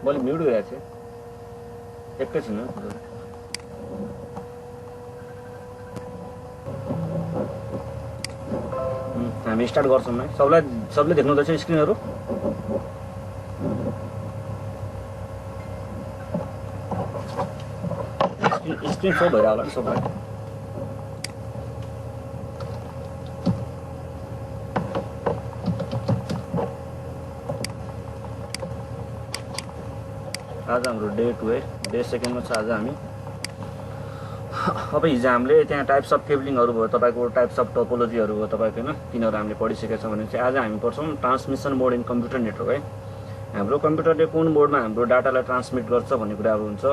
मैले म्युट गरेको थिएँ एकैछिन हामी स्टार्ट गर्छौँ है। सबले देख्नु हुँदैछ स्क्रिनहरू? स्क्रिन सो भइरहेको होला नि सबलाई। आज हाम्रो डे 2 है, डे 2मा छ आज हामी। अब हिजो हामीले त्यहाँ टाइप्स अफ केबलिङहरू भयो, तपाईँको टाइप्स अफ टोपोलोजीहरू भयो तपाईँको होइन, तिनीहरू हामीले पढिसकेका छौँ भने चाहिँ आज हामी पढ्छौँ transmission mode in computer network है। हाम्रो कम्प्युटरले कुन मोडमा हाम्रो डाटालाई ट्रान्समिट गर्छ भन्ने कुराहरू हुन्छ।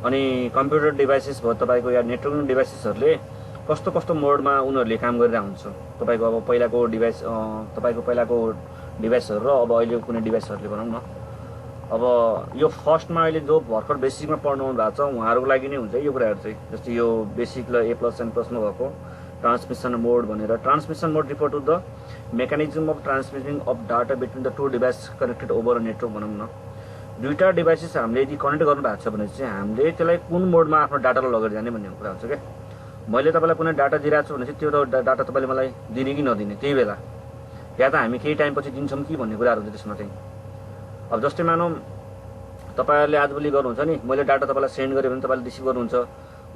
अनि कम्प्युटर डिभाइसेस भयो तपाईँको या नेटवर्किङ डिभाइसेसहरूले कस्तो कस्तो मोडमा उनीहरूले काम गरिरहेको हुन्छ। तपाईँको अब पहिलाको डिभाइसहरू र अब अहिले कुनै डिभाइसहरूले भनौँ न। अब यो फर्स्टमा अहिले जो भर्खर बेसिकमा पढ्नु आउनु भएको छ उहाँहरूको लागि नै हुन्छ यो कुराहरू चाहिँ। जस्तै यो बेसिक ल A+ एन्ड प्लसमा भएको ट्रान्समिसन मोड भनेर, transmission mode refer to the mechanism of transmitting of data between the two device connected over a network भनौँ न। दुईवटा डिभाइसेस हामीले यदि कनेक्ट गर्नु भएको छ भने चाहिँ हामीले त्यसलाई कुन मोडमा आफ्नो डाटालाई लगेर जाने भन्ने कुरा हुन्छ क्या। मैले तपाईँलाई कुनै डाटा दिइरहेको छु भने चाहिँ त्यो डाटा तपाईँले मलाई दिने कि नदिने त्यही बेला, या त हामी केही टाइमपछि दिन्छौँ कि भन्ने कुराहरू हुन्छ त्यसमा चाहिँ। अब जस्तै मानौँ तपाईँहरूले आजभोलि गर्नुहुन्छ नि, मैले डाटा तपाईँलाई सेन्ड गरेँ भने तपाईँले रिसिभ गर्नुहुन्छ,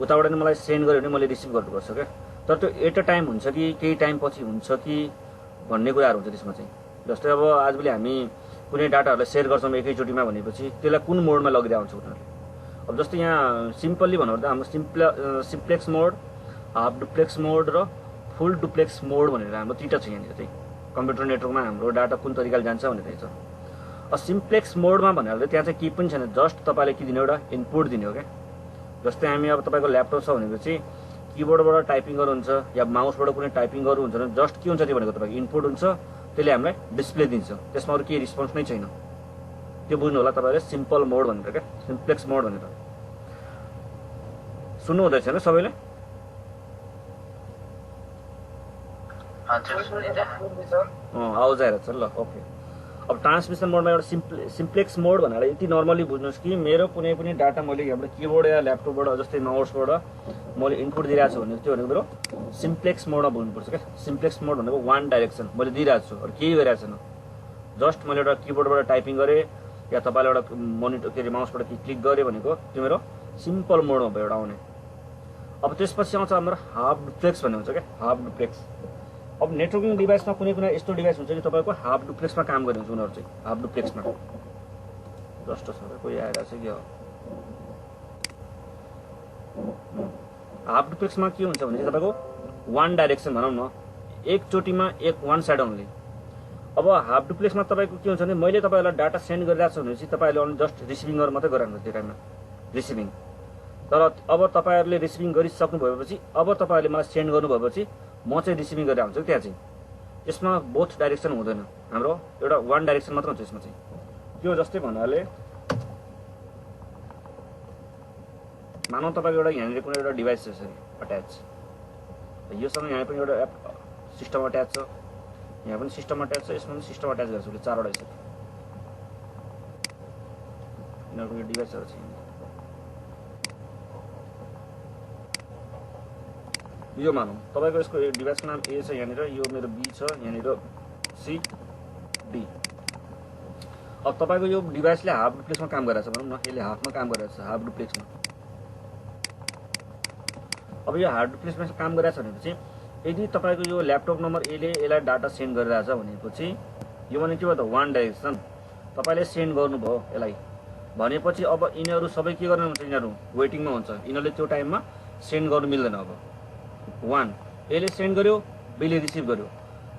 उताबाट नि मलाई सेन्ड गर्यो भने मैले रिसिभ गर्नुपर्छ क्या। तर त्यो एट अ टाइम हुन्छ कि केही टाइमपछि हुन्छ कि भन्ने कुराहरू हुन्छ त्यसमा चाहिँ। जस्तै अब आजभोलि हामी कुनै डाटाहरूलाई सेयर गर्छौँ एकैचोटिमा भनेपछि त्यसलाई कुन मोडमा लगिरहेको हुन्छ उनीहरूले। अब जस्तै यहाँ सिम्पल्ली भन्नु पर्दा हाम्रो सिम्प्लेक्स मोड, हाफ डुप्लेक्स मोड र फुल डुप्लेक्स मोड भनेर हाम्रो तिनवटा छ यहाँनिर चाहिँ। कम्प्युटर नेटवर्कमा हाम्रो डाटा कुन तरिकाले जान्छ भनेर छ। सिम्प्लेक्स मोडमा भनेर त्यहाँ चाहिँ केही पनि छैन, जस्ट तपाईँले के दिने एउटा इनपुट दिने हो क्या। जस्तै हामी अब तपाईँको ल्यापटप छ भनेपछि किबोर्डबाट टाइपिङ गर्नुहुन्छ या माउसबाट कुनै टाइपिङ गर्नुहुन्छ भने जस्ट के हुन्छ त्यो भनेको तपाईँको इनपुट हुन्छ, त्यसले हामीलाई डिस्प्ले दिन्छ, त्यसमा अरू केही रिस्पोन्स नै छैन। त्यो बुझ्नु होला तपाईँले सिम्पल मोड भनेर क्या, सिम्प्लेक्स मोड भनेर। सुन्नु हुँदैछ होइन सबैले? आवाज आइरहेको छ ल, ओके। अब ट्रान्समिसन मोडमा एउटा सिम्प्लेक्स मोड भनेर यति नर्मली बुझ्नुहोस् कि मेरो कुनै पनि डाटा मैले यहाँबाट किबोर्ड या ल्यापटपबाट जस्तै माउसबाट मैले इनपुट दिइरहेको छु भने त्यो भनेको मेरो सिम्प्लेक्स मोडमा बुझ्नुपर्छ क्या। सिम्प्लेक्स मोड भनेको वान डाइरेक्सन मैले दिइरहेको छु, अरू केही गरिरहेको छैन। जस्ट मैले एउटा किबोर्डबाट टाइपिङ गरेँ या तपाईँले एउटा मोनिटर के अरे माउसबाट क्लिक गरेँ भनेको त्यो मेरो सिम्पल मोडमा भयो एउटा आउने। अब त्यसपछि आउँछ हाम्रो हाफ डुप्लेक्स भन्ने हुन्छ क्या, हाफ डुप्लेक्स। अब नेटवर्किङ डिभाइसमा कुनै कुनै यस्तो डिभाइस हुन्छ कि तपाईँको हाफ डुप्लेक्समा काम गर्ने हुन्छ उनीहरू चाहिँ, हाफ डुप्लेक्समा। जस्ट सबै कोही आइरहेको छ कि हाफ डुप्लेक्समा के हुन्छ भने चाहिँ तपाईँको वान डाइरेक्सन भनौँ न, एकचोटिमा वान साइड ओन्ली। अब हाफ डुप्लेक्समा तपाईँको के हुन्छ भने मैले तपाईँलाई डाटा सेन्ड गरिरहेको छु भनेपछि तपाईँहरूले जस्ट रिसिभिङ गरेर मात्रै गरिरहनु त्यो टाइममा रिसिभिङ। तर अब तपाईँहरूले रिसिभिङ गरिसक्नु भएपछि अब तपाईँहरूले मलाई सेन्ड गर्नुभएपछि म चाहिँ रिसिभिङ गरेर हुन्छ त्यहाँ चाहिँ। यसमा बोथ डाइरेक्सन हुँदैन, हाम्रो एउटा वान डाइरेक्सन मात्र हुन्छ यसमा चाहिँ। त्यो जस्तै भन्नाले मानौँ तपाईँको एउटा यहाँनिर कुनै एउटा डिभाइस छ यसरी अट्याच, योसँग यहाँ पनि एउटा एप सिस्टम अट्याच छ, यहाँ पनि सिस्टम अट्याच छ, यसमा पनि सिस्टम अट्याच गरेको छु, 4वटा यसरी यिनीहरूको यो डिभाइसहरू छ। यो मानौँ तपाईँको यसको डिभाइसको नाम ए छ यहाँनिर, यो मेरो बी छ यहाँनिर, सी डी। अब तपाईँको यो डिभाइसले हाफ डुप्लेक्समा काम गरिरहेको छ भनौँ न, यसले हाफमा काम गरिरहेको छ, हाफ डुप्लेक्समा। अब यो हाफ डुप्लेक्समा काम गरिरहेको छ भनेपछि यदि तपाईँको यो ल्यापटप नम्बर एले यसलाई डाटा सेन्ड गरिरहेछ भनेपछि यो भनेको के भयो त वान डाइरेक्सन। तपाईँले सेन्ड गर्नुभयो यसलाई भनेपछि अब यिनीहरू सबै के गर्ने हुन्छ, यिनीहरू वेटिङमा हुन्छ, यिनीहरूले त्यो टाइममा सेन्ड गर्नु मिल्दैन। अब वान यसले सेन्ड गर्यो, बीले रिसिभ गर्यो,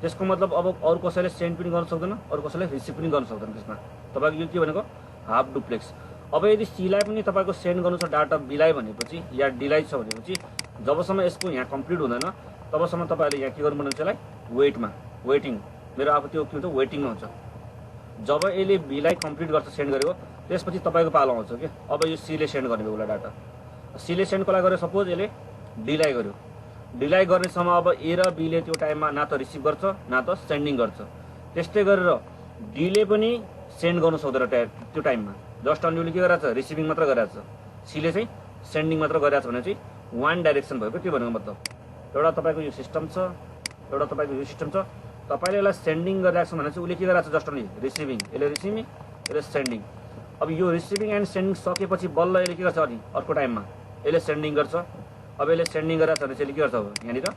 त्यसको मतलब अब अरू कसैले सेन्ड पनि गर्न सक्दैन, अरू कसैले रिसिभ पनि गर्न सक्दैन। त्यसमा तपाईँको यो के भनेको हाफ डुप्लेक्स। अब यदि सीलाई पनि तपाईँको सेन्ड गर्नु छ डाटा बीलाई भनेपछि या डीलाई छ भनेपछि जबसम्म यसको यहाँ कम्प्लिट हुँदैन तबसम्म तपाईँहरूले यहाँ के गर्नुपर्ने हुन्छ, यसलाई वेटिङ मेरो अब त्यो के हुन्छ वेटिङमा हुन्छ। जब यसले बीलाई कम्प्लिट गर्छ सेन्ड गरेको त्यसपछि तपाईँको पालो आउँछ कि अब यो सीले सेन्ड गर्ने उसलाई डाटा। सीले सेन्ड कसलाई गर्यो, सपोज यसले डीलाई गर्यो, डिलाइ गर्नेसम्म अब ए र बीले त्यो टाइममा न त रिसिभ गर्छ न त सेन्डिङ गर्छ। त्यस्तै गरेर डीले पनि सेन्ड गर्नु सक्दैन त्यो टाइममा, जस्ट अन्ली उसले के गरिरहेको छ रिसिभिङ मात्र गरिरहेको छ, सीले चाहिँ सेन्डिङ मात्र गरिरहेको छ भने चाहिँ वान डाइरेक्सन भयो के भनेको मतलब एउटा तपाईँको यो सिस्टम छ, एउटा तपाईँको यो सिस्टम छ, तपाईँले यसलाई सेन्डिङ गरिरहेको छ भने चाहिँ उसले के गरिरहेको छ जस्ट अन्ली रिसिभिङ, यसले रिसिभिङ यसले सेन्डिङ। अब यो रिसिभिङ एन्ड सेन्डिङ सकेपछि बल्ल यसले के गर्छ अनि अर्को टाइममा यसले सेन्डिङ गर्छ। अब यसले सेन्डिङ गरिरहेको छ भने चाहिँ यसले के गर्छ अब यहाँनिर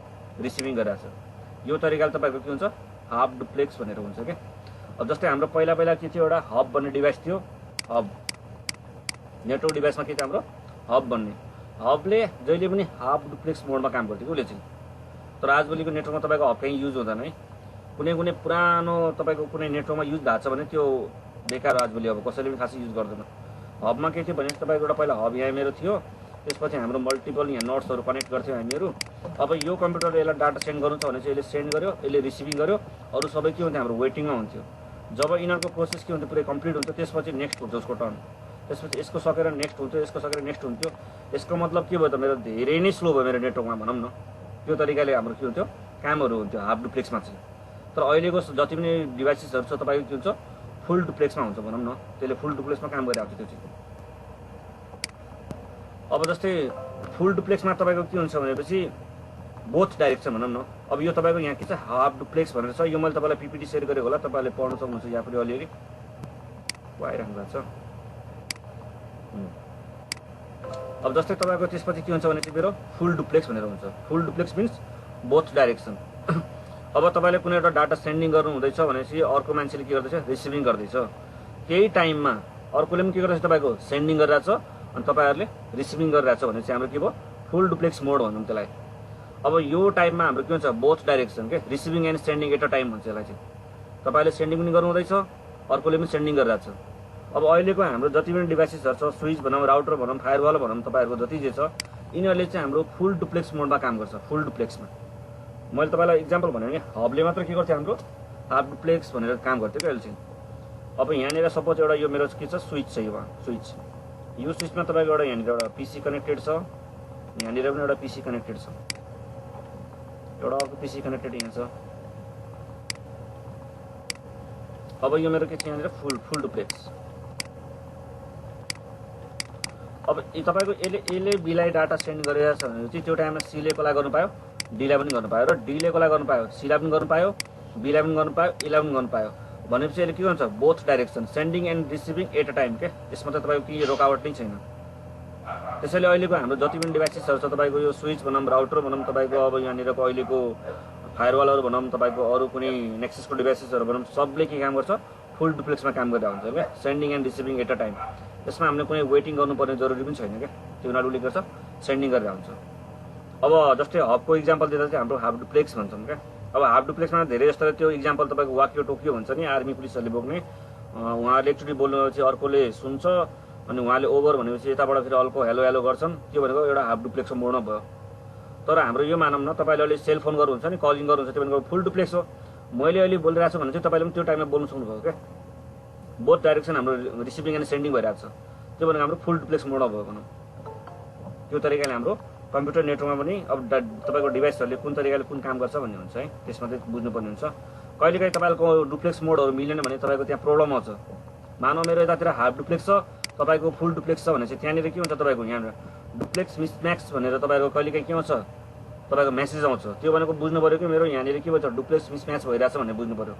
रिसिभिङ गरिरहेको छ। यो तरिकाले तपाईँको के हुन्छ हाफ डुप्लेक्स भनेर हुन्छ क्या। अब जस्तै हाम्रो पहिला के थियो एउटा हब भन्ने डिभाइस थियो, हब नेटवर्क डिभाइसमा के थियो हाम्रो हब भन्ने, हबले जहिले पनि हाफ डुप्लेक्स मोडमा काम गर्थ्यो उसले चाहिँ। तर आजभोलिको नेटवर्कमा तपाईँको हब कहीँ युज हुँदैन है, कुनै पुरानो तपाईँको कुनै नेटवर्कमा युज भएको छ भने त्यो बेकार आजभोलि अब कसैले पनि खासै युज गर्दैन। हबमा के थियो भने तपाईँको एउटा पहिला हब यहाँ मेरो थियो, त्यसपछि हाम्रो मल्टिपल यहाँ नोट्सहरू कनेक्ट गर्थ्यौँ हामीहरू। अब यो कम्प्युटरले यसलाई डाटा सेन्ड गर्नु छ भने चाहिँ यसले सेन्ड गर्यो, यसले रिसिभिङ गर्यो, अरू सबै के हुन्थ्यो हाम्रो वेटिङमा हुन्थ्यो। जब यिनीहरूको प्रोसेस के हुन्थ्यो पुरै कम्प्लिट हुन्छ त्यसपछि नेक्स्ट हुन्छ उसको टर्न, त्यसपछि यसको सकेर नेक्स्ट हुन्थ्यो, यसको सकेर नेक्स्ट हुन्थ्यो। यसको मतलब के भयो त मेरो धेरै नै स्लो भयो मेरो नेटवर्कमा भनौँ न। त्यो तरिकाले हाम्रो के हुन्थ्यो कामहरू हुन्थ्यो हाफ डुप्लेक्समा चाहिँ। तर अहिलेको जति पनि डिभाइसेसहरू छ तपाईँको के हुन्छ फुल डुप्लेक्समा हुन्छ भनौँ न, त्यसले फुल डुप्लेक्समा काम गरिरहेको छ त्यो चाहिँ। अब जस्तै फुल डुप्लेक्समा तपाईँको के हुन्छ भनेपछि बोथ डाइरेक्सन भनौँ न। अब यो तपाईँको यहाँ के छ हाफ डुप्लेक्स भनेर छ, यो मैले तपाईँलाई पिपिटी सेयर गरेको होला, तपाईँले पढ्नु सक्नुहुन्छ यहाँ पनि अलिअलि आइराख्नु भएको छ। अब जस्तै तपाईँको त्यसपछि के हुन्छ भने चाहिँ मेरो फुल डुप्लेक्स भनेर हुन्छ। फुल डुप्लेक्स मिन्स बोथ डाइरेक्सन। अब तपाईँले कुनै एउटा डाटा सेन्डिङ गर्नु हुँदैछ भनेपछि अर्को मान्छेले के गर्दैछ रिसिभिङ गर्दैछ, केही टाइममा अर्कोले पनि के गर्दैछ तपाईँको सेन्डिङ गरिरहेछ अनि तपाईँहरूले रिसिभिङ गरिरहेछ भने चाहिँ हाम्रो के भयो फुल डुप्लेक्स मोड भनौँ त्यसलाई। अब यो टाइममा हाम्रो के हुन्छ बोथ डाइरेक्सन के receiving and sending at a time भन्छ यसलाई चाहिँ। तपाईँले सेन्डिङ पनि गर्नु हुँदैछ अर्कोले पनि सेन्डिङ गरिरहेछ। अब अहिलेको हाम्रो जति पनि डिभाइसेसहरू छ स्विच भनौँ राउटर भनौँ फायरवाल भनौँ तपाईँहरूको जति जे छ यिनीहरूले चाहिँ हाम्रो फुल डुप्लेक्स मोडमा काम गर्छ, फुल डुप्लेक्समा। मैले तपाईँलाई इक्जाम्पल भने हबले मात्र के गर्थ्यो हाम्रो हाफ डुप्लेक्स भनेर काम गर्थ्यो क्या अहिले चाहिँ। अब यहाँनिर सपोज एउटा यो मेरो के छ स्विच छ, यो स्विच, यो स्विचमा तपाईँको एउटा यहाँनिर एउटा पिसी कनेक्टेड छ, यहाँनिर पनि एउटा पिसी कनेक्टेड छ, एउटा अर्को पिसी कनेक्टेड यहाँ छ। अब यो मेरो के छ यहाँनिर फुल डुप्लेक्स। अब तपाईँको यसले बीलाई डाटा सेन्ड गरिरहेको छ भने चाहिँ त्यो टाइममा सीले कसलाई गर्नु पायो डीलाई पनि गर्नु पायो, र डीले कसलाई गर्नु पायो सीलाई पनि गर्नु पायो, बीलाई पनि गर्नु पायो, एलाई पनि गर्नु पायो भनेपछि यसले के भन्छ both direction sending and receiving at a time के। यसमा त तपाईँको केही रोकावट नै छैन। त्यसैले अहिलेको हाम्रो जति पनि डिभाइसेसहरू छ तपाईँको यो स्विच भनौँ राउटर भनौँ तपाईँको अब यहाँनिरको अहिलेको फायरवालहरू भनौँ तपाईँको अरू कुनै नेक्ससको डिभाइसेसहरू भनौँ सबले के काम गर्छ फुल डुप्लेक्समा काम गरिरहेको हुन्छ क्या, sending and receiving at a time. यसमा हामीले कुनै वेटिङ गर्नुपर्ने जरुरी पनि छैन क्या, त्यो उनीहरूले के गर्छ सेन्डिङ गरेर हुन्छ। अब जस्तै हबको इक्जाम्पल दिँदा चाहिँ हाम्रो हाफ डुप्लेक्स भन्छौँ क्या। अब हाफ डुप्लेक्समा धेरै जस्तो त्यो इक्जाम्पल तपाईँको वाक्यो टोकियो हुन्छ नि आर्मी पुलिसहरूले बोक्ने, उहाँहरूले एकचोटि बोल्नु चाहिँ अर्कोले सुन्छ अनि उहाँले ओभर भनेपछि यताबाट फेरि अर्को हेलो हेलो गर्छन्, त्यो भनेको एउटा हाफ डुप्लेक्सको मोडमा भयो। तर हाम्रो यो मानौँ न तपाईँले अहिले सेलफोन गर्नुहुन्छ नि कलिङ गर्नुहुन्छ त्यो भनेको फुल डुप्लेक्स हो। मैले अहिले बोलिरहेको छु भने चाहिँ तपाईँले पनि त्यो टाइममा बोल्नु सक्नुभयो क्या, बोथ डाइरेक्सन हाम्रो रिसिभिङ एन्ड सेन्डिङ भइरहेको छ, त्यो भनेको हाम्रो फुल डुप्लेक्स मोडमा भयो भनौँ। त्यो तरिकाले हाम्रो कम्प्युटर नेटवर्कमा पनि अब तपाईँको डिभाइसहरूले कुन तरिकाले कुन काम गर्छ भन्ने हुन्छ है, त्यसमा चाहिँ बुझ्नुपर्ने हुन्छ। कहिलेकाहीँ तपाईँको डुप्लेक्स मोडहरू मिलेन भने तपाईँको त्यहाँ प्रब्लम आउँछ। मानव मेरो यतातिर हाफ डुप्लेक्स छ तपाईँको फुल डुप्लेक्स छ भने चाहिँ त्यहाँनिर के हुन्छ तपाईँको यहाँनिर डुप्लेक्स मिसम्याच भनेर तपाईँको कहिलेकाहीँ के आउँछ तपाईँको मेसेज आउँछ, त्यो भनेको बुझ्नु पऱ्यो कि मेरो यहाँनिर के भन्छ डुप्लेक्स मिसम्याच भइरहेछ भन्ने बुझ्नु पऱ्यो।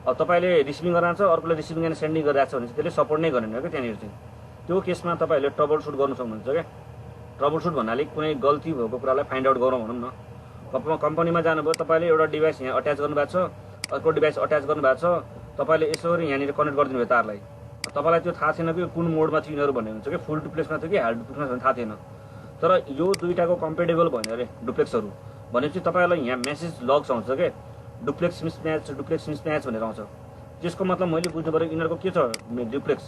अब तपाईँले रिसिभिङ गरिरहेको छ अर्कोले रिसिभिङ एन्ड सेन्डिङ गरिरहेको छ भने चाहिँ त्यसले सपोर्ट नै गरेन क्या त्यहाँनिर चाहिँ। त्यो केसमा तपाईँहरूले ट्रबल सुट गर्नु सक्नुहुन्छ क्या। ट्रबल सुट भन्नाले कुनै गल्ती भएको कुरालाई फाइन्ड आउट गरौँ भनौँ न। कम्पनीमा जानुभयो तपाईँले एउटा डिभाइस यहाँ अट्याच गर्नुभएको छ अर्को डिभाइस अट्याच गर्नुभएको छ, तपाईँले यसरी यहाँनिर कनेक्ट गरिदिनु भयो तारलाई, तपाईँलाई त्यो थाहा छैन कि कुन मोडमा थियो यिनीहरू भन्ने हुन्छ कि फुल डुप्लेक्समा थियो कि हाफ डुप्लेक्समा थियो थाहा थिएन। तर यो दुईटाको कम्पेटेबल भन्यो अरे डुप्लेक्सहरू भनेपछि तपाईँलाई यहाँ मेसेज लग्स आउँछ क्या डुप्लेक्स मिसम्याच भनेर आउँछ। त्यसको मतलब मैले बुझ्नु पऱ्यो यिनीहरूको के छ डुप्लेक्स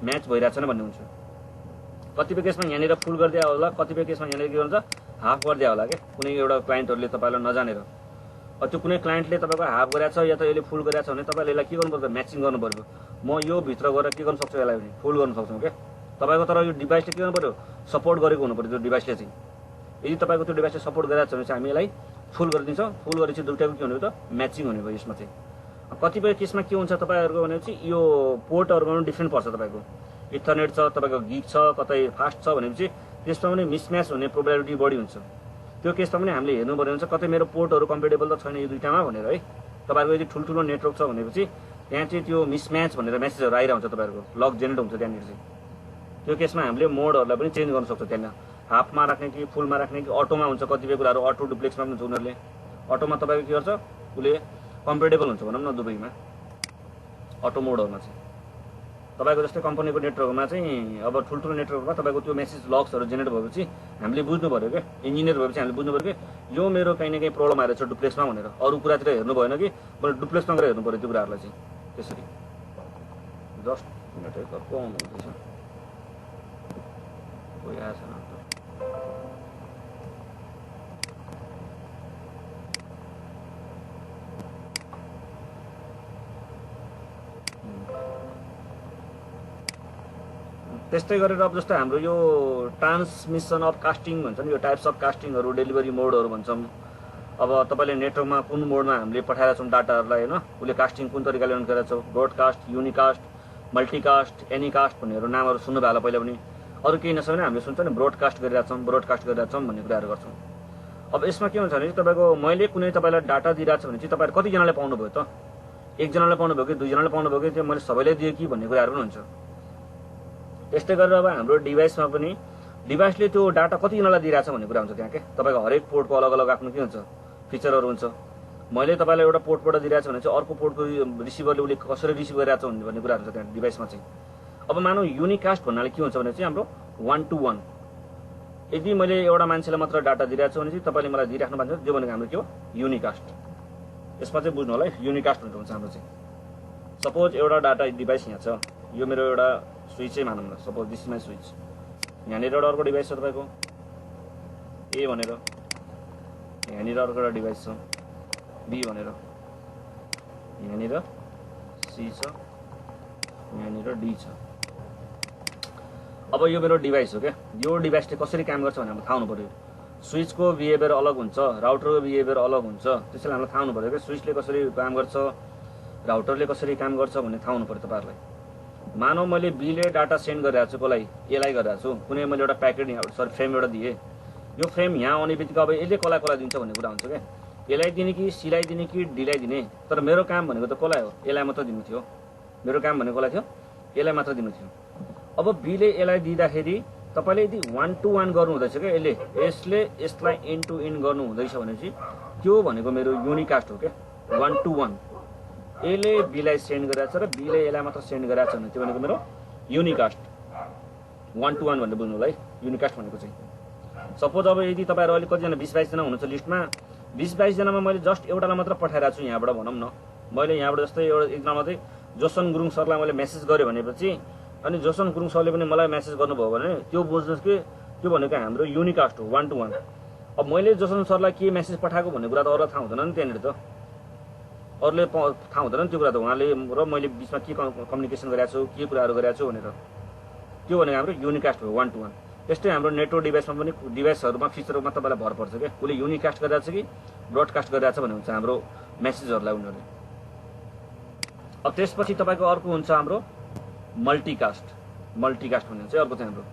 म्याच भइरहेको छैन भन्ने हुन्छ। कतिपय केसमा यहाँनिर फुल गरिदिया होला, कतिपय केसमा यहाँनिर के भन्छ हाफ गरिदिया होला क्या कुनै एउटा क्लाइन्टहरूले तपाईँलाई नजानेर। त्यो कुनै क्लाइन्टले तपाईँको हाफ गरेको छ या त यसले फुल गरेको छ भने तपाईँले यसलाई के गर्नु पर्छ म्याचिङ गर्नु पऱ्यो। म यो भित्र गएर के गर्नु सक्छु यसलाई भने फुल गर्नु सक्छौँ क्या तपाईँको। तर यो डिभाइसले के गर्नु पऱ्यो सपोर्ट गरेको हुनु पऱ्यो त्यो डिभाइसले चाहिँ। यदि तपाईँको त्यो डिभाइसले सपोर्ट गरिरहेको छ भने चाहिँ हामी यसलाई फुल गरिदिन्छौँ। फुल गरेपछि दुइटाको के हुने भयो त म्याचिङ हुने भयो यसमा चाहिँ। कतिपय केसमा के हुन्छ तपाईँहरूको भनेपछि यो पोर्टहरूमा पनि डिफ्रेन्ट पर्छ तपाईँको। इथरनेट छ, तपाईँको गिग छ, कतै फास्ट छ भनेपछि त्यसमा पनि मिसम्याच हुने प्रोबेबिलिटी बढी हुन्छ। त्यो केसमा पनि हामीले हेर्नुपर्ने हुन्छ कतै मेरो पोर्टहरू कम्पेटेबल त छैन यो दुईटामा भनेर है। तपाईँहरूको यदि ठुल्ठुलो नेटवर्क छ भनेपछि त्यहाँ चाहिँ त्यो मिसम्याच भनेर मेसेजहरू आइरहन्छ, तपाईँहरूको लग जेनेरेट हुन्छ त्यहाँनिर चाहिँ। त्यो केसमा हामीले मोडहरूलाई पनि चेन्ज गर्न सक्छौँ, त्यहाँ हाफमा राख्ने कि फुलमा राख्ने कि अटोमा हुन्छ, कतिपय कुराहरू अटो डुप्लेक्समा पनि हुन्छ उनीहरूले। अटोमा तपाईँको के गर्छ, उसले कम्पेटेबल हुन्छ भनौँ न दुबईमा अटो मोडहरूमा चाहिँ। तपाईँको जस्तै कम्पनीको नेटवर्कमा चाहिँ अब ठुल्ठुलो नेटवर्कमा तपाईँको त्यो मेसेज लग्सहरू जेनेरेट भएपछि हामीले बुझ्नु पऱ्यो क्या, इन्जिनियर भएपछि हामीले बुझ्नु पऱ्यो कि यो मेरो कहीँ न कहीँ प्रब्लम आएर छ डुप्लेक्समा भनेर। अरू कुरातिर हेर्नु भएन कि मैले डुप्लेक्समा गएर हेर्नु पऱ्यो त्यो कुराहरूलाई चाहिँ। त्यसरी जस्ट मिनट को आउनुहुँदैछ, कोही आएछ न त्यस्तै गरेर अब जस्तो हाम्रो यो ट्रान्समिसन अफ कास्टिङ भन्छ नि, यो टाइप्स अफ कास्टिङहरू, डेलिभरी मोडहरू भन्छौँ। अब तपाईँले नेटवर्कमा कुन मोडमा हामीले पठाएर छौँ डाटाहरूलाई होइन, उसले कास्टिङ कुन तरिकाले रन गरेको छ, ब्रोडकास्ट, युनिकास्ट, मल्टिकास्ट, एनीकास्ट भन्नेहरू नामहरू सुन्नुभयो होला पहिला पनि। अरू केही नछ भने हामीले सुन्छ नि ब्रोडकास्ट गरिरहेको छौँ, ब्रोडकास्ट गरिरहेको छौँ भन्ने कुराहरू गर्छौँ। अब यसमा के हुन्छ भने तपाईँको मैले कुनै तपाईँलाई डाटा दिइरहेको छु भने चाहिँ तपाईँहरू कतिजनाले पाउनुभयो त, एकजनाले पाउनुभयो कि दुईजनाले पाउनुभयो कि त्यो मैले सबैले दिएँ कि भन्ने कुराहरू पनि हुन्छ। त्यस्तै गरेर अब हाम्रो डिभाइसमा पनि डिभाइसले त्यो डाटा कतिजनालाई दिइरहेछ भन्ने कुरा हुन्छ त्यहाँ के। तपाईँको हरेक पोर्टको अलग अलग आफ्नो के हुन्छ फिचरहरू हुन्छ। मैले तपाईँलाई एउटा पोर्टबाट दिइरहेको छु भने चाहिँ अर्को पोर्टको रिसिभरले उसले कसरी रिसिभ गरिरहेको छ भन्ने कुराहरू छ त्यहाँ डिभाइसमा चाहिँ। अब मानौँ युनिकास्ट भन्नाले के हुन्छ भने चाहिँ हाम्रो 1 to 1, यदि मैले एउटा मान्छेलाई मात्र डाटा दिइरहेको छु भने चाहिँ तपाईँले मलाई दिइराख्नु भएको छ, त्यो भनेको हाम्रो के हो युनिकास्ट। यसमा चाहिँ बुझ्नु होला है, युनिकास्ट भनेको हुन्छ हाम्रो चाहिँ। सपोज एउटा डाटा डिभाइस यहाँ छ, यो मेरो एउटा स्विचै मानौँ न, suppose this is my switch. यहाँनिर एउटा अर्को डिभाइस छ तपाईँको ए भनेर, यहाँनिर अर्को एउटा डिभाइस छ बी भनेर, यहाँनिर सी छ, यहाँनिर डी छ। अब यो मेरो डिभाइस हो क्या, यो डिभाइसले कसरी काम गर्छ भने हामीलाई थाहा हुनु पऱ्यो। स्विचको बिहेभियर अलग हुन्छ, राउटरको बिहेभियर अलग हुन्छ, त्यसैले हामीलाई थाहा हुनु पऱ्यो क्या स्विचले कसरी काम गर्छ, राउटरले कसरी काम गर्छ भन्ने थाहा हुनु पऱ्यो तपाईँहरूलाई। मानौ मैले बीले डाटा सेन्ड गरिरहेको छु कसलाई, एलाई गरिरहेको छु, कुनै मैले एउटा प्याकेट यहाँ फ्रेम एउटा दिएँ, यो फ्रेम यहाँ आउने बित्तिकै अब यसले कसलाई दिन्छ भन्ने कुरा हुन्छ क्या, एलाई दिने कि सीलाई दिने कि डीलाई दिने। तर मेरो काम भनेको त कसलाई हो, एलाई मात्र दिनु थियो। मेरो काम भनेको कसलाई थियो, एलाई मात्र दिनु थियो। अब बीले एलाई दिँदाखेरि तपाईँले यदि 1 to 1 गर्नु हुँदैछ क्या, यसले यसलाई एन्ड टु एन्ड गर्नु हुँदैछ भनेपछि त्यो भनेको मेरो युनिकास्ट हो क्या, 1 to 1। एले बीलाई सेन्ड गरिरहेको छ र बीले एलाई मात्र सेन्ड गरिरहेको छ भने त्यो भनेको मेरो युनिकास्ट 1 to 1 भनेर बुझ्नु होला है युनिकास्ट भनेको चाहिँ। सपोज अब यदि तपाईँहरू अहिले कतिजना 20-22 जना हुनुहुन्छ लिस्टमा, 20-22 जनामा मैले जस्ट एउटालाई मात्र पठाइरहेको छु यहाँबाट भनौँ न। मैले यहाँबाट जस्तै एउटा एकजना मात्रै जोसन गुरुङ सरलाई मैले मेसेज गरेँ भनेपछि अनि जोसन गुरुङ सरले पनि मलाई मेसेज गर्नुभयो भने त्यो बुझ्नुहोस् कि त्यो भनेको हाम्रो युनिकास्ट हो 1 to 1। अब मैले जोसन सरलाई के मेसेज पठाएको भन्ने कुरा त अरूलाई थाहा हुँदैन नि, त्यहाँनिर त अरूले थाहा हुँदैन नि त्यो कुरा त, उहाँले र मैले बिचमा के कम्युनिकेसन गरेको छु, के कुराहरू गरेको छु भनेर, त्यो भनेको हाम्रो युनिकास्ट हो 1 to 1। त्यस्तै हाम्रो नेटवर्क डिभाइसमा पनि डिभाइसहरूमा फिचरमा तपाईँलाई भर पर्छ क्या, उसले युनिकास्ट गरिरहेको छ कि ब्रोडकास्ट गरिरहेको छ भन्ने हुन्छ हाम्रो मेसेजहरूलाई उनीहरूले। अब त्यसपछि तपाईँको अर्को हुन्छ हाम्रो मल्टिकास्ट। मल्टिकास्ट भन्ने चाहिँ अर्को चाहिँ हाम्रो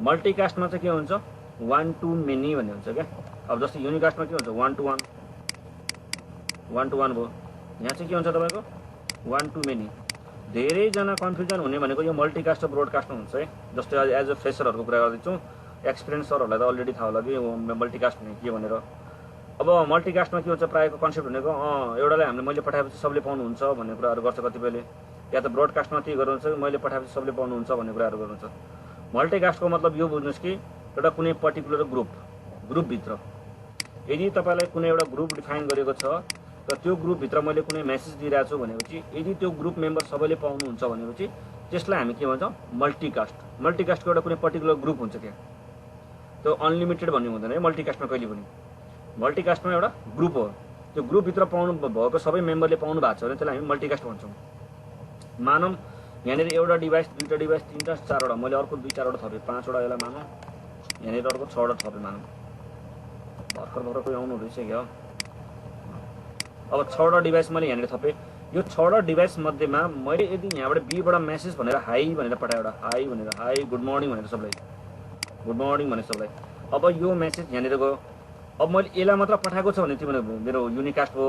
मल्टिकास्टमा चाहिँ के हुन्छ 1 to many भन्ने हुन्छ क्या। अब जस्तै युनिकास्टमा के हुन्छ 1 to 1 भयो, यहाँ चाहिँ के हुन्छ तपाईँको 1 to many। धेरैजना कन्फ्युजन हुने भनेको यो मल्टिकास्ट र ब्रोडकास्टमा हुन्छ है। जस्तै एज अ फ्रेसरहरूको कुरा गर्दैछु, एक्सपिरियन्स सरहरूलाई त अलरेडी थाहा होला कि मल्टिकास्ट भने के भनेर। अब मल्टिकास्टमा के हुन्छ प्रायःको कन्सेप्ट भनेको एउटालाई हामीले मैले पठाएपछि सबले पाउनुहुन्छ भन्ने कुराहरू गर्छ कतिपयले, या त ब्रोडकास्टमा के गर्नुहुन्छ मैले पठाएपछि सबले पाउनुहुन्छ भन्ने कुराहरू गर्नुहुन्छ। मल्टिकास्टको मतलब यो बुझ्नुहोस् कि एउटा कुनै पर्टिकुलर ग्रुपभित्र यदि तपाईँलाई कुनै एउटा ग्रुप डिफाइन गरेको छ र त्यो ग्रुपभित्र मैले कुनै मेसेज दिइरहेको छु भनेपछि यदि त्यो ग्रुप मेम्बर सबैले पाउनुहुन्छ भनेपछि त्यसलाई हामी के भन्छौँ मल्टिकास्ट। मल्टिकास्टको एउटा कुनै पर्टिकुलर ग्रुप हुन्छ क्या, त्यो अनलिमिटेड भन्ने हुँदैन है मल्टिकास्टमा कहिले पनि। मल्टिकास्टमा एउटा ग्रुप हो, त्यो ग्रुपभित्र पाउनु भएको सबै मेम्बरले पाउनु भएको छ भने त्यसलाई हामी मल्टिकास्ट भन्छौँ। मानौँ यहाँनिर एउटा डिभाइस, दुईवटा डिभाइस, तीनवटा, चारवटा, मैले अर्को 2-4वटा थपेँ, 5वटा यसलाई मानौँ, यहाँनिर अर्को 6वटा थपेँ मानौँ। भर्खर कोही आउनु रहेछ क्या। अब 6वटा डिभाइस मैले यहाँनिर थपेँ, यो 6वटा डिभाइस मध्येमा मैले यदि यहाँबाट बीबाट मेसेज भनेर हाई भनेर पठाएँ, एउटा हाई भनेर, हाई गुड मर्निङ भनेर सबलाई, गुड मर्निङ भने सबलाई। अब यो मेसेज यहाँनिर गयो। अब मैले एलाई मात्र पठाएको छ भने त्यो मेरो युनिकास्ट हो।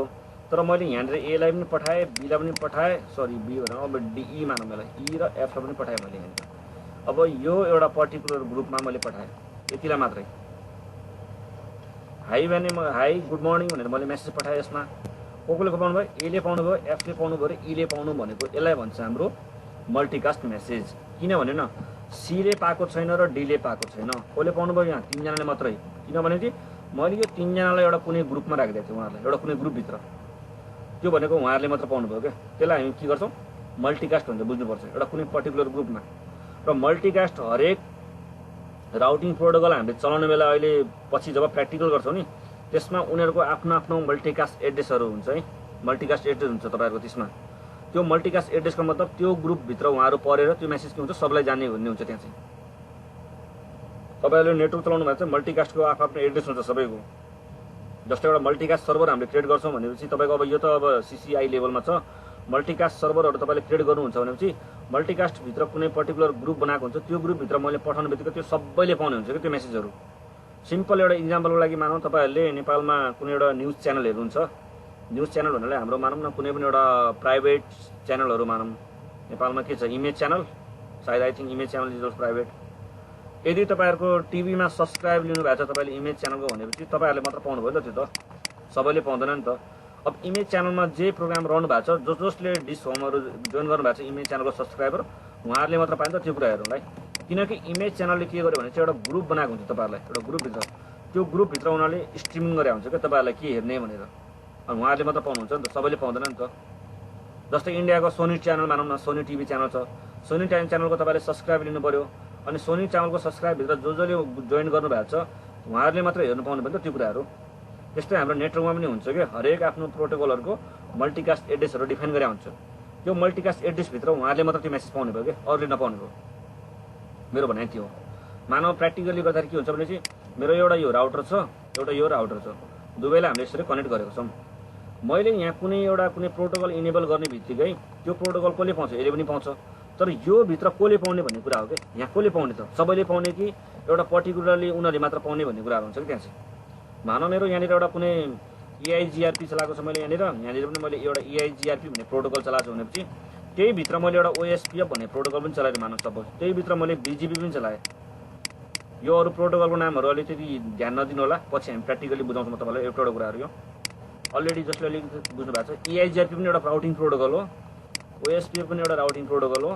तर मैले यहाँनिर एलाई पनि पठाएँ, बीलाई पनि पठाएँ, सरी बी भनेर अब डिई मानौँ मलाई, ई र एफलाई पनि पठाएँ मैले यहाँनिर। अब यो एउटा पर्टिकुलर ग्रुपमा मैले पठाएँ, यतिलाई मात्रै। हाई भने हाई गुड मर्निङ भनेर मैले मेसेज पठाएँ। यसमा कसले पाउनु भयो, एले पाउनु भयो, एफले पाउनु भयो र ईले पाउनु भनेको यसलाई भन्छ हाम्रो मल्टिकास्ट मेसेज। किनभने न सीले पाएको छैन र डीले पाएको छैन, कसले पाउनु भयो, यहाँ 3 जनाले मात्रै। किनभने चाहिँ मैले यो 3 जनालाई एउटा कुनै ग्रुपमा राखिदिएको थिएँ, उहाँहरूलाई एउटा कुनै ग्रुपभित्र, त्यो भनेको उहाँहरूले मात्र पाउनु भयो क्या। त्यसलाई हामी के गर्छौँ, मल्टिकास्ट भन्छ, बुझ्नुपर्छ, एउटा कुनै पर्टिकुलर ग्रुपमा। र मल्टिकास्ट हरेक राउटिङ प्रोटोकल हामीले चलाउने बेला अहिले पछि जब प्र्याक्टिकल गर्छौँ नि, त्यसमा उनीहरूको आफ्नो आफ्नो मल्टिकास्ट एड्रेसहरू हुन्छ है, मल्टिकास्ट एड्रेस हुन्छ तपाईँहरूको। त्यसमा त्यो मल्टिकास्ट एड्रेसको मतलब त्यो ग्रुपभित्र उहाँहरू परेर त्यो मेसेज के हुन्छ सबलाई जाने भन्ने हुन्छ। त्यहाँ चाहिँ तपाईँहरूले नेटवर्क चलाउनु भएको छ, मल्टिकास्टको आफ्नो एड्रेस हुन्छ सबैको। जस्तै एउटा मल्टिकास्ट सर्भर हामीले क्रिएट गर्छौँ भनेपछि तपाईँको अब यो त अब सिसिआई लेभलमा छ, मल्टिकास्ट सर्भरहरू तपाईँले क्रिएट गर्नुहुन्छ भनेपछि मल्टिकास्टभित्र कुनै पर्टिकुलर ग्रुप बनाएको हुन्छ, त्यो ग्रुपभित्र मैले पठाउने बित्तिकै त्यो सबैले पाउने हुन्छ कि त्यो मेसेजहरू। सिम्पल एउटा इक्जाम्पलको लागि मानौँ, तपाईँहरूले नेपालमा कुनै एउटा न्युज च्यानलहरू हुन्छ, न्युज च्यानल भन्नाले हाम्रो मानौँ न कुनै पनि एउटा प्राइभेट च्यानलहरू मानौँ, नेपालमा के छ इमेज च्यानल, सायद I think image channel is also private. यदि तपाईँहरूको टिभीमा सब्सक्राइब लिनुभएको छ तपाईँले इमेज च्यानलको भनेपछि तपाईँहरूले मात्र पाउनुभयो नि त, त्यो त सबैले पाउँदैन नि त। अब इमेज च्यानलमा जे प्रोग्राम रहनु भएको छ, जसले डिस होमहरू जोइन गर्नुभएको छ इमेज च्यानलको सब्सक्राइबर, उहाँहरूले मात्र पाइन्छ त्यो कुराहरूलाई। किनकि इमेज च्यानलले के गर्यो भने चाहिँ एउटा ग्रुप बनाएको हुन्छ तपाईँहरूलाई, एउटा ग्रुपभित्र, त्यो ग्रुपभित्र उनीहरूले स्ट्रिमिङ गरे हुन्छ क्या तपाईँहरूलाई के हेर्ने भनेर, अनि उहाँहरूले मात्र पाउनुहुन्छ नि त, सबैले पाउँदैन नि त। जस्तै इन्डियाको सोनी च्यानल मानौँ न, सोनी टिभी च्यानल छ, सोनी च्यानलको तपाईँले सब्सक्राइब लिनु पऱ्यो, अनि सोनी च्यानलको सब्सक्राइबभित्र जसले जोइन गर्नुभएको छ उहाँहरूले मात्र हेर्नु पाउनु भयो नि त त्यो कुराहरू। त्यस्तै हाम्रो नेटवर्कमा पनि हुन्छ क्या, हरेक आफ्नो प्रोटोकलहरूको मल्टिकास्ट एड्रेसहरू डिफाइन गरे हुन्छ। त्यो मल्टिकास्ट एड्रेसभित्र उहाँहरूले मात्र त्यो मेसेज पाउनु भयो क्या, अरूले नपाउनु भयो। मेरो भनाइ त्यो हो। मानव प्र्याक्टिकली गर्दाखेरि के हुन्छ भने चाहिँ मेरो एउटा यो राउटर छ, एउटा यो राउटर छ, दुवैलाई हामीले यसरी कनेक्ट गरेको छौँ। मैले यहाँ कुनै प्रोटोकल इनेबल गर्ने बित्तिकै त्यो प्रोटोकल कसले पाउँछ, यसले पनि पाउँछ, तर यो भित्र कसले पाउने भन्ने कुरा हो क्या। यहाँ कसले पाउने त, सबैले पाउने कि एउटा पर्टिकुलरली उनीहरूले मात्र पाउने भन्ने कुराहरू हुन्छ कि त्यहाँ चाहिँ। मानव मेरो यहाँनिर एउटा कुनै EIGRP चलाएको छ मैले, यहाँनिर पनि मैले एउटा EIGRP भन्ने प्रोटोकल चलाएको छु भनेपछि त्यही भित्र मैले एउटा OSPF भन्ने प्रोटोकल पनि चलाएँ मानव सपोज, त्यही भित्र मैले BGP पनि चलाएँ। यो अरू प्रोटोकलको नामहरू अलिकति ध्यान नदिनु होला, पछि हामी प्र्याक्टिकली बुझाउँछौँ म तपाईँलाई एउटा कुराहरू। यो अलरेडी जसले अलिकति बुझ्नु भएको छ, EIGRP पनि एउटा राउटिङ प्रोटोकल हो, OSPF पनि एउटा राउटिङ प्रोटोकल हो,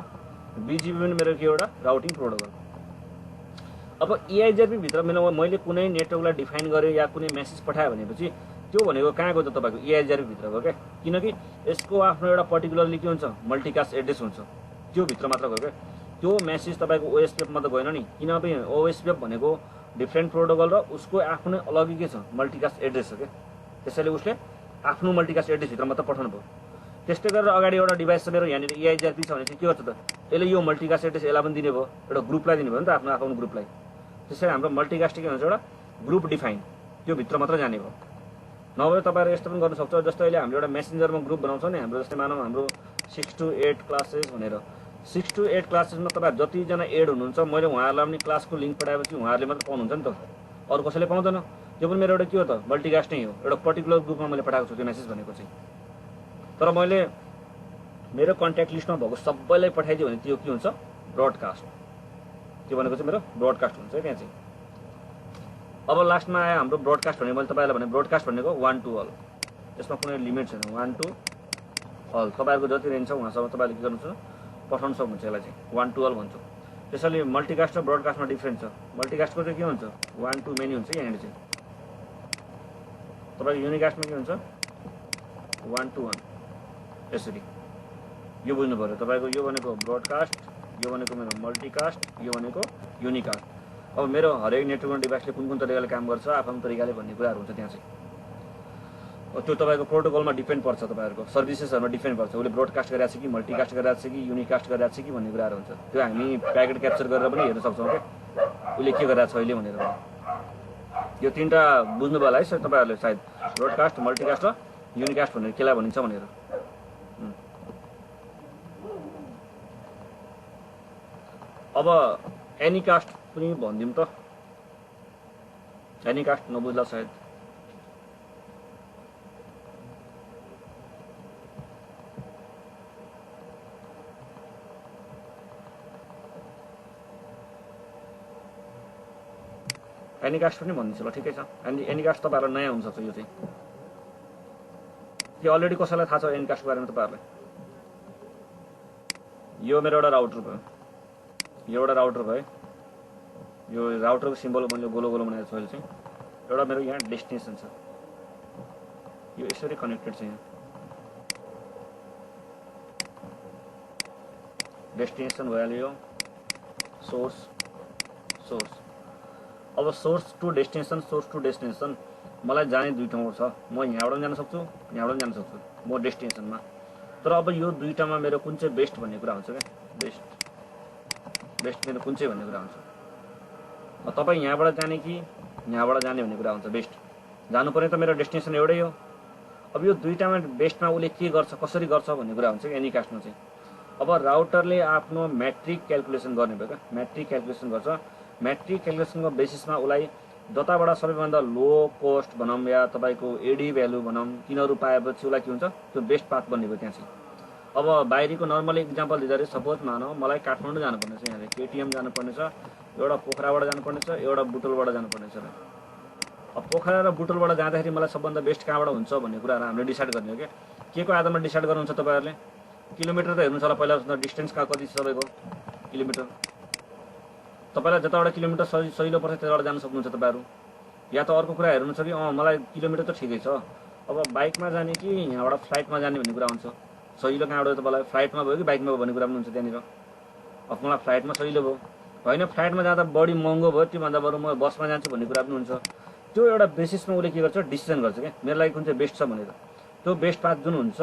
BGP पनि मेरो के एउटा राउटिङ प्रोटोकल। अब EIGRP भित्र मैले कुनै नेटवर्कलाई डिफाइन गरेँ या कुनै मेसेज पठाएँ भनेपछि त्यो भनेको कहाँ गयो त तपाईँको EIGRP भित्रको क्या। किनकि यसको आफ्नो एउटा पर्टिकुलरली के हुन्छ, मल्टिकास्ट एड्रेस हुन्छ, त्यो भित्र मात्र गयो क्या। त्यो मेसेज तपाईँको OSPF मा त गएन नि, किनभने OSPF भनेको डिफ्रेन्ट प्रोटोकल र उसको आफ्नै अलग्गै के छ, मल्टिकास्ट एड्रेस हो क्या। त्यसैले उसले आफ्नो मल्टिकास्ट एड्रेसभित्र मात्र पठाउनु भयो। त्यस्तै गरेर अगाडि एउटा डिभाइस छ मेरो यहाँनिर EIGRP छ भने चाहिँ के गर्छ त, यसले यो मल्टिकास्ट एड्रेस यसलाई पनि दिने भयो, एउटा ग्रुपलाई दिने भयो नि त, आफ्नो आफ्नो ग्रुपलाई। त्यसैले हाम्रो मल्टिकास्ट के भन्छ, एउटा ग्रुप डिफाइन, त्यो भित्र मात्र जाने भयो। नभए तपाईँहरू यस्तो पनि गर्न सक्छ, जस्तै अहिले हामीले एउटा मेसेन्जरमा ग्रुप बनाउँछ नि हाम्रो, जस्तै मानौँ हाम्रो 6 to 8 क्लासेस भनेर, 6 to 8 क्लासेसमा तपाईँ जतिजना एड हुनुहुन्छ मैले उहाँहरूलाई पनि क्लासको लिङ्क पठाएपछि उहाँहरूले मात्र पाउनुहुन्छ नि त, अरू कसैले पाउँदैन। त्यो पनि मेरो एउटा के हो त, मल्टिकास्ट नै हो, एउटा पर्टिकुलर ग्रुपमा मैले पठाएको छु त्यो मेसेज भनेको चाहिँ। तर मैले मेरो कन्ट्याक्ट लिस्टमा भएको सबैलाई पठाइदियो भने त्यो के हुन्छ, ब्रोडकास्ट, त्यो भनेको चाहिँ मेरो ब्रोडकास्ट हुन्छ त्यहाँ चाहिँ। अब लास्टमा आयो हाम्रो ब्रोडकास्ट भन्ने, मैले तपाईँलाई भने ब्रोडकास्ट भनेको 1 to all, यसमा कुनै लिमिट छैन, 1 to all, तपाईँहरूको जति रहन्छ उहाँसम्म तपाईँले के गर्नुहुन्छ, पठाउनु सक्नुहुन्छ। यसलाई चाहिँ 1 to all भन्छौँ। त्यसैले मल्टिकास्ट र ब्रोडकास्टमा डिफ्रेन्स छ। मल्टिकास्टको चाहिँ के हुन्छ, 1 to many हुन्छ यहाँनिर चाहिँ। तपाईँको युनिकास्टमा के हुन्छ, 1 to 1 यसरी। यो बुझ्नु पऱ्यो तपाईँको, यो भनेको ब्रोडकास्ट, यो भनेको मेरो मल्टिकास्ट, यो भनेको युनिकास्ट। अब मेरो हरेक नेटवर्क डिभाइसले कुन कुन तरिकाले काम गर्छ, आफ्नो तरिकाले भन्ने कुराहरू हुन्छ त्यहाँ चाहिँ। त्यो तपाईँको प्रोटोकलमा डिपेन्ड पर्छ, तपाईँहरूको सर्भिसेसहरूमा डिपेन्ड पर्छ, उसले ब्रोडकास्ट गरिरहेको छ कि मल्टिकास्ट गरिरहेको छ कि युनिकास्ट गरिरहेको छ कि भन्ने कुराहरू हुन्छ। त्यो हामी प्याकेट क्याप्चर गरेर पनि हेर्न सक्छौँ क्या उसले के गरिरहेको छ अहिले भनेर। यो तिनवटा बुझ्नु भयो होला है तपाईँहरूले सायद, ब्रोडकास्ट, मल्टिकास्ट र युनिकास्ट भनेर केलाई भनिन्छ भनेर। अब एनी कास्ट पनि भनिदिउँ त, एनी कास्ट नबुझ्ला सायद। एनी कास्ट पनि भनिदिन्छु ल, ठिकै छ। एनी कास्ट तपाईँहरूलाई नयाँ हुनसक्छ यो चाहिँ, कि अलरेडी कसैलाई थाहा छ एनी कास्टको बारेमा तपाईँहरूलाई? यो मेरो एउटा राउटर भयो, यो एउटा राउटर भयो, यो राउटरको सिम्बल मैले गोलो गोलो बनाएको छु अहिले चाहिँ। एउटा मेरो यहाँ डेस्टिनेसन छ, यो यसरी कनेक्टेड छ। यहाँ डेस्टिनेसन भइहाल्यो, सोर्स सोर्स। अब सोर्स टु डेस्टिनेसन मलाई जाने दुई ठाउँ छ। म यहाँबाट पनि जान सक्छु, यहाँबाट पनि जान सक्छु म डेस्टिनेसनमा। तर अब यो दुईटामा मेरो कुन चाहिँ बेस्ट भन्ने कुरा हुन्छ क्या, बेस्ट मेरो कुन चाहिँ भन्ने कुरा हुन्छ। तपाईँ यहाँबाट जाने कि यहाँबाट जाने भन्ने कुरा हुन्छ। बेस्ट जानुपर्ने त मेरो डेस्टिनेसन एउटै हो। अब यो दुईटामा बेस्टमा उसले के गर्छ, कसरी गर्छ भन्ने कुरा हुन्छ एनी कास्टमा चाहिँ। अब राउटरले आफ्नो म्याट्रिक क्यालकुलेसन गर्ने भयो क्या, म्याट्रिक क्यालकुलेसन गर्छ। म्याट्रिक क्यालकुलेसनको बेसिसमा उसलाई जताबाट सबैभन्दा लो कोस्ट भनौँ या तपाईँको एडी भ्यालु भनौँ, तिनीहरू पाएपछि उसलाई के हुन्छ, त्यो बेस्ट पाथ बन्ने भयो त्यहाँ चाहिँ। अब बाहिरीको नर्मली इक्जाम्पल दिँदाखेरि सपोज मानौँ मलाई काठमाडौँ जानुपर्ने छ, यहाँले केटिएम जानुपर्ने छ, एउटा पोखराबाट जानुपर्ने छ, एउटा बुटोलबाट जानुपर्ने छ। अब पोखरा र बुटोलबाट जाँदाखेरि मलाई सबभन्दा बेस्ट कहाँबाट हुन्छ भन्ने कुराहरू हामीले डिसाइड गर्ने हो क्या। के को आधारमा डिसाइड गर्नुहुन्छ तपाईँहरूले? किलोमिटर त हेर्नुहुन्छ होला पहिला, डिस्टेन्स कहाँ कति छ तपाईँको किलोमिटर। तपाईँलाई जताबाट किलोमिटर सजिलो पर्छ त्यताबाट जान सक्नुहुन्छ तपाईँहरू। या त अर्को कुरा हेर्नुहुन्छ कि मलाई किलोमिटर त ठिकै छ, अब बाइकमा जाने कि यहाँबाट फ्लाइटमा जाने भन्ने कुरा हुन्छ। सजिलो कहाँबाट तपाईँलाई फ्लाइटमा भयो कि बाइकमा भयो भन्ने कुरा पनि हुन्छ त्यहाँनिर। अब मलाई फ्लाइटमा सजिलो भयो, होइन फ्लाइटमा जाँदा बढी महँगो भयो, त्योभन्दा बरु म बसमा जान्छु भन्ने कुरा पनि हुन्छ। त्यो एउटा बेसिसमा उसले के गर्छ, डिसिजन गर्छ क्या मेरो लागि कुन चाहिँ बेस्ट छ भनेर। त्यो बेस्ट पाथ जुन हुन्छ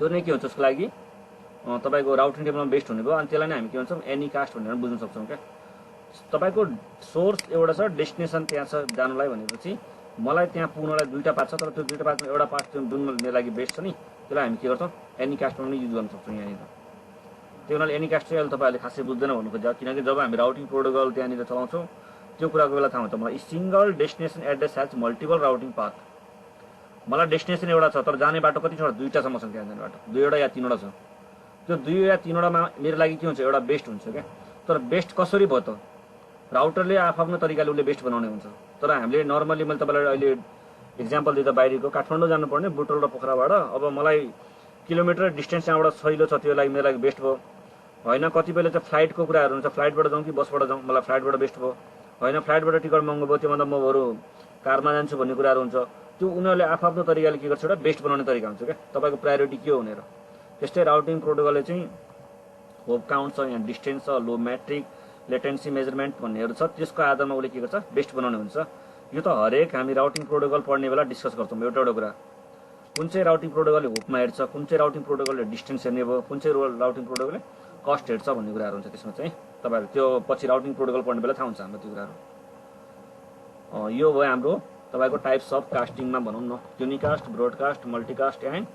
त्यो नै के हुन्छ उसको लागि तपाईँको राउटिङ टेबलमा बेस्ट हुने भयो। अनि त्यसलाई नै हामी के भन्छौँ, एनी कास्ट भनेर बुझ्न सक्छौँ क्या। तपाईँको सोर्स एउटा छ, डेस्टिनेसन त्यहाँ छ जानुलाई भनेपछि मलाई त्यहाँ पुग्नलाई दुईवटा पाथ छ, तर त्यो दुईवटा पाथमा एउटा पाथ जुन मेरो लागि बेस्ट छ नि त्यसलाई हामी के गर्छौँ, एनी कास्टमा पनि युज गर्न सक्छौँ यहाँनिर। त्यो हुनाले एनी कास्ट चाहिँ अहिले तपाईँहरूले खासै बुझ्दैन भन्नु खोज्छ, किनकि जब हामी राउटिङ प्रोटोकल त्यहाँनिर चलाउँछौँ त्यो कुराको बेला थाहा हुन्छ मलाई single destination address has multiple routing path. मलाई डेस्टिनेसन एउटा छ तर जाने बाटो कति छ, दुईवटा छ मसँग त्यहाँ जाने बाटो, दुईवटा या तिनवटा छ। त्यो दुई या तिनवटामा मेरो लागि के हुन्छ, एउटा बेस्ट हुन्छ क्या। तर बेस्ट कसरी भयो त, राउटरले आफ्नो तरिकाले उसले बेस्ट बनाउने हुन्छ। तर हामीले नर्मली मैले तपाईँलाई अहिले इक्जाम्पल दिँदा बाहिरको काठमाडौँ जानुपर्ने बुटोल र पोखराबाट, अब मलाई किलोमिटर डिस्टेन्स यहाँबाट सजिलो छ, त्यो लागि मेरो लागि बेस्ट भयो। होइन कतिपयले चाहिँ फ्लाइटको कुराहरू हुन्छ, फ्लाइटबाट जाउँ कि बसबाट जाउँ, मलाई फ्लाइटबाट बेस्ट भयो। होइन फ्लाइटबाट टिकट महँगो भयो, त्योभन्दा म बरु कारमा जान्छु भन्ने कुराहरू हुन्छ। त्यो उनीहरूले आफ्नो तरिकाले के गर्छ, एउटा बेस्ट बनाउने तरिका हुन्छ क्या, तपाईँको प्रायोरिटी के हो भनेर। त्यस्तै राउटिङ प्रोटोकलले चाहिँ होप काउन्ट छ, यहाँ डिस्टेन्स छ, लो म्याट्रिक, लेटेन्सी मेजरमेन्ट भन्नेहरू छ, त्यसको आधारमा उसले के गर्छ, बेस्ट बनाउने हुन्छ। यो त हरेक हामी राउटिङ प्रोटोकल पढ्ने बेला डिस्कस गर्छौँ एउटा एउटा कुरा। कुन चाहिँ राउटिङ प्रोटोकलले होपमा हेर्छ, कुन चाहिँ राउटिङ प्रोटोकलले डिस्टेन्स हेर्ने भयो, कुन चाहिँ राउटिङ प्रोटोकलले कस्ट हेर्छ भन्ने कुराहरू हुन्छ त्यसमा चाहिँ। तपाईँहरू त्यो पछि राउटिङ प्रोटोकल पढ्ने बेला थाहा हुन्छ हाम्रो त्यो कुराहरू। यो भयो हाम्रो तपाईँको टाइप्स अफ कास्टिङमा भनौँ न, युनिकास्ट, ब्रोडकास्ट, मल्टिकास्ट एन्ड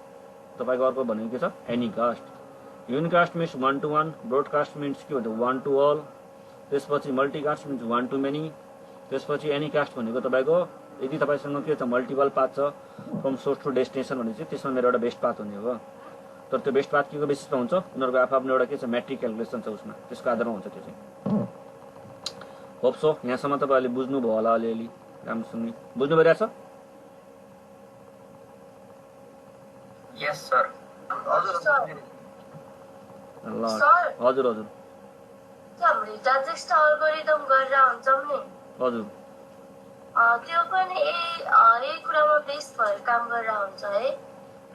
तपाईँको अर्को भनेको के छ, anycast. Unicast means one to one, broadcast means के भन्छ, वान टू अल, त्यसपछि multicast means one to many, त्यसपछि एनी कास्ट भनेको तपाईँको यदि तपाईँसँग के छ, मल्टिपल पाथ छ फ्रम सोर्स टु डेस्टिनेसन भनेपछि त्यसमा मेरो एउटा बेस्ट पाथ हुने हो। तर त्यो बेस्ट पाथ के को बेसिसमा हुन्छ, उनीहरूको आफ्नो एउटा के छ, म्याट्रिक क्यालकुलेसन छ उसमा, त्यसको आधारमा हुन्छ त्यो चाहिँ। होप सो यहाँसम्म तपाईँहरूले बुझ्नुभयो होला अलिअलि, राम्रोसँग बुझ्नु भइरहेछ? यस सर। ल हजुर हजुर हामीले डाइजेस्ट एल्गोरिदम गरेर हुन्छौँ नि, हजुर त्यो पनि यही कुरामा बेस भएर काम गरेर हुन्छ है।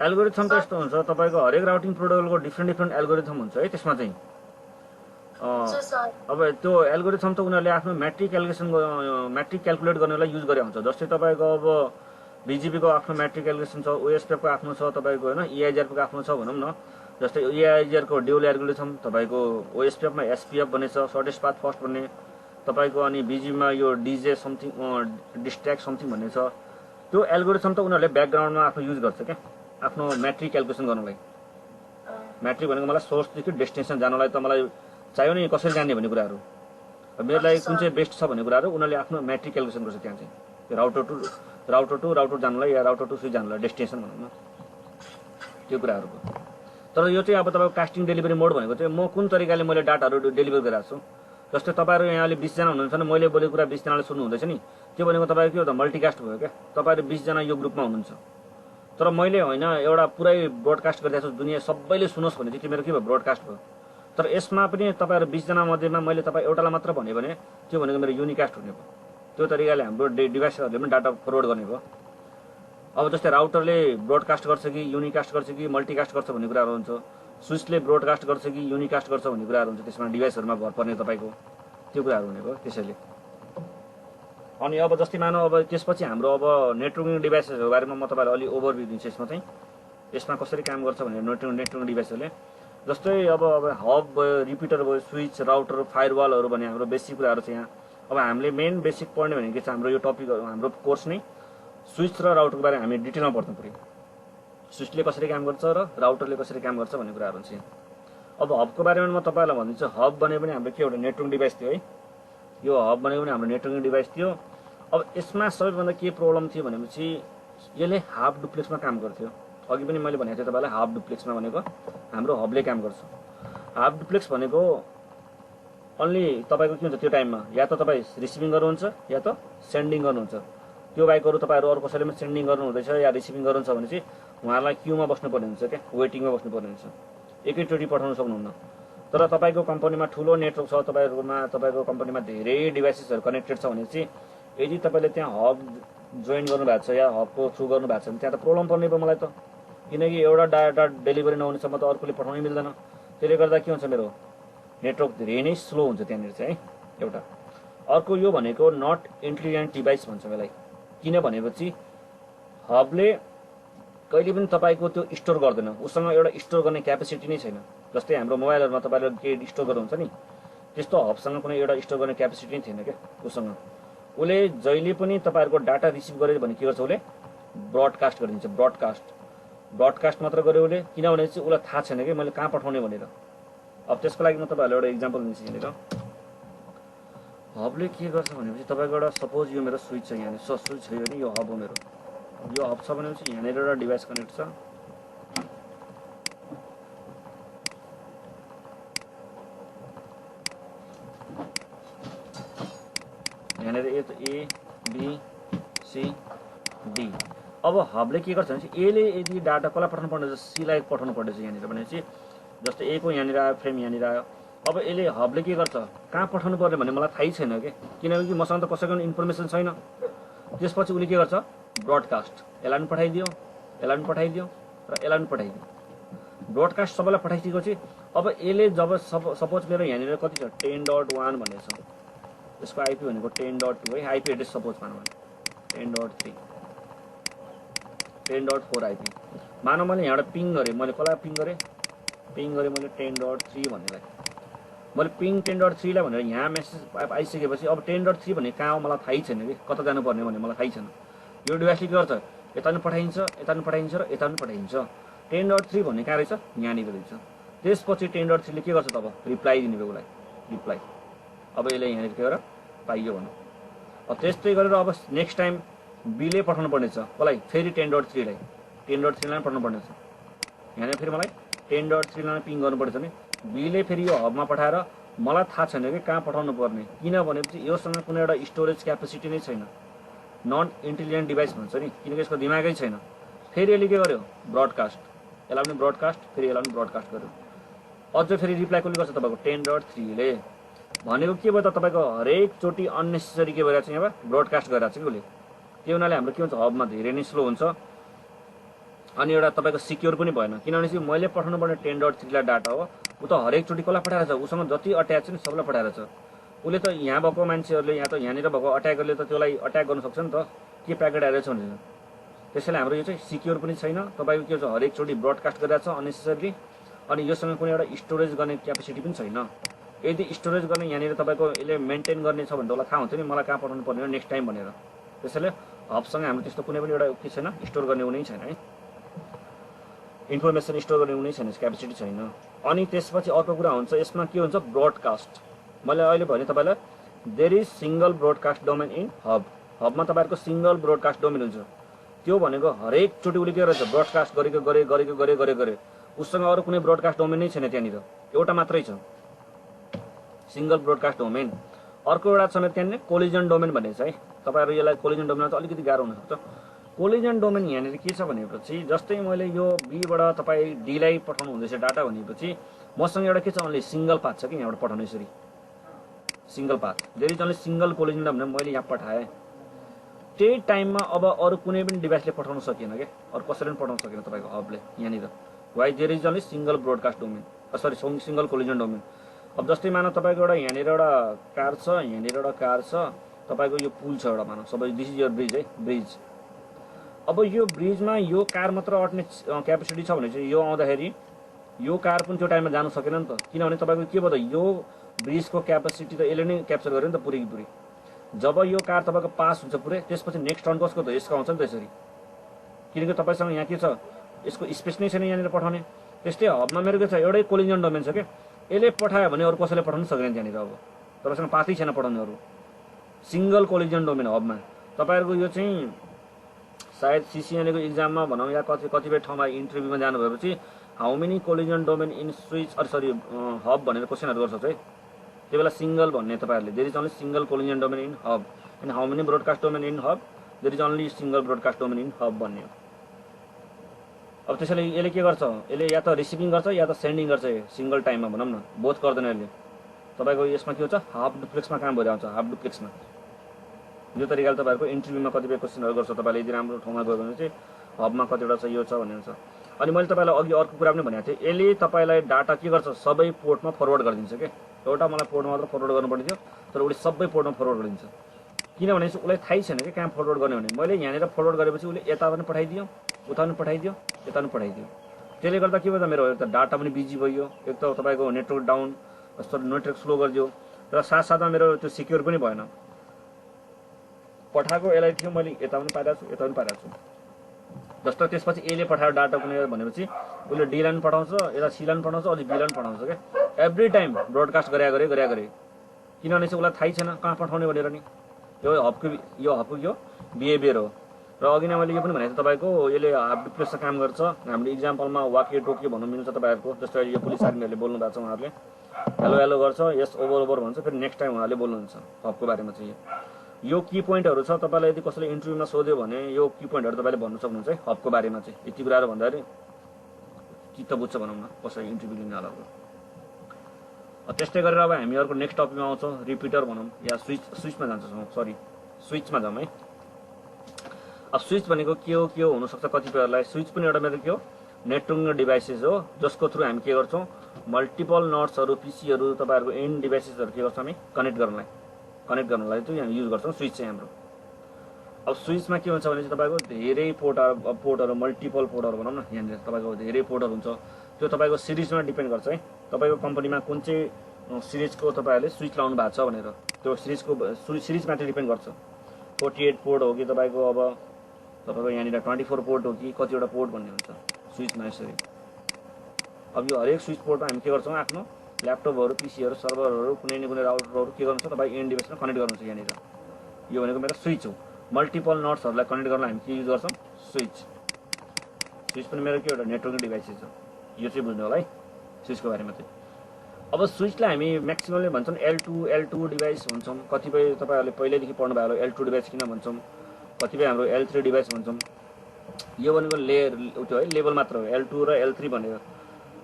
एल्गोरिथम त यस्तो हुन्छ, तपाईँको हरेक राउटिङ प्रोटोकलको डिफ्रेन्ट एल्गोरिथम हुन्छ है त्यसमा चाहिँ। अब त्यो एल्गोरिथम त उनीहरूले आफ्नो म्याट्रिक क्यालकुलेट गर्नलाई युज गरे हुन्छ। जस्तै तपाईँको अब बिजिपीको आफ्नो म्याट्रिक क्यालकुलेसन छ, ओएसपीको आफ्नो छ, तपाईँको होइन इआइजिआरको आफ्नो छ भनौँ न। जस्तै इआइजिआरको ड्युल एल्गोरिथम, तपाईँको ओएसपीएफमा एसपीएफ भन्ने छ, सर्टेस्ट पाथ फर्स्ट भन्ने तपाईँको, अनि बिजीमा यो डिजे समथिङ डिस्ट्र्याक्ट समथिङ भन्ने छ। त्यो एल्गोरिथम त उनीहरूले ब्याकग्राउन्डमा आफ्नो युज गर्छ क्या आफ्नो म्याट्रिक क्यालकुलेसन गर्नलाई। म्याट्रिक भनेको मलाई सोर्सदेखि डेस्टिनेसन जानलाई त मलाई चाहियो नि कसरी जान्ने भन्ने कुराहरू मेरो लागि कुन चाहिँ बेस्ट छ भन्ने कुराहरू उनीहरूले आफ्नो म्याट्रिक क्यालकुलेसन गर्छ त्यहाँ चाहिँ राउटर जानुलाई या राउटर टु स्विच जानुलाई डेस्टिनेसन भनौँ न त्यो कुराहरूको तर यो चाहिँ अब तपाईँको कास्टिङ डेलिभरी मोड भनेको चाहिँ म कुन तरिकाले मैले डाटाहरू डेलिभर गरिरहेको छु जस्तै तपाईँहरू यहाँले 20 जना हुनुहुन्छ भने मैले बोलेको कुरा 20 जनाले सुन्नु हुँदैछ नि त्यो भनेको तपाईँको के हो त मल्टिकास्ट भयो क्या तपाईँहरू 20 जना यो ग्रुपमा हुनुहुन्छ तर मैले होइन एउटा पुरै ब्रोडकास्ट गरिरहेको छु दुनियाँ सबैले सुनोस् भने चाहिँ मेरो के भयो ब्रोडकास्ट भयो तर यसमा पनि तपाईँहरू 20 जना मध्येमा मैले तपाईँ एउटालाई मात्र भन्यो भने त्यो भनेको मेरो युनिकास्ट हुने भयो त्यो तरिकाले हाम्रो डिभाइसहरूले पनि डाटा फरवर्ड गर्ने भयो अब जस्तै राउटरले ब्रोडकास्ट गर्छ कि युनिकास्ट गर्छ कि मल्टिकास्ट गर्छ भन्ने कुराहरू हुन्छ स्विचले ब्रोडकास्ट गर्छ कि युनिकास्ट गर्छ भन्ने कुराहरू हुन्छ त्यसमा डिभाइसहरूमा भर पर्ने तपाईँको त्यो कुराहरू हुने भयो त्यसैले अनि अब जस्तै मानौ अब त्यसपछि हाम्रो अब नेटवर्किङ डिभाइसहरूको बारेमा म तपाईँलाई अलि ओभरभ्यू दिन्छु यसमा चाहिँ यसमा कसरी काम गर्छ भनेर नेटवर्किङ डिभाइसहरूले जस्तै अब हब भयो रिपिटर भयो स्विच राउटर फायरवालहरू भन्ने हाम्रो बेसिक कुराहरू छ यहाँ अब हामीले मेन बेसिक पढ्ने भनेको चाहिँ हाम्रो यो टपिकहरू हाम्रो कोर्स नै स्विच र राउटरको बारेमा हामी डिटेलमा पढ्नु पऱ्यो स्विचले कसरी काम गर्छ र राउटरले कसरी काम गर्छ भन्ने कुराहरू हुन्छ अब हबको बारेमा म तपाईँलाई भनिदिन्छु हब भनेको पनि हाम्रो के एउटा नेटवर्किङ डिभाइस थियो है यो हब भनेको पनि हाम्रो नेटवर्किङ डिभाइस थियो अब यसमा सबैभन्दा के प्रब्लम थियो भनेपछि यसले हाफ डुप्लेक्समा काम गर्थ्यो अघि पनि मैले भनेको थिएँ तपाईँलाई हाफ डुप्लेक्समा भनेको हाम्रो हबले काम गर्छ हाफ डुप्लेक्स भनेको अन्ली तपाईँको के हुन्छ त्यो टाइममा या त तपाईँ रिसिभिङ गर्नुहुन्छ या त सेन्डिङ गर्नुहुन्छ त्यो बाहेक अरू तपाईँहरू अरू कसैले पनि सेन्डिङ गर्नु हुँदैछ या रिसिभिङ गर्नुहुन्छ भने चाहिँ उहाँहरूलाई क्यूमा बस्नुपर्ने हुन्छ क्या वेटिङमा बस्नुपर्ने हुन्छ एकैचोटि पठाउन सक्नुहुन्न तर तपाईँको कम्पनीमा ठुलो नेटवर्क छ तपाईँको कम्पनीमा धेरै डिभाइसेसहरू कनेक्टेड छ भने चाहिँ यदि तपाईँले त्यहाँ हब जोइन गर्नुभएको छ या हबको थ्रु गर्नुभएको छ भने त्यहाँ त प्रब्लम पर्ने भयो मलाई त किनकि एउटा डाटा डेलिभरी नहुनेसम्म त अर्कोले पठाउनै मिल्दैन त्यसले गर्दा के हुन्छ मेरो नेटवर्क धेरै नै स्लो हुन्छ त्यहाँनिर चाहिँ है एउटा अर्को यो भनेको नट इन्टेलिजेन्ट डिभाइस भन्छ यसलाई किन भनेपछि हबले कहिले पनि तपाईँको त्यो स्टोर गर्दैन उसँग एउटा स्टोर गर्ने क्यापेसिटी नै छैन जस्तै हाम्रो मोबाइलहरूमा तपाईँले के स्टोर गर्नुहुन्छ नि त्यस्तो हबसँग कुनै एउटा स्टोर गर्ने क्यापेसिटी नै थिएन क्या उसँग उसले जहिले पनि तपाईँहरूको डाटा रिसिभ गर्यो भने के गर्छ उसले ब्रोडकास्ट गरिदिन्छ ब्रोडकास्ट मात्र गर्यो उसले किनभने चाहिँ उसलाई थाहा छैन कि मैले कहाँ पठाउने भनेर अब त्यसको लागि म तपाईँहरूलाई एउटा इक्जाम्पल दिन्छु यहाँनिर हबले के गर्छ भनेपछि तपाईँको एउटा सपोज यो मेरो स्विच छ यहाँनिर स्विच छ भने यो हब हो मेरो यो हब छ भनेपछि यहाँनिर एउटा डिभाइस कनेक्ट छ यहाँनिर ए बी सी डी अब हबले के गर्छ भने एले यदि डाटा कसलाई पठाउनु पर्ने सीलाई पठाउनु पर्नेछ यहाँनिर भनेपछि जस्तै ए को यहाँनिर आयो फ्रेम यहाँनिर आयो अब यसले हबले के गर्छ कहाँ पठाउनु पर्ने भन्ने मलाई थाहै छैन कि किनकि मसँग त कसैको इन्फर्मेसन छैन त्यसपछि उसले के गर्छ ब्रोडकास्ट यसलाई पनि पठाइदियो यसलाई पनि पठाइदियो र यसलाई पनि पठाइदियो ब्रोडकास्ट सबैलाई पठाइदिएपछि अब यसले जब सपोज मेरो यहाँनिर कति छ 10.1 भन्ने छ यसको आइपी भनेको 10.2 है आइपी एड्रेस सपोज मानौँ 10.3 10.4 आइपी मानौँ मैले यहाँबाट पिङ गरेँ मैले कसलाई पिङ गरेँ मैले 10.3 भन्नेलाई मैले पिङ 10.3 लाई भनेर यहाँ मेसेज आइसकेपछि अब 10.3 भन्ने कहाँ हो मलाई थाहै छैन कि कता जानुपर्ने भन्ने मलाई थाहै छैन यो डिभाइसले के गर्छ यता पनि पठाइन्छ र यता पनि पठाइन्छ 10.3 भन्ने कहाँ रहेछ यहाँनिर रहेछ त्यसपछि 10.3 ले के गर्छ तब रिप्लाई दिने भयो उसलाई रिप्लाई अब यसले यहाँनिर के गरेर पाइयो भनौँ अब त्यस्तै गरेर अब नेक्स्ट टाइम बीले पठाउनु पर्नेछ कसलाई फेरि 10.3 लाई 10.3 लाई पठाउनु पर्नेछ यहाँनिर फेरि मलाई 10.3 लाई पिङ गर्नुपर्छ नि बीले फेरि यो हबमा पठाएर मलाई थाहा छैन कि कहाँ पठाउनु पर्ने किनभनेपछि योसँग कुनै एउटा स्टोरेज क्यापेसिटी नै छैन नन इन्टेलिजेन्ट डिभाइस भन्छ नि किनकि यसको दिमागै छैन फेरि यसले के गर्यो ब्रोडकास्ट यसलाई पनि ब्रोडकास्ट फेरि यसलाई पनि ब्रोडकास्ट गर्यो अझ फेरि रिप्लाई कसले गर्छ तपाईँको 10.3 ले भनेको के भयो त तपाईँको हरेक चोटि अननेसेसरी के भइरहेको छ यहाँ ब्रोडकास्ट गरिरहेको छ कि उसले त्यो हुनाले हाम्रो के हुन्छ हबमा धेरै नै स्लो हुन्छ अनि एउटा तपाईँको सिक्योर पनि भएन किनभने चाहिँ मैले पठाउनु पर्ने 10.3 लाई डाटा हो ऊ त हरेक चोटि कसलाई पठाएर छ उसँग जति अट्याच छ नि सबलाई पठाएर छ उसले त यहाँ भएको मान्छेहरूले यहाँ त यहाँनिर भएको अट्याकरले त त्यसलाई अट्याक गर्न सक्छ नि त के प्याकेट आइरहेछ भनेर त्यसैले हाम्रो यो चाहिँ सिक्योर पनि छैन तपाईँको के छ हरेक चोटि ब्रोडकास्ट गरिरहेको छ अननेसेसरी अनि योसँग कुनै एउटा स्टोरेज गर्ने क्यापेसिटी पनि छैन यदि स्टोरेज गर्ने यहाँनिर तपाईँको यसले मेन्टेन गर्ने छ भने त उसलाई थाहा हुन्छ नि मलाई कहाँ पठाउनु पर्ने हो नेक्स्ट टाइम भनेर त्यसैले हबसँग हाम्रो त्यस्तो कुनै पनि एउटा के छैन स्टोर गर्ने हुनै छैन है इन्फर्मेसन स्टोर गर्ने कुनै छैन, क्यापेसिटी छैन। अनि त्यसपछि अर्को कुरा हुन्छ, यसमा के हुन्छ ब्रोडकास्ट। मैले अहिले भने तपाईँलाई there is single broadcast domain in hub. हबमा तपाईँहरूको सिङ्गल ब्रोडकास्ट डोमेन हुन्छ। त्यो भनेको हरेकचोटि उसले के रहेछ ब्रोडकास्ट गरे उसँग अरू कुनै ब्रोडकास्ट डोमेन नै छैन, त्यहाँनिर एउटा मात्रै छ सिङ्गल ब्रोडकास्ट डोमेन। अर्को एउटा छ त्यहाँनिर कोलिजन डोमेन भन्ने छ है। तपाईँहरू यसलाई कोलिजन डोमेन त अलिकति गाह्रो हुनसक्छ। कोलिजन डोमेन यहाँनिर के छ भनेपछि जस्तै मैले यो बीबाट तपाईँ डीलाई पठाउनु हुँदैछ डाटा भनेपछि मसँग एउटा के छ ओन्ली सिङ्गल पाथ छ कि यहाँबाट पठाउनु यसरी single path. There is only single collision domain मैले यहाँ पठाएँ। त्यही टाइममा अब अरू कुनै पनि डिभाइसले पठाउन सकेन क्या, अरू कसैले पनि पठाउन सकेन तपाईँको हबले यहाँनिर। Why there is only single broadcast domain, sorry single collision domain. अब जस्तै मानव तपाईँको एउटा यहाँनिर एउटा कार छ, यहाँनिर एउटा कार छ, तपाईँको यो पुल छ एउटा मानव सबै, दिस इज योर ब्रिज है, ब्रिज। अब यो ब्रिजमा यो कार मात्र अट्ने क्यापेसिटी छ भने चाहिँ यो आउँदाखेरि यो कार पनि त्यो टाइममा जानु सकेन नि त, किनभने तपाईँको के भयो त यो ब्रिजको क्यापेसिटी त यसले नै क्याप्चर गर्यो नि त पुरै पुरै। जब यो कार तपाईँको पास हुन्छ पुरै त्यसपछि नेक्स्ट टर्न कसको त यसको आउँछ नि त यसरी, किनकि तपाईँसँग यहाँ के छ यसको स्पेस नै छैन यहाँनिर पठाउने। त्यस्तै हबमा मेरो के छ एउटै कोलिजन डोमेन छ क्या, यसले पठायो भने अरू कसैले पठाउनु सक्दैन त्यहाँनिर। अब तपाईँसँग पाथै छैन पठाउने अरू, सिङ्गल कोलिजन डोमेन हबमा। तपाईँहरूको यो चाहिँ सायद सिसिएनएको इक्जाममा भनौँ या कतिपय ठाउँमा इन्टरभ्यूमा जानु भएपछि how many collision domain in switch hub भनेर क्वेसनहरू गर्छ है। त्यो बेला सिङ्गल भन्ने तपाईँहरूले there is only single collision domain in hub and how many broadcast domain in hub, there is only single broadcast domain in hub भन्ने हो। अब त्यसैले यसले के गर्छ, यसले या त रिसिभिङ गर्छ या त सेन्डिङ गर्छ सिङ्गल टाइममा भनौँ न, बोथ गर्दैन यसले। तपाईँको यसमा के हुन्छ हाफ डुप्लेक्समा काम भइरहन्छ, हाफ डुप्लेक्समा। यो तरिकाले तपाईँहरूको इन्टरभ्यूमा कतिपय क्वेसनहरू गर्छ तपाईँले यदि राम्रो ठाउँमा गयो भने चाहिँ हबमा कतिवटा छ यो छ भन्ने हुन्छ। अनि मैले तपाईँलाई अघि अर्को कुरा पनि भनेको थिएँ, यसले तपाईँलाई डाटा के गर्छ सबै पोर्टमा फरवर्ड गरिदिन्छ क्या। एउटा मलाई पोर्टमा मात्र फरवर्ड गर्नुपर्ने थियो तर उसले सबै पोर्टमा फरवर्ड गरिदिन्छ, किनभने चाहिँ उसलाई थाहै छैन कि कहाँ फरवर्ड गर्ने भने। मैले यहाँनिर फरवर्ड गरेपछि उसले यता पनि पठाइदियो, उता पनि पठाइदियो, यता पनि पठाइदियो। त्यसले गर्दा के भयो त मेरो एक त डाटा पनि बिजी भयो, एक त तपाईँको नेटवर्क डाउन नेटवर्क स्लो गरिदियो र साथसाथमा मेरो त्यो सिक्योर पनि भएन। पठाएको यसलाई थियो मैले यता पनि पाइरहेको छु यता पनि पाइरहेको छु। जस्तो त्यसपछि एले पठायो डाटा कुनै भनेपछि उसले डीलाई पनि पठाउँछ, यता सीलाई पनि पठाउँछ, अझै बीलाई पनि पठाउँछ क्या। एभ्री टाइम ब्रोडकास्ट गरे किनभने चाहिँ उसलाई थाहै छैन कहाँ पठाउने भनेर नि। यो हबको यो बिहेभियर हो। र अघि नै मैले यो पनि भनेको थिएँ तपाईँको यसले हाफ डुप्लेक्समा काम गर्छ। हाम्रो इक्जाम्पलमा वाक्य टोकियो भन्नु मिल्छ तपाईँहरूको, जस्तो यो पुलिस आर्मीहरूले बोल्नु भएको छ, उहाँहरूले हेलो हेलो गर्छ, यस ओभर भन्छ, फेरि नेक्स्ट टाइम उहाँले बोल्नुहुन्छ हबको बारेमा चाहिँ। यो की पोइन्टहरू छ, तपाईँलाई यदि कसैले इन्टरभ्यूमा सोध्यो भने यो की पोइन्टहरू तपाईँले भन्नु सक्नुहुन्छ है हबको बारेमा चाहिँ। यति कुराहरू भन्दाखेरि चित्त बुझ्छ भनौँ न कसै इन्टरभ्यू लिनेवालाको। त्यस्तै गरेर अब हामी अर्को नेक्स्ट टपिकमा आउँछौँ, रिपिटर भनौँ या स्विचमा जान्छौँ, सरी स्विचमा जाउँ है। अब स्विच भनेको के हो हुनसक्छ कतिपयहरूलाई। स्विच पनि एउटा मेरो के हो नेटवर्किङ डिभाइसेस हो, जसको थ्रु हामी के गर्छौँ मल्टिपल नट्सहरू पिसीहरू तपाईँहरूको एन्ड डिभाइसेसहरू के गर्छौँ हामी कनेक्ट गर्नलाई चाहिँ हामी युज गर्छौँ स्विच चाहिँ हाम्रो। अब स्विचमा के हुन्छ भने चाहिँ तपाईँको धेरै पोर्टहरू मल्टिपल पोर्टहरू भनौँ न, यहाँनिर तपाईँको धेरै पोर्टहरू हुन्छ। त्यो तपाईँको सिरिजमा डिपेन्ड गर्छ है, तपाईँको कम्पनीमा कुन चाहिँ सिरिजको तपाईँहरूले स्विच लाउनु भएको छ भनेर, त्यो सिरिजमाथि डिपेन्ड गर्छ। 48 पोर्ट हो कि तपाईँको अब तपाईँको यहाँनिर 24 पोर्ट हो कि कतिवटा पोर्ट भन्ने हुन्छ स्विचमा यसरी। अब यो हरेक स्विच पोर्टमा हामी के गर्छौँ आफ्नो ल्यापटपहरू पिसीहरू सर्भरहरू कुनै न कुनै राउटरहरू के गर्नुहुन्छ तपाईँ एन्ड डिभाइसमा कनेक्ट गर्नुहुन्छ यहाँनिर। यो भनेको मेरो स्विच हो। मल्टिपल नट्सहरूलाई कनेक्ट गर्न हामी के युज गर्छौँ स्विच पनि मेरो के एउटा नेटवर्किङ डिभाइसेस हो। यो चाहिँ बुझ्नु होला है स्विचको बारेमा चाहिँ। अब स्विचलाई हामी म्याक्सिममले भन्छौँ L2 डिभाइस भन्छौँ, कतिपय तपाईँहरूले पहिल्यैदेखि पढ्नु भएको L2 डिभाइस किन भन्छौँ, कतिपय हाम्रो L3 डिभाइस भन्छौँ। यो भनेको लेयर त्यो है लेभल मात्र हो L2 र L3 भनेर।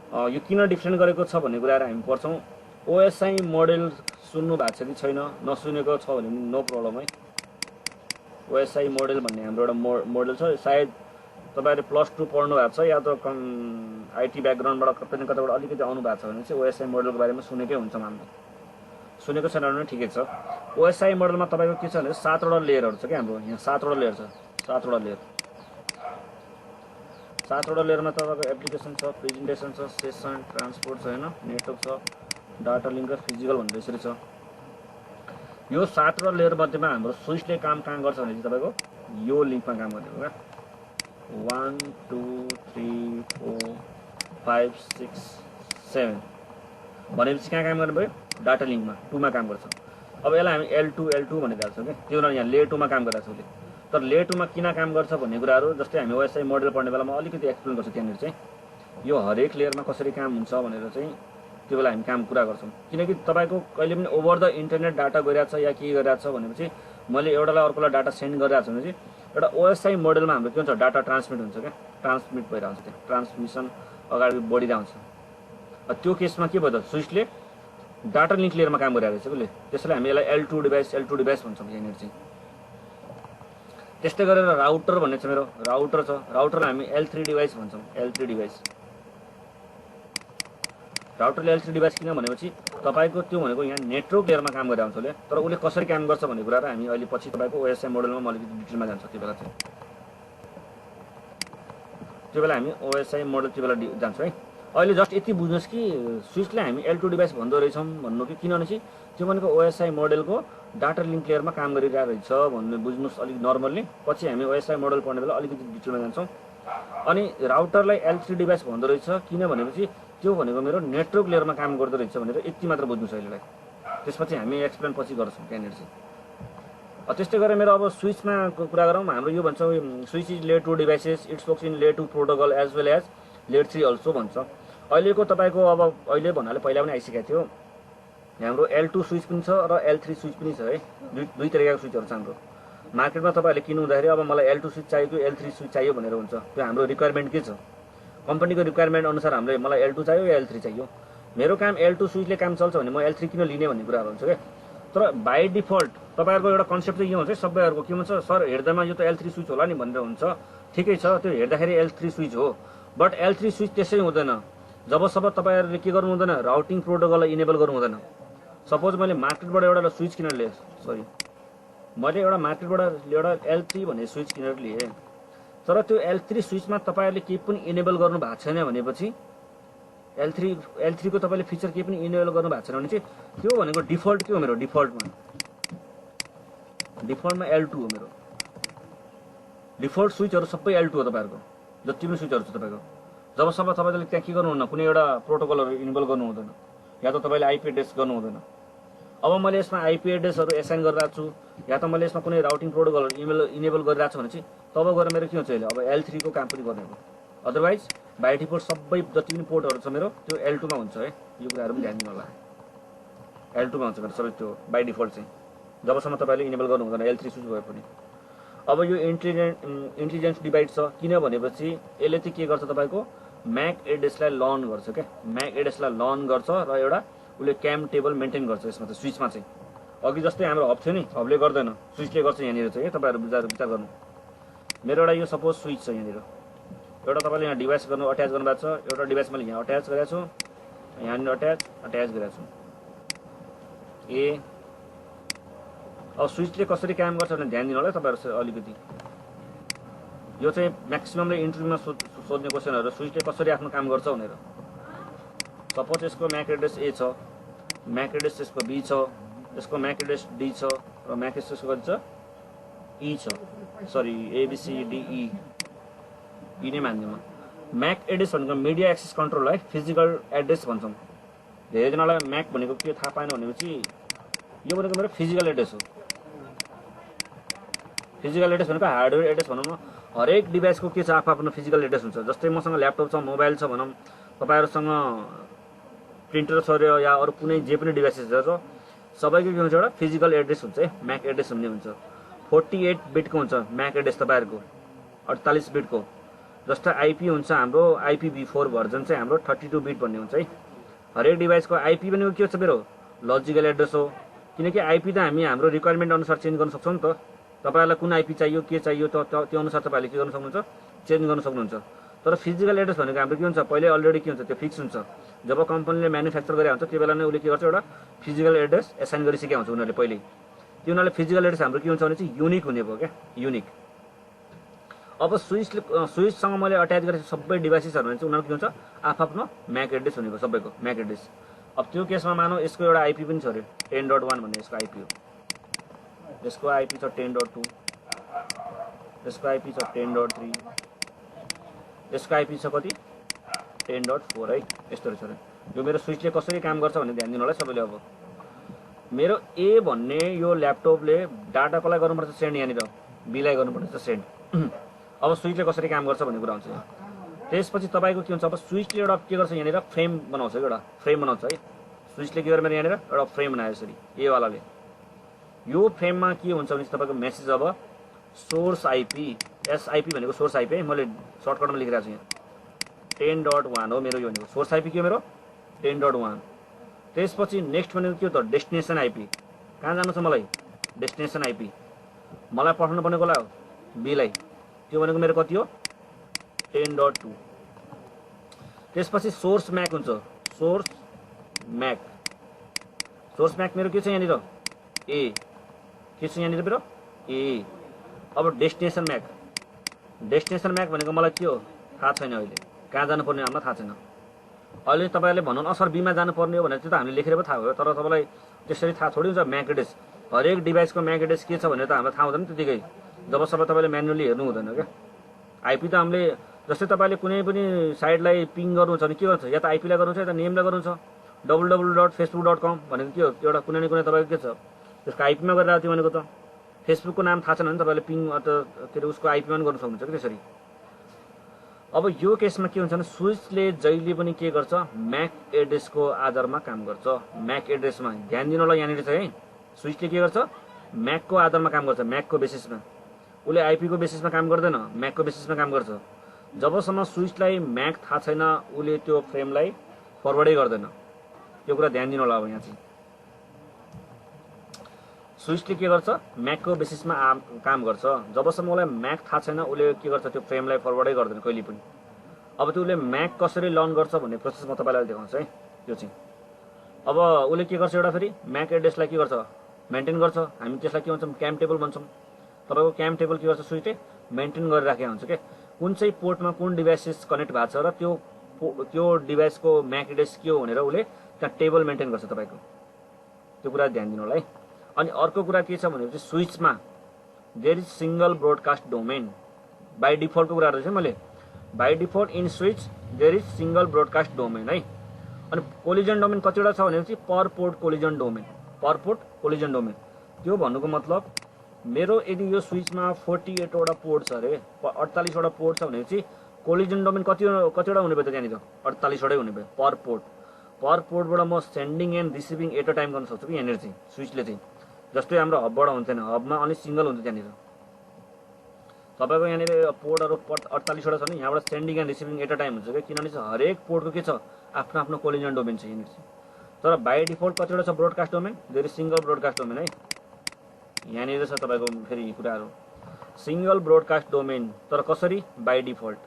यो किन डिफ्रेन्ट गरेको छ भन्ने कुराहरू हामी पढ्छौँ। OSI मोडेल सुन्नु भएको छ कि छैन, नसुनेको छ भने नो प्रब्लम है। OSI मोडेल भन्ने हाम्रो एउटा मोडेल छ, सायद तपाईँहरूले +2 पढ्नु भएको छ या त आइटी ब्याकग्राउन्डबाट कतैबाट अलिकति आउनु भएको छ भने चाहिँ OSI मोडेलको बारेमा सुनेकै हुन्छ मान्नु। सुनेको छैन भने ठिकै छ। OSI मोडेलमा तपाईँको के छ भने 7वटा लेयरहरू छ क्या हाम्रो, यहाँ 7वटा लेयर छ। 7वटा लेयरमा तपाईँको एप्लिकेसन छ, प्रेजेन्टेसन छ, सेसन ट्रान्सपोर्ट छ होइन, नेटवर्क छ, डाटा लिङ्क र फिजिकल भनेर यसरी छ। यो 7वटा लेयर मध्येमा हाम्रो स्विचले काम कहाँ गर्छ भने चाहिँ तपाईँको यो लिङ्कमा काम गर्ने हो क्या। 1 2 3 4 5 6 7 भनेपछि कहाँ काम गर्ने भयो डाटा लिङ्कमा 2 मा काम गर्छ। अब यसलाई हामी L2 भनेर हाल्छौँ के त्यो यहाँ लेयर 2 मा काम गरिरहेको छ उसले। तर लेयर 2 मा किन काम गर्छ भन्ने कुराहरू जस्तै हामी OSI मोडल पढ्ने बेलामा अलिकति एक्सप्लेन गर्छौँ त्यहाँनिर चाहिँ यो हरेक लेयरमा कसरी काम हुन्छ भनेर चाहिँ त्यो बेला हामी काम कुरा गर्छौँ। किनकि तपाईँको कहिले पनि ओभर द इन्टरनेट डाटा गइरहेको छ या के गरिरहेको छ भनेपछि मैले एउटालाई अर्कोलाई डाटा सेन्ड गरिरहेको छु भने चाहिँ एउटा OSI मोडलमा हाम्रो के हुन्छ डाटा ट्रान्समिट हुन्छ क्या ट्रान्समिट भइरहेको हुन्छ त्यो ट्रान्समिसन अगाडि बढिरहेको हुन्छ। त्यो केसमा के भयो त स्विचले डाटा लिङ्क लेयरमा काम गरिरहेको छ उसले त्यसैले हामी यसलाई L2 डिभाइस भन्छौँ यहाँनिर चाहिँ। त्यस्तै गरेर राउटर भन्ने छ मेरो राउटर छ राउटरलाई हामी L3 डिभाइस भन्छौँ L3 डिभाइस। राउटरले L3 डिभाइस किन भनेपछि तपाईँको त्यो भनेको यहाँ नेटवर्क लेयरमा काम गरिरहेको हुन्छ उसले तर उसले कसरी काम गर्छ भन्ने कुराहरू हामी अहिले पछि तपाईँको OSI मोडलमा म अलिकति डिटेलमा जान्छ त्यो बेला चाहिँ त्यो बेला हामी OSI मोडल त्यो बेला जान्छौँ है। अहिले जस्ट यति बुझ्नुहोस् कि स्विचलाई हामी L2 डिभाइस भन्दो रहेछौँ भन्नु कि किनभने चाहिँ त्यो भनेको OSI मोडलको डाटा लिङ्क लेयरमा काम गरिरहेको रहेछ भन्ने बुझ्नुहोस् अलिक नर्मल्ली। पछि हामी OSI मोडल पढ्ने बेला अलिकति डिटेलमा जान्छौँ। अनि राउटरलाई L3 डिभाइस भन्दो रहेछ किन भनेपछि त्यो भनेको मेरो नेटवर्क लेयरमा काम गर्दो रहेछ भनेर यति मात्र बुझ्नुहोस् अहिलेलाई। त्यसपछि हामी एक्सप्लेन पछि गर्छौँ त्यहाँनिर चाहिँ। त्यस्तै गरेर मेरो अब स्विचमा कुरा गरौँ हाम्रो यो भन्छ switch is layer 2 devices it's works in layer 2 protocol as well as layer 3 also भन्छ। अहिलेको तपाईँको अब अहिले भन्नाले पहिला पनि आइसकेको थियो हाम्रो L2 स्विच पनि छ र L3 स्विच पनि छ है दुई तरिकाको स्विचहरू छ हाम्रो मार्केटमा। तपाईँहरूले किन्नु हुँदाखेरि अब मलाई L2 स्विच चाहियो कि L3 स्विच चाहियो भनेर हुन्छ त्यो हाम्रो रिक्वायरमेन्ट के छ कम्पनीको रिक्वायरमेन्ट अनुसार हामीले मलाई L2 चाहियो या L3 चाहियो। मेरो काम L2 स्विचले काम चल्छ भने म L3 किन लिने भन्ने कुराहरू हुन्छ क्या। तर बाई डिफल्ट तपाईँहरूको एउटा कन्सेप्ट चाहिँ के हुन्छ सबैहरूको के हुन्छ सर हेर्दामा यो त L3 स्विच होला नि भनेर हुन्छ ठिकै छ त्यो हेर्दाखेरि L3 स्विच हो बट L3 स्विच त्यसै हुँदैन जबसम्म तपाईँहरूले के गर्नु हुँदैन राउटिङ प्रोटोकललाई इनेबल गर्नु हुँदैन। सपोज मैले मार्केटबाट एउटा स्विच किनेर लिएँ मैले एउटा मार्केटबाट एउटा L3 भन्ने स्विच किनेर लिएँ तर त्यो L3 स्विचमा तपाईँहरूले केही पनि इनेबल गर्नु भएको छैन भनेपछि L3 को तपाईँले फिचर केही पनि इनेबल गर्नु भएको छैन भने चाहिँ त्यो भनेको डिफल्ट के हो मेरो डिफल्टमा L2 हो मेरो डिफल्ट स्विचहरू सबै L2 हो तपाईँहरूको जति पनि स्विचहरू छ तपाईँको। जबसम्म तपाईँले त्यहाँ के गर्नुहुन्न कुनै एउटा प्रोटोकलहरू इनेबल गर्नु हुँदैन या त तपाईँले IP एड्रेस गर्नु हुँदैन। अब मैले यसमा IP एड्रेसहरू एसाइन गरिरहेको छु या त मैले यसमा कुनै राउटिङ प्रोटोकलहरू इनेबल गरिरहेको छु भने चाहिँ तब गएर मेरो के हुन्छ अहिले अब L3 को काम पनि गर्ने हो। अदरवाइज बाई डिफल्ट सबै जति पनि पोर्टहरू छ मेरो त्यो L2 मा हुन्छ है यो कुराहरू पनि ध्यान दिनु होला L2 मा हुन्छ मेरो सबै त्यो बाई डिफल्ट चाहिँ जबसम्म तपाईँले इनेबल गर्नु हुँदैन L3 स्विच भए पनि। अब यो इन्टेलिजेन्स डिभाइड छ किन भनेपछि यसले चाहिँ के गर्छ तपाईँको MAC एड्रेसलाई लर्न गर्छ क्या MAC एड्रेसलाई लर्न गर्छ र एउटा उसले क्याम टेबल मेन्टेन गर्छ यसमा त स्विचमा चाहिँ। अघि जस्तै हाम्रो हब थियो नि हबले गर्दैन स्विचले गर्छ यहाँनिर चाहिँ तपाईँहरू विचार गर्नु। मेरो एउटा यो सपोज स्विच छ यहाँनिर एउटा तपाईँले यहाँ डिभाइस गर्नु अट्याच गर्नुभएको छ एउटा डिभाइस मैले यहाँ अट्याच गरेको छु यहाँनिर अट्याच गरेको छु ए। अब स्विचले कसरी काम गर्छ भने ध्यान दिनु होला तपाईँहरू अलिकति यो चाहिँ म्याक्सिममले इन्टरभ्यूमा सोध्ने क्वेसनहरू स्विचले कसरी आफ्नो काम गर्छ भनेर। सपोज यसको MAC एड्रेस A छ MAC एड्रेस यसको B छ यसको MAC एड्रेस D छ र MAC एड्रेस यसको कति छ E छ सरी ABCDE नै मान्दिनँ म। MAC एड्रेस भनेको मिडिया एक्सेस कन्ट्रोललाई फिजिकल एड्रेस भन्छौँ। धेरैजनालाई MAC भनेको के थाहा पाएन भनेपछि यो भनेको मेरो फिजिकल एड्रेस हो। फिजिकल एड्रेस भनेको हार्डवेयर एड्रेस भनौँ न हरेक डिभाइसको के छ आफ्नो फिजिकल एड्रेस हुन्छ। जस्तै मसँग ल्यापटप छ मोबाइल छ भनौँ तपाईँहरूसँग प्रिन्टर छ या अरू कुनै जे पनि डिभाइसेस छ सबैको के हुन्छ एउटा फिजिकल एड्रेस हुन्छ है MAC एड्रेस भन्ने हुन्छ। 48 बिटको हुन्छ MAC एड्रेस तपाईँहरूको 48 बिटको। जस्तै IP हुन्छ हाम्रो IPv4 भर्जन चाहिँ हाम्रो 32 बिट भन्ने हुन्छ है। हरेक डिभाइसको IP भनेको के छ मेरो लजिकल एड्रेस हो किनकि IP त हामी हाम्रो रिक्वायरमेन्ट अनुसार चेन्ज गर्न सक्छौँ नि त। तपाईँहरूलाई कुन IP चाहियो के चाहियो त्यो अनुसार तपाईँहरूले के गर्न सक्नुहुन्छ चेन्ज गर्न सक्नुहुन्छ। तर फिजिकल एड्रेस भनेको हाम्रो के हुन्छ पहिले अलरेडी के हुन्छ त्यो फिक्स हुन्छ। जब कम्पनीले म्यानुफ्याक्चर गरेको हुन्छ त्यो बेला नै उसले के गर्छ एउटा फिजिकल एड्रेस एसाइन गरिसकेको हुन्छ उनीहरूले पहिल्यै। त्यो उनीहरूले फिजिकल एड्रेस हाम्रो के हुन्छ भने चाहिँ युनिक हुने भयो क्या युनिक। अब स्विचसँग मैले अट्याच गरेको सबै डिभाइसेसहरू भने चाहिँ उनीहरूको के हुन्छ आफ्नो MAC एड्रेस हुने भयो सबैको MAC एड्रेस। अब त्यो केसमा मानौ यसको एउटा IP पनि छ अरे 10.1 भन्ने यसको IP हो। यसको IP छ 10.2 यसको IP छ 10.3 यसको आइपी छ कति 10.4 है। यस्तो रहेछ। यो मेरो स्विचले कसरी काम गर्छ भन्ने ध्यान दिनु होला सबैले। अब मेरो ए भन्ने यो ल्यापटपले डाटा कसलाई गर्नुपर्छ सेन्ड, यहाँनिर बीलाई गर्नुपर्छ सेन्ड। अब स्विचले कसरी काम गर्छ भन्ने कुरा हुन्छ यहाँ। त्यसपछि तपाईँको के हुन्छ, अब स्विचले एउटा के गर्छ यहाँनिर फ्रेम बनाउँछ, एउटा फ्रेम बनाउँछ है। स्विचले के गरेर मेरो यहाँनिर एउटा फ्रेम बनायो यसरी ए वालाले। यो फ्रेममा के हुन्छ भने तपाईँको मेसेज अब सोर्स आइपी, एसआइपी भनेको सोर्स आइपी है, मैले सर्टकटमा लेखिरहेको छु यहाँ 10.1 हो मेरो। यो भनेको सोर्स आइपी के हो मेरो 10.1। त्यसपछि नेक्स्ट भनेको के हो त डेस्टिनेसन आइपी। कहाँ जानु छ मलाई डेस्टिनेसन आइपी, मलाई पठाउनु पर्ने कसलाई हो बीलाई, त्यो भनेको मेरो कति हो 10.2। त्यसपछि सोर्स म्याक हुन्छ, सोर्स म्याक, सोर्स म्याक मेरो के छ यहाँनिर ए, के छ यहाँनिर मेरो ए। अब डेस्टिनेसन म्याक, डेस्टिनेसन म्याक भनेको मलाई के हो थाहा छैन, अहिले कहाँ जानुपर्ने हामीलाई थाहा छैन। अहिले तपाईँहरूले भन्नु न सर बीमा जानुपर्ने हो भनेर चाहिँ त हामीले लेखेर पो थाहा भयो, तर तपाईँलाई त्यसरी थाहा थोरै हुन्छ। म्याक एड्रेस हरेक डिभाइसको म्याक एड्रेस के छ भनेर त हामीलाई थाहा हुँदैन त्यतिकै, जबसम्म तपाईँले म्यानुअली हेर्नु हुँदैन क्या। आइपी त हामीले जस्तै तपाईँले कुनै पनि साइटलाई पिङ गर्नुहुन्छ भने के गर्छ, या त आइपीलाई गर्नुहुन्छ या त नेमलाई गर्नुहुन्छ। www.facebook.com भनेको के हो, एउटा कुनै न कुनै तपाईँको के छ त्यसको आइपीमा गरेर थियो भनेको त। फेसबुकको नाम थाहा छैन भने तपाईँले पिङ अथवा के अरे उसको आइपीमा पनि गर्नु सक्नुहुन्छ कि त्यसरी। अब यो केसमा के हुन्छ भने स्विचले जहिले पनि के गर्छ म्याक एड्रेसको आधारमा काम गर्छ। म्याक एड्रेसमा ध्यान दिनु होला यहाँनिर चाहिँ है, स्विचले के गर्छ म्याकको आधारमा काम गर्छ, म्याकको बेसिसमा। उसले आइपीको बेसिसमा काम गर्दैन, म्याकको बेसिसमा काम गर्छ। जबसम्म स्विचलाई म्याक थाहा छैन उसले त्यो फ्रेमलाई फरवर्डै गर्दैन। त्यो कुरा ध्यान दिनु होला। अब यहाँ चाहिँ स्विचले के गर्छ म्याकको बेसिसमा काम गर्छ। जबसम्म उसलाई म्याक थाहा छैन उसले के गर्छ त्यो फ्रेमलाई फरवर्डै गर्दैन कहिले पनि। अब त्यो उसले म्याक कसरी लर्न गर्छ भन्ने प्रोसेस म तपाईँलाई देखाउँछु है। त्यो चाहिँ अब उसले के गर्छ एउटा फेरि म्याक एड्रेसलाई के गर्छ मेन्टेन गर्छ। हामी त्यसलाई के भन्छौँ क्याम टेबल भन्छौँ। तपाईँको क्याम टेबल के गर्छ स्विचले मेन्टेन गरिराखेको हुन्छ क्या, कुन चाहिँ पोर्टमा कुन डिभाइसेस कनेक्ट भएको छ र त्यो डिभाइसको म्याक एड्रेस के हो भनेर उसले त्यहाँ टेबल मेन्टेन गर्छ तपाईँको। त्यो कुरा ध्यान दिनु होला है। अनि अर्को कुरा के छ भनेपछि स्विचमा there is single broadcast domain by डिफल्टको कुरा गर्दैछु मैले। By default in switch there is single broadcast domain है। अनि कोलिजन डोमेन कतिवटा छ भनेपछि per port collision domain, per port collision domain. त्यो भन्नुको मतलब मेरो यदि यो स्विचमा 48 वटा पोर्ट छ अरे, 48 वटा पोर्ट छ भनेपछि कोलिजन डोमेन कतिवटा हुने भयो त त्यहाँनिर 48 वटै हुने भयो पर पोर्ट। पर पोर्टबाट म sending and receiving at a time गर्न सक्छु कि यहाँनिर चाहिँ स्विचले चाहिँ। जस्तै हाम्रो हबबाट हुन्थेन, हबमा अनि सिंगल हुन्छ त्यहाँनिर। तपाईँको यहाँनिर पोर्टहरू 48 वटा छ नि, यहाँबाट sending and receiving at a time हुन्छ क्या, किनभने चाहिँ हरेक पोर्टको के छ आफ्नो आफ्नो कोलिजन डोमेन छ यहाँनिर चाहिँ। तर बाई डिफल्ट कतिवटा छ broadcast domain, there is single broadcast domain है। यहाँनिर छ तपाईँको फेरि कुराहरू सिंगल ब्रोडकास्ट डोमेन, तर कसरी बाई डिफल्ट।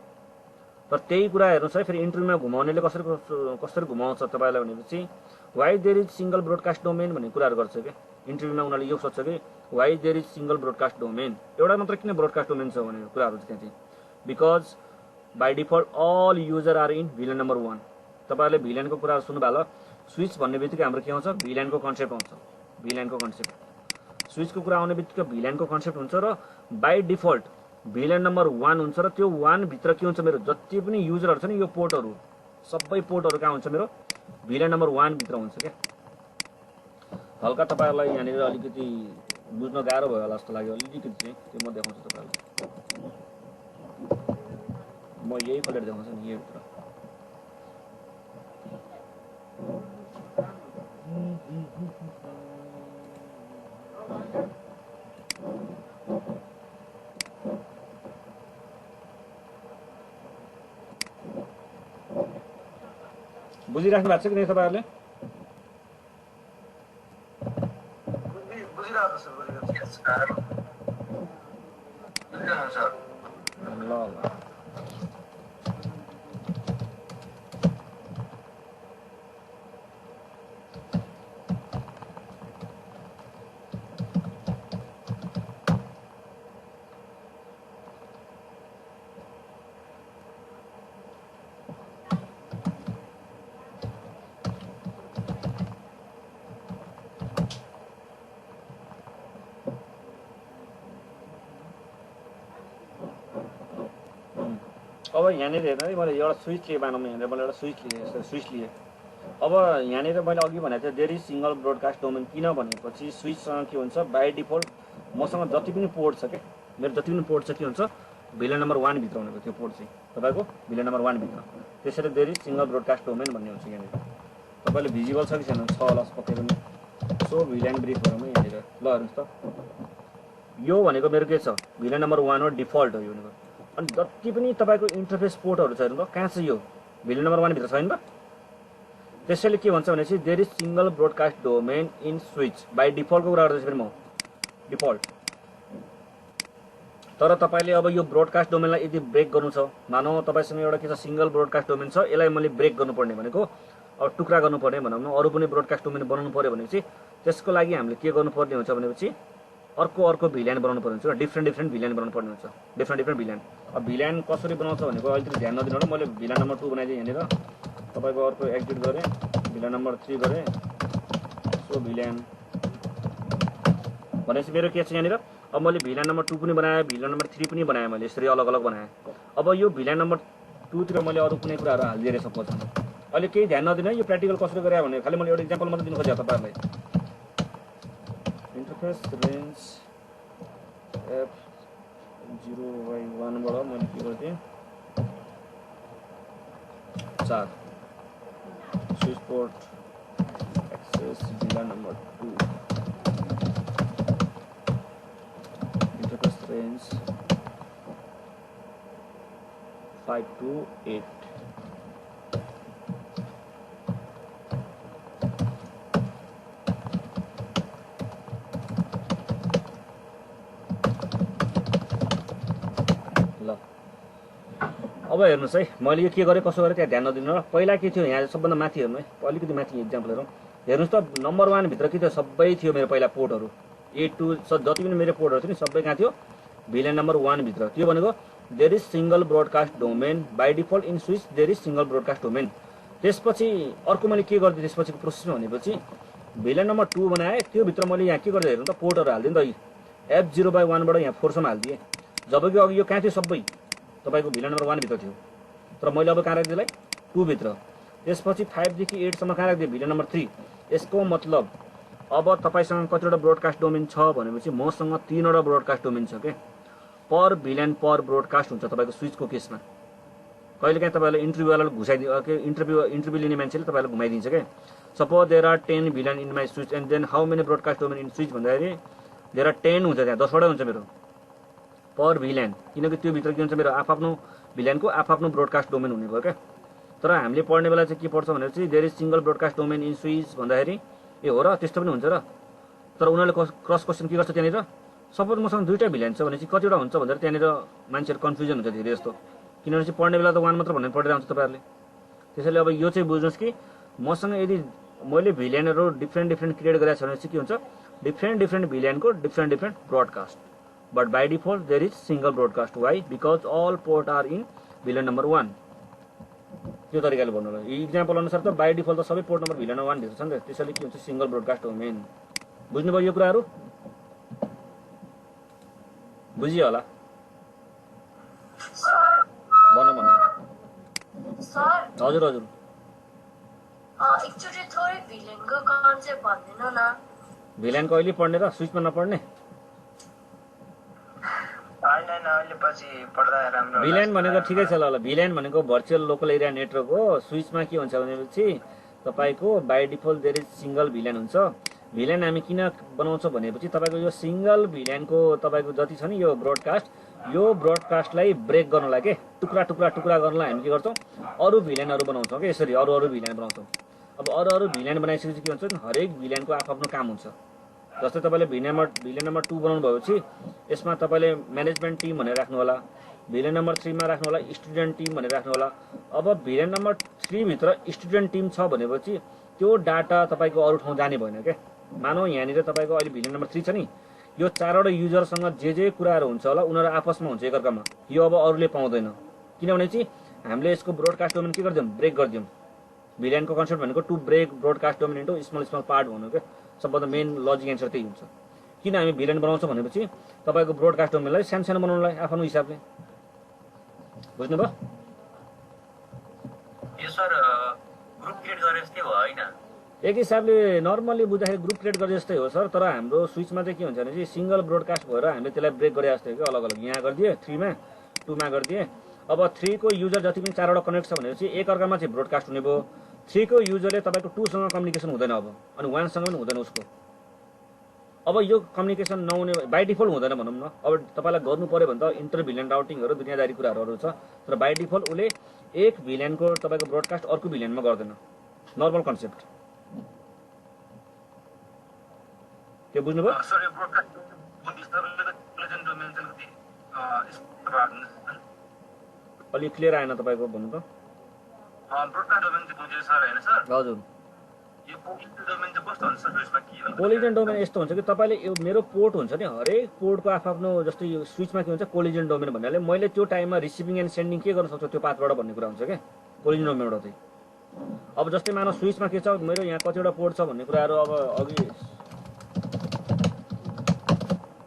तर त्यही कुरा हेर्नुहोस् है फेरि इन्टरभ्यूमा घुमाउनेले कसरी घुमाउँछ तपाईँलाई भनेपछि why there is single broadcast domain भन्ने कुराहरू गर्छ क्या। इन्टरभ्यूमा उनीहरूले यो सोध्छ कि why there is single broadcast domain, एउटा मात्र किन ब्रोडकास्ट डोमेन छ भनेर कुराहरू चाहिँ त्यहाँ चाहिँ। Because by default all user are in VLAN number 1। तपाईँहरूले भिल्यानको कुराहरू सुन्नुभयो होला। स्विच भन्ने बित्तिकै हाम्रो के आउँछ भिल्यानको कन्सेप्ट आउँछ, भिल्यानको कन्सेप्ट। स्विचको कुरा आउने बित्तिकै भिल्यानको कन्सेप्ट हुन्छ र बाई डिफल्ट भिलन नम्बर 1 हुन्छ र त्यो 1 भित्र के हुन्छ मेरो जति पनि युजरहरू छ नि यो पोर्टहरू सबै पोर्टहरू कहाँ हुन्छ मेरो भिलन नम्बर 1 भित्र हुन्छ क्या। हल्का तपाईँहरूलाई यहाँनिर अलिकति बुझ्न गाह्रो भयो होला जस्तो लाग्यो अलिकति चाहिँ, त्यो म देखाउँछु तपाईँहरूलाई। म यही खोलेर देखाउँछु नि यहीभित्र। बुझिराख्नु भएको छ कि नै तपाईँहरूले? बुझिरहेको छ सर। ल ल अब यहाँनिर हेर्नु है मैले एउटा स्विच लिएँ मानौँ यहाँनिर मैले एउटा स्विच लिएँ अब यहाँनिर मैले अघि भनेको थिएँ there is single broadcast domain किन भनेपछि स्विचसँग के हुन्छ बाई डिफल्ट मसँग जति पनि पोर्ट छ क्या मेरो जति पनि पोर्ट छ के हुन्छ भिलन नम्बर 1 भित्र भनेको त्यो पोर्ट चाहिँ तपाईँको भिलन नम्बर 1 भित्र त्यसरी there is single broadcast domain भन्ने हुन्छ यहाँनिर तपाईँले भिजिबल छ कि छैन छ होला पक्कै पनि सो भिलन ब्रिफ गरौँ यहाँनिर ल हेर्नुहोस् त यो भनेको मेरो के छ भिलन नम्बर 1 हो डिफल्ट हो यो भनेको अनि जति पनि तपाईँको इन्टरफेस पोर्टहरू छ हेर्नु त कहाँ छ यो भिलन नम्बर 1 भित्र छैन त त्यसैले के भन्छ भनेपछि there is single broadcast domain in switch by डिफल्टको कुरा गर्दैछु फेरि म डिफल्ट तर तपाईँले अब यो ब्रोडकास्ट डोमेनलाई यदि ब्रेक गर्नु छ मानौ तपाईँसँग एउटा के छ सिङ्गल ब्रोडकास्ट डोमेन छ यसलाई मैले ब्रेक गर्नुपर्ने भनेको अब टुक्रा गर्नुपर्ने भनौँ न अरू पनि ब्रोडकास्ट डोमेन बनाउनु पर्यो भनेपछि त्यसको लागि हामीले के गर्नुपर्ने हुन्छ भनेपछि अर्को भिल्यान बनाउनु पर्ने हुन्छ डिफ्रेन्ट भिल्यान बनाउनु पर्ने हुन्छ डिफ्रेन्ट भिल्यान अब भिल्यान कसरी बनाउँछ भनेको अलिकति ध्यान नदिनु होला मैले भिल्यान नम्बर 2 बनाइदिएँ यहाँनिर तपाईँको अर्को एक्जिट गरेँ भिल्यान नम्बर 3 गरेँ सो भिल्यान भनेपछि मेरो के छ यहाँनिर अब मैले भिल्यान नम्बर 2 पनि बनाएँ भिल्यान नम्बर 3 पनि बनाएँ मैले यसरी अलग अलग बनाएँ अब यो भिल्यान नम्बर 2 तिर मैले अरू कुनै कुराहरू हालिदिएर सपोज अहिले केही ध्यान नदिनु है यो प्र्याक्टिकल कसरी गरे भने खालि मैले एउटा इक्जाम्पल मात्रै दिनु खोजेँ तपाईँहरूलाई इन्टरफेस रेन्ज F0Y1 बाट मैले के गर्थेँ 4 switch port access VLAN number 2 interface range 5 to 8 अब हेर्नुहोस् है मैले यो के गरेँ कसो गरेँ त्यहाँ ध्यान नदिनु र पहिला के थियो यहाँ सबभन्दा माथि हेर्नु है अलिकति माथि इक्जाम्पल हेरौँ हेर्नुहोस् त नम्बर 1 भित्र के थियो सबै थियो मेरो पहिला पोर्टहरू A2 जति पनि मेरो पोर्टहरू थियो नि सबै कहाँ थियो भिलन नम्बर 1 भित्र त्यो भनेको there is single broadcast domain by default in switch there is single broadcast domain त्यसपछि अर्को मैले के गरिदिएँ त्यसपछिको प्रोसेसमा भनेपछि भिलन नम्बर 2 बनाएँ त्यो भित्र मैले यहाँ के गर्दै हेर्नु त पोर्टहरू हालिदिएँ नि त F0/1 बाट यहाँ 4 सम्म हालिदिएँ जबकि अघि यो कहाँ थियो सबै तपाईको भिलन नम्बर 1 भित्र थियो तर मैले अब कहाँ राख्दिएँ 2 भित्र त्यसपछि 5 देखि 8 सम्म कहाँ राख्दिएँ भिलन नम्बर 3 यसको मतलब अब तपाईसँग कतिवटा ब्रोडकास्ट डोमेन छ भनेपछि मसँग 3वटा ब्रोडकास्ट डोमेन छ के पर भिलन पर ब्रोडकास्ट हुन्छ तपाईको स्विचको केसमा कहिलेकाहीँ तपाईलाई इन्टरभ्यूवालाले घुसाइदियो के इन्टरभ्यू लिने मान्छेले तपाईलाई घुमाइदिन्छ के suppose there are 10 VLAN in my switch and then how many broadcast domain in switch भन्दाखेरि देयर आर 10 हुन्छ त्यहाँ 10 वटा हुन्छ मेरो पर भिल्यान किनकि त्यो भित्र के हुन्छ मेरो आफ्नो भिल्यानको आफ्नो ब्रोडकास्ट डोमेन हुने भयो क्या तर हामीले पढ्ने बेला चाहिँ के पर्छ भनेर चाहिँ there is single broadcast domain in switch भन्दाखेरि ए हो र त्यस्तो पनि हुन्छ र तर उनीहरूले क्रस क्वेसन के गर्छ त्यहाँनिर सपोज मसँग 2टा भिल्यान छ भने चाहिँ कतिवटा हुन्छ भनेर त्यहाँनिर मान्छेहरू कन्फ्युजन हुन्छ धेरै जस्तो किनभने चाहिँ पढ्ने बेला त 1 मात्र भनेर पढिरहन्छ तपाईँहरूले त्यसैले अब यो चाहिँ बुझ्नुहोस् कि मसँग यदि मैले भिल्यानहरू डिफ्रेन्ट क्रिएट गरेको छ भने चाहिँ के हुन्छ डिफ्रेन्ट भिल्यानको different broadcast but by default there is single broadcast. Why? Because all port are in VLAN number 1. त्यो तरिकाले भन्नु होला इक्जाम्पल अनुसार त बाई डिफल्ट त सबै पोर्ट नम्बर VLAN 1 भित्र छ नि त त्यसैले के हुन्छ सिङ्गल ब्रोडकास्ट डोमेन बुझ्नुभयो यो कुराहरू बुझियो होला भन्नु सर हजुर एकचोटि थोरै भिलेनको कन्सेप्ट भन्दिनु न भिल्यानको अहिले पढ्ने र स्विचमा नपढ्ने भिल्यान भनेको ठिकै छ ल भिल्यान भनेको भर्चुअल लोकल एरिया नेटवर्क हो स्विचमा के हुन्छ भनेपछि तपाईको by default there is single VLAN हुन्छ भिल्यान हामी किन बनाउँछ भनेपछि तपाईको यो सिङ्गल भिल्यानको तपाईको जति छ नि यो ब्रोडकास्टलाई ब्रेक गर्नलाई के टुक्रा गर्नलाई हामी के गर्छौँ अरू भिल्यानहरू बनाउँछौँ के यसरी अरू भिल्यान बनाउँछौँ अब अरू भिल्यान बनाइसकेपछि के हुन्छ हरेक भिल्यानको आफ्नो काम हुन्छ जस्तै तपाईले भिल्यान नम्बर 2 बनाउनु भएपछि यसमा तपाईले म्यानेजमेन्ट टिम भनेर राख्नु होला भिल्यान नम्बर 3 मा राख्नु होला स्टुडेन्ट टिम भनेर राख्नु होला अब भिल्यान नम्बर 3 भित्र स्टुडेन्ट टिम छ भनेपछि त्यो डाटा तपाईको अरू ठाउँ जाने भएन के मानौ यहाँनिर तपाईको अहिले भिल्यान नम्बर 3 छ नि यो 4वटा युजरसँग जे कुराहरू हुन्छ होला उनीहरू आपसमा हुन्छ एकअर्कामा यो अब अरूले पाउँदैन किनभने चाहिँ हामीले यसको ब्रोडकास्ट डोमेन के गर्दियौँ ब्रेक गर्दियौँ भिल्यानको कन्सेप्ट भनेको to break broadcast domain into small part भन्नु के सबभन्दा मेन लजिक एन्सर त्यही हुन्छ किन हामी भिल्यान बनाउँछौँ भनेपछि तपाईको ब्रोडकास्ट डोमेनलाई सानो बनाउनलाई आफ्नो हिसाबले बुझ्नुभयो सर ग्रुप क्रिएट गरे जस्तै भयो हैन एक हिसाबले नर्मली बुझ्दाखेरि ग्रुप क्रिएट गरे जस्तै हो सर, तर हाम्रो स्विचमा चाहिँ के हुन्छ भने चाहिँ सिङ्गल ब्रोडकास्ट भएर हामीले त्यसलाई ब्रेक गरे जस्तै हो कि अलग अलग। यहाँ गरिदिए 3 मा 2 मा गरिदिए। अब 3 को युजर जति पनि 4 वटा कनेक्ट छ भनेपछि एक अर्कामा चाहिँ ब्रोडकास्ट हुने भयो। 3 को युजरले तपाईँको 2 सँग कम्युनिकेसन हुँदैन अब, अनि 1 सँग पनि हुँदैन उसको। अब यो कम्युनिकेसन नहुने बाई डिफल्ट हुँदैन भनौँ न। अब तपाईँलाई गर्नु पर्यो भने त इन्टर भिलेन राउटिङहरू दुनियाँदारी कुराहरू छ, तर बाई डिफल्ट उसले एक भिलेनको तपाईँको ब्रोडकास्ट अर्को भिलेनमा गर्दैन। नर्मल कन्सेप्ट त्यो बुझ्नुभयो? सर यो ब्रोडकास्ट लेजेन्ड डोमेन चाहिँ अलिक क्लियर आएन तपाईँको भन्नु त। ब्रोडकास्ट डोमेन चाहिँ बुझ्यो सर हैन सर? हजुर, यो पोलिटिकल डोमेन चाहिँ कस्तो हुन्छ सर यसमा के हो? कोलिजन डोमेन यस्तो हुन्छ कि तपाईँले यो मेरो पोर्ट हुन्छ नि, हरेक पोर्टको आफ्नो जस्तै यो स्विचमा के हुन्छ कोलिजन डोमेन भन्नाले मैले त्यो टाइममा रिसिभिङ एन्ड सेन्डिङ के गर्न सक्छु त्यो पाथबाट भन्ने कुरा हुन्छ क्या कोलिजन डोमेनबाट चाहिँ। अब जस्तै मानव स्विचमा के छ, मेरो यहाँ कतिवटा पोर्ट छ भन्ने कुराहरू अब अघि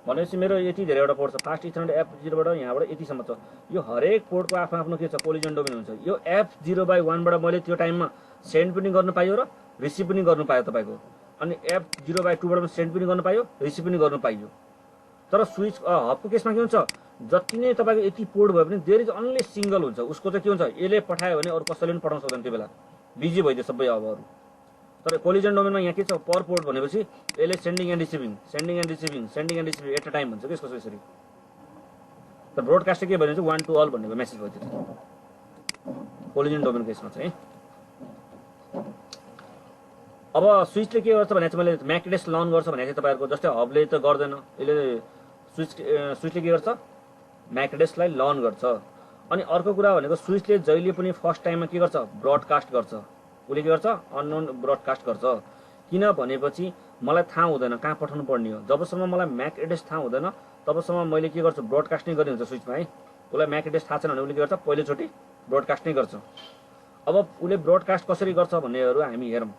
भनेपछि मेरो यति धेरैवटा पोर्ट छ। फास्ट इथरनेट एप 0बाट यहाँबाट यतिसम्म छ। यो हरेक पोर्टको आफ्नो के छ कोलिजन डोमेन हुन्छ। यो एप 0/1बाट मैले त्यो टाइममा सेन्ड पनि गर्न पाइयो र रिसिभ पनि गर्नु पायो तपाईँको, अनि एप 0/2बाट पनि सेन्ड पनि गर्नु पायो रिसिभ पनि गर्नु पाइयो। तर स्विच हबको केसमा के हुन्छ, जति नै तपाईँको यति पोर्ट भयो भने देयर इज अन्ली सिङ्गल हुन्छ। उसको चाहिँ के हुन्छ, यसले पठायो भने अरू कसैले पनि पठाउन सक्दैन, त्यो बेला बिजी भइदियो सबै अब अरू। तर कोलिजन डोमेनमा यहाँ के छ, पर पोर्ट भनेपछि यसले sending and receiving at a time भन्छ कि यसको यसरी। तर ब्रोडकास्ट के भने चाहिँ 1 to all भनेको मेसेज भयो त्यो कोलिजन डोमेनको केसमा चाहिँ। अब स्विचले के गर्छ भने चाहिँ मैले म्याक एड्रेस लर्न गर्छ भने चाहिँ तपाईँहरूको जस्तै हबले त गर्दैन, यसले स्विचले के गर्छ म्याक एड्रेसलाई लर्न गर्छ। अनि अर्को कुरा भनेको स्विचले जहिले पनि फर्स्ट टाइममा के गर्छ ब्रोडकास्ट गर्छ, उसले के गर्छ अननोन ब्रोडकास्ट गर्छ। किन भनेपछि मलाई थाहा हुँदैन कहाँ पठाउनु पर्ने हो। जबसम्म मलाई म्याक एड्रेस थाहा हुँदैन तबसम्म मैले के गर्छु ब्रोडकास्ट नै गर्ने हुन्छ स्विचमा है। उसलाई म्याक एड्रेस थाहा छैन भने उसले के गर्छ पहिलोचोटि ब्रोडकास्ट नै गर्छ। अब उसले ब्रोडकास्ट कसरी गर्छ भन्नेहरू हामी हेरौँ।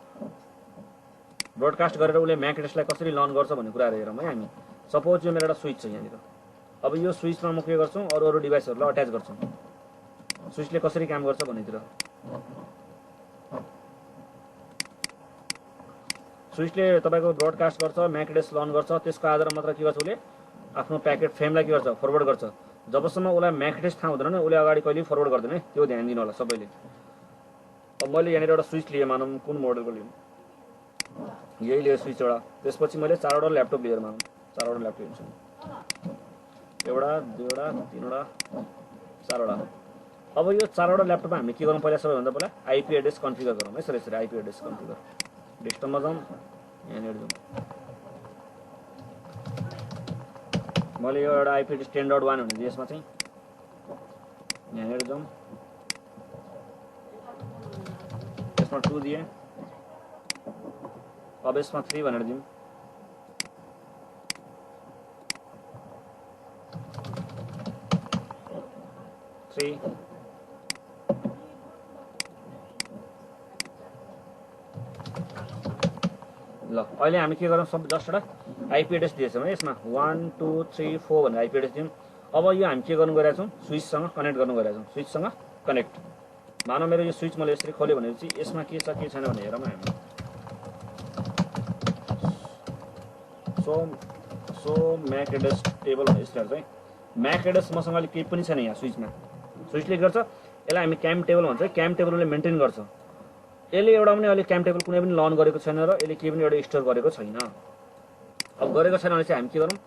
ब्रोडकास्ट गरेर उसले म्याक एड्रेसलाई कसरी लर्न गर्छ भन्ने कुराहरू हेरौँ है हामी। सपोज यो मेरो एउटा स्विच छ यहाँनिर। अब यो स्विचमा म के गर्छु अरू डिभाइसहरूलाई अट्याच गर्छु। स्विचले कसरी काम गर्छ भन्नेतिर स्विचले तपाईँको ब्रोडकास्ट गर्छ, म्याक एड्रेस लर्न गर्छ, त्यसको आधारमा मात्र के गर्छ उसले आफ्नो प्याकेट फ्रेमलाई के गर्छ फरवर्ड गर्छ। जबसम्म उसलाई म्याक एड्रेस थाहा हुँदैन उसले अगाडि कहिले फरवर्ड गर्दैन है, त्यो ध्यान दिनु होला सबैले। अब मैले यहाँनिर एउटा स्विच लिएँ मानौँ, कुन मोडलको लिएँ यही लिएँ स्विच एउटा। त्यसपछि मैले 4वटा ल्यापटप लिएर मानौँ 4वटा ल्यापटप लिन्छु, 1 2 3 4वटा। अब यो 4वटा ल्यापटपमा हामीले के गर्नु पहिला सबैभन्दा पहिला आइपी एड्रेस कन्फिगर गरौँ है सर। यसरी आइपी एड्रेस कन्फिगर डेस्कटपमा जाउँ, यहाँनिर जाउँ। मैले यो एउटा आइपी एड्रेस 10.1 हुने दिएँ यसमा चाहिँ, यहाँनिर जाउँ। यसमा 2 दिएँ, अब यसमा 3 भनेर दिउँ। ल अहिले हामी के गरौँ सब जस्ट एउटा आइपी एड्रेस दिएछौँ है यसमा 1 2 3 4 भनेर आइपी एड्रेस दियौँ। अब यो हामी के गर्नु गइरहेको छौँ स्विचसँग कनेक्ट गर्नु गइरहेको छौँ। स्विचसँग कनेक्ट मानौ मेरो यो स्विच मैले यसरी खोल्यो भनेपछि यसमा के छ के छैन भने हेरौँ हामी। सो म्याक एड्रेस टेबल यसरी चाहिँ म्याक एड्रेस मसँग अहिले केही पनि छैन यहाँ स्विचमा। स्विचले गर्छ यसलाई हामी क्याम टेबल भन्छ, क्याम टेबलले मेन्टेन गर्छ। यसले एउटा पनि अहिले क्याम टेबल कुनै पनि लर्न गरेको छैन र यसले केही पनि एउटा स्टोर गरेको छैन। अब गरेको छैन भने चाहिँ हामी के गरौँ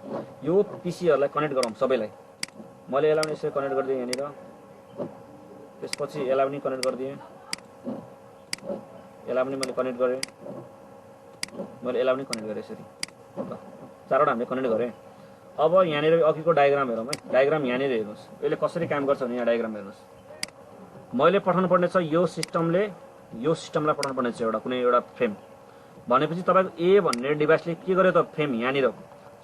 यो पिसीहरूलाई कनेक्ट गरौँ सबैलाई। मैले यसलाई पनि यसरी कनेक्ट गरिदिएँ यहाँनिर, त्यसपछि यसलाई पनि कनेक्ट गरिदिएँ, यसलाई पनि मैले कनेक्ट गरेँ, मैले यसलाई पनि कनेक्ट गरेँ यसरी। ल 4वटा हामीले कनेक्ट गरेँ। अब यहाँनिर अघिको डायग्राम हेरौँ है। डायग्राम यहाँनिर हेर्नुहोस् यसले कसरी काम गर्छ भने यहाँ डायग्राम हेर्नुहोस्। मैले पठाउनु पर्ने छ यो सिस्टमलाई पठाउनु पर्ने छ एउटा कुनै एउटा फ्रेम भनेपछि तपाईँको ए भन्ने डिभाइसले के गर्यो त फ्रेम यहाँनिर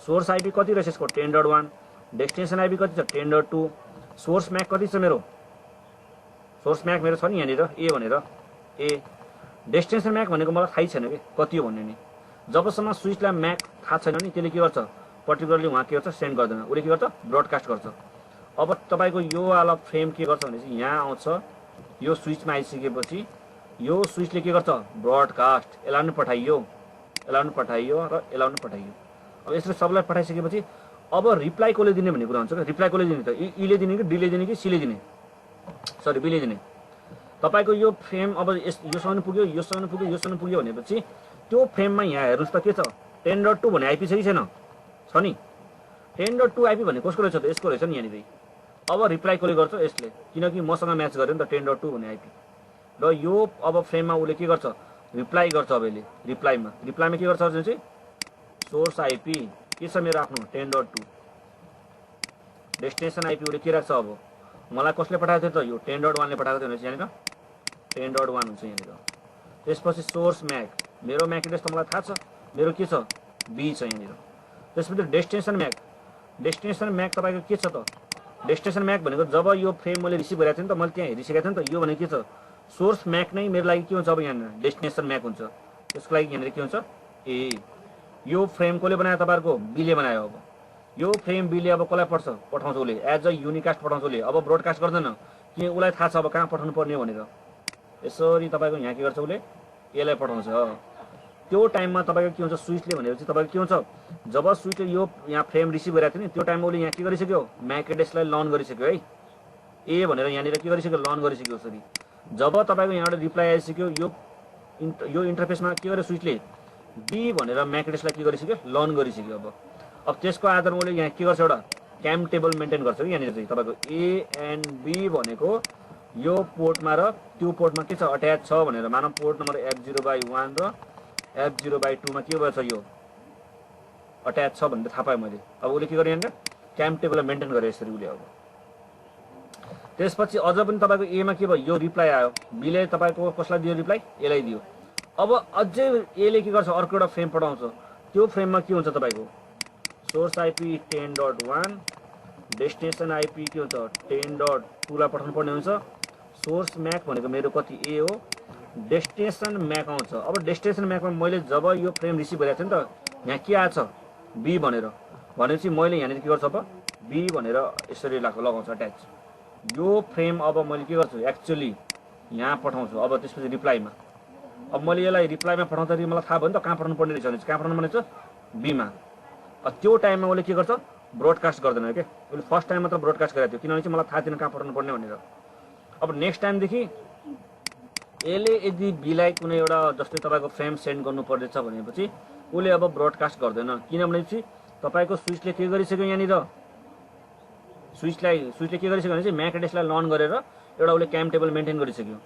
सोर्स आइपी कति रहेछ यसको 10.1, डेस्टिनेसन आइपी कति छ 10.2, सोर्स म्याक कति छ मेरो सोर्स म्याक मेरो छ नि यहाँनिर ए भनेर ए। डेस्टिनेसन म्याक भनेको मलाई थाहै छैन कि कति हो भन्ने नि। जबसम्म स्विचलाई म्याक थाहा छैन नि त्यसले के गर्छ पर्टिकुलरली उहाँ के गर्छ सेन्ड गर्दैन, उसले के गर्छ ब्रोडकास्ट गर्छ। अब तपाईँको यो वाला फ्रेम के गर्छ भने चाहिँ यहाँ आउँछ, यो स्विचमा आइसकेपछि यो स्विचले के गर्छ ब्रोडकास्ट यसलाई पनि पठाइयो र यसलाई पनि पठाइयो। अब यसले सबलाई पठाइसकेपछि अब रिप्लाई कसले दिने भन्ने कुरा हुन्छ क्या। रिप्लाई कसले दिने त ईले दिने कि डीले दिने कि सीले दिने, सरी बीले दिने। तपाईको यो फ्रेम अब योसँग पुग्यो योसँग पुग्यो योसँग पुग्यो भनेपछि त्यो फ्रेममा यहाँ हेर्नुस् त के छ 10.2 भन्ने आइपी छ कि छैन, छ नि। 10.2 आइपी भन्ने कसको रहेछ त यसको रहेछ नि यहाँनिर। अब रिप्लाई कसले गर्छ यसले, किनकि मसँग म्याच गर्यो नि त 10.2 भन्ने आइपी। र यो अब फ्रेममा उसले के गर्छ रिप्लाई गर्छ। अब यसले रिप्लाईमा के गर्छ भने चाहिँ सोर्स आइपी के छ मेरो आफ्नो 10.2, डेस्टिनेसन आइपी उसले के राख्छ। अब मलाई कसले पठाएको थियो त यो 10.1 ले पठाएको थियो भने यहाँनिर 10.1 हुन्छ यहाँनिर। त्यसपछि सोर्स म्याक, मेरो म्याक एड्रेस त मलाई थाहा छ, मेरो के छ बी छ यहाँनिर। त्यसपछि डेस्टिनेसन म्याक तपाईँको के छ त डेस्टिनेसन म्याक भनेको जब यो फ्रेम मैले रिसिभ गरेको थिएँ नि त मैले त्यहाँ हेरिसकेको थिएँ नि त यो भने के छ सोर्स म्याक नै मेरो लागि के हुन्छ अब यहाँनिर डेस्टिनेसन म्याक हुन्छ। त्यसको लागि यहाँनिर के हुन्छ ए यो फ्रेम कसले बनायो तपाईँहरूको बीले बनायो। अब यो फ्रेम बीले अब कसलाई पठाउँछ उसले एज अ युनिकास्ट पठाउँछ उसले। अब ब्रोडकास्ट गर्दैन कि उसलाई थाहा छ अब कहाँ पठाउनु पर्ने भनेर। यसरी तपाईँको यहाँ के गर्छ उसले यसलाई पठाउँछ। त्यो टाइममा तपाईँको के हुन्छ स्विचले भनेपछि तपाईँको के हुन्छ जब स्विचले यो यहाँ फ्रेम रिसिभ गरेको थियो नि त्यो टाइममा उसले यहाँ के गरिसक्यो म्याक एड्रेसलाई लर्न गरिसक्यो है। ए भनेर यहाँनिर के गरिसक्यो लर्न गरिसक्यो। यसरी जब तपाईँको यहाँबाट रिप्लाई आइसक्यो यो इन्टरफेसमा के गर्यो स्विचले बी भनेर म्याक एड्रेसलाई के गरिसक्यो लर्न गरिसक्यो। अब त्यसको आधारमा उसले यहाँ के गर्छ एउटा क्याम टेबल मेन्टेन गर्छ कि यहाँनिर चाहिँ तपाईँको ए एन्ड बी भनेको यो पोर्टमा र त्यो पोर्टमा के छ अट्याच छ भनेर मानव पोर्ट नम्बर F0/1 र F0/2 मा के भएछ यो अट्याच छ भनेर थाहा पाएँ मैले। अब उसले के गर्यो यहाँनिर क्याम टेबललाई मेन्टेन गरे यसरी उसले। अब त्यसपछि अझ पनि तपाईँको एमा के भयो यो रिप्लाई आयो, बीले तपाईँको कसलाई दियो रिप्लाई यसलाई दियो। अब अझै एले के गर्छ अर्को एउटा फ्रेम पठाउँछ। त्यो फ्रेममा के हुन्छ तपाईँको सोर्स आइपी 10.1 डेस्टिनेसन आइपी के हुन्छ 10.2 लाई पठाउनु पर्ने हुन्छ। सोर्स म्याक भनेको मेरो कति ए हो, डेस्टिनेसन म्याक आउँछ। अब डेस्टिनेसन म्याकमा मैले जब यो फ्रेम रिसिभ गरेको थिएँ नि त यहाँ के आएछ बी भनेर भनेपछि मैले यहाँनिर के गर्छु अब बी भनेर यसरी लगाउँछु अट्याच। यो फ्रेम अब मैले के गर्छु एक्चुअली यहाँ पठाउँछु। अब त्यसपछि रिप्लाईमा अब मैले यसलाई रिप्लाईमा पठाउँदाखेरि मलाई थाहा भयो नि त कहाँ पठाउनु पर्ने रहेछ भने कहाँ पठाउनु पर्ने छ बीमा। त्यो टाइममा उसले के गर्छ ब्रोडकास्ट गर्दैन क्या। उसले फर्स्ट टाइम मात्र ब्रोडकास्ट गरेको थियो किनभने चाहिँ मलाई थाहा थिएन कहाँ पठाउनु पर्ने भनेर। अब नेक्स्ट टाइमदेखि यसले यदि बीलाई कुनै एउटा जस्तै तपाईँको फ्रेम सेन्ड गर्नु पर्दैछ भनेपछि उसले अब ब्रोडकास्ट गर्दैन किनभने चाहिँ तपाईँको स्विचले के गरिसक्यो यहाँनिर स्विचले के गरिसक्यो भने चाहिँ म्याक एड्रेसलाई लर्न गरेर एउटा उसले क्याम टेबल मेन्टेन गरिसक्यो।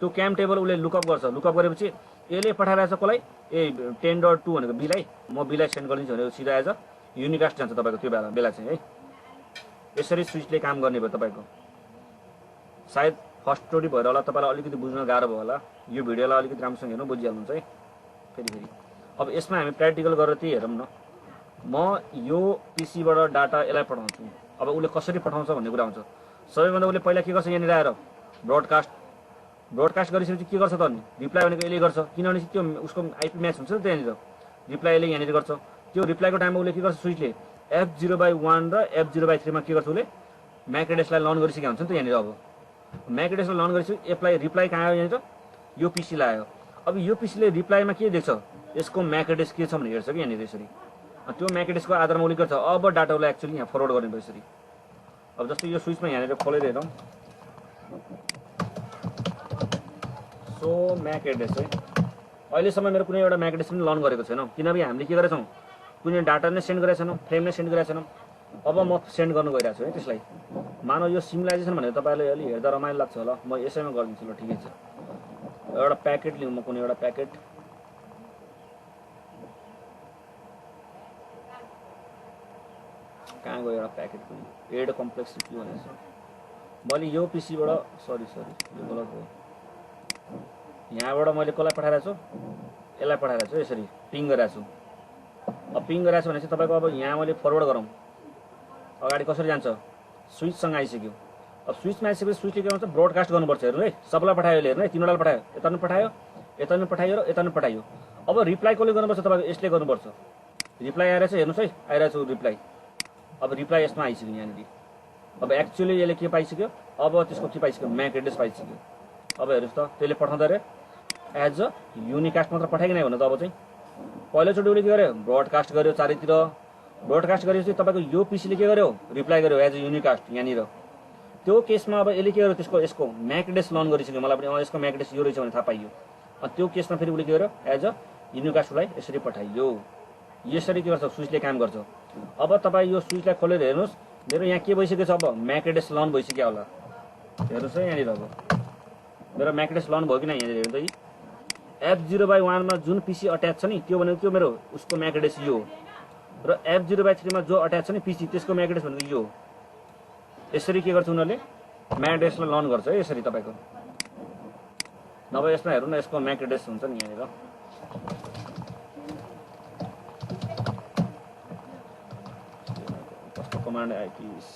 त्यो क्याम टेबल उसले लुकअप गर्छ। लुकअप गरेपछि यसले पठाइरहेछ कसलाई ए 10.2 भनेको बीलाई म बीलाई सेन्ड गरिदिन्छु भनेको सिधा एज अ युनिकास्ट जान्छ तपाईँको त्यो बेला चाहिँ है। यसरी स्विचले काम गर्ने भयो तपाईँको। सायद फर्स्ट स्टोरी भएर होला तपाईँलाई अलिकति बुझ्न गाह्रो भयो होला। यो भिडियोलाई अलिकति राम्रोसँग हेर्नु बुझिहाल्नुहुन्छ है। फेरि अब यसमा हामी प्र्याक्टिकल गरेर त्यही हेरौँ न। म यो पिसीबाट डाटा यसलाई पठाउँछु। अब उसले कसरी पठाउँछ भन्ने कुरा हुन्छ। सबैभन्दा उसले पहिला के गर्छ यहाँनिर आएर ब्रोडकास्ट गरिसकेपछि के गर्छ त अनि रिप्लाई भनेको यसले गर्छ किनभने त्यो उसको आइपी म्याच हुन्छ नि त्यहाँनिर रिप्लाई यसले यहाँनिर गर्छ। त्यो रिप्लाईको टाइममा उसले के गर्छ स्विचले F0/1 र F0/3 मा के गर्छ उसले म्याक एड्रेसलाई लर्न गरिसकेको हुन्छ नि त यहाँनिर। अब म्याक एड्रेसलाई लर्न गरिसकेपछि रिप्लाई कहाँ आयो यहाँनिर यो पिसीलाई आयो। अब यो पिसीले रिप्लाईमा के देख्छ यसको म्याक एड्रेस के छ भने हेर्छ कि यहाँनिर यसरी। त्यो म्याक एड्रेसको आधारमा उसले गर्छ अब डाटा उसलाई एक्चुअली यहाँ फरवर्ड गर्ने भयो यसरी। अब जस्तै यो स्विचमा यहाँनिर खोलेर हेरौँ सो म्याक एड्रेस है अहिलेसम्म मेरो कुनै एउटा म्याक एड्रेस पनि लर्न गरेको छैन किनभने हामीले के गरेछौँ कुनै डाटा नै सेन्ड गरेका छैनौँ फ्रेम नै सेन्ड गरेका छैनौँ। अब म सेन्ड गर्नु गइरहेको छु है त्यसलाई। मानव यो सिमुलाइजेसन भनेर तपाईँलाई अलि हेर्दा रमाइलो लाग्छ होला म यसैमा गरिदिन्छु ल ठिकै छ। एउटा प्याकेट लिउँ म कुनै एउटा प्याकेट कहाँ गयो एउटा प्याकेट कुनै एड कम्प्लेक्सिटी भनेछ मैले यो पिसीबाट सरी यो गलत हो। यहाँबाट मैले कसलाई पठाइरहेको छु यसलाई पठाइरहेको छु यसरी पिङ गरिरहेको छु। अब पिङ गरिरहेको छु भने चाहिँ तपाईँको अब यहाँ मैले फरवर्ड गरौँ अगाडि कसरी जान्छ स्विचसँग आइसक्यो। अब स्विचमा आइसकेपछि स्विचले के भन्छ ब्रोडकास्ट गर्नुपर्छ हेर्नु है। सबैलाई पठायो हेर्नु है तिनीहरूलाई पठायो यता पनि पठायो यता पनि पठायो र यता पनि पठायो। अब रिप्लाई कसले गर्नुपर्छ तपाईँको यसले गर्नुपर्छ। रिप्लाई आइरहेछ हेर्नुहोस् है आइरहेछ रिप्लाई। अब रिप्लाई यसमा आइसक्यो यहाँनिर। अब एक्चुअली यसले के पाइसक्यो अब त्यसको के पाइसक्यो म्याक एड्रेस पाइसक्यो। अब हेर्नुहोस् त त्यसले पठाउँदा रे एज अ युनिकास्ट मात्र पठाइकन भने त अब चाहिँ पहिलोचोटि उसले के गर्यो ब्रोडकास्ट गर्यो चारैतिर ब्रोडकास्ट गरेपछि तपाईँको यो पिसीले के गर्यो रिप्लाई गर्यो एज अ युनिकास्ट यहाँनिर त्यो केसमा अब यसले के गर्यो यसको म्याक एड्रेस लर्न गरिसक्यो मलाई पनि यसको म्याक एड्रेस यो रहेछ भने थाहा पाइयो अनि त्यो केसमा फेरि उसले के गर्यो एज अ युनिकास्टलाई यसरी पठाइयो यसरी के गर्छ स्विचले काम गर्छ अब तपाईँ यो स्विचलाई खोलेर हेर्नुहोस् मेरो यहाँ के भइसकेको छ अब म्याक एड्रेस लर्न भइसक्यो होला हेर्नुहोस् है यहाँनिर अब मेरो म्याक एड्रेस लर्न भयो कि यहाँनिर हेर्नु त F0/1 मा जुन पिसी अट्याच छ नि त्यो भनेको त्यो मेरो उसको म्याक एड्रेस यो र F0/3 मा जो अट्याच छ नि पिसी त्यसको म्याक एड्रेस भनेको यो यसरी के गर्छ उनीहरूले म्याक एड्रेसलाई लर्न गर्छ है यसरी तपाईँको नभए यसमा हेर्नु न यसको म्याक एड्रेस हुन्छ नि यहाँनिर कस्तो कमान्ड आइपिस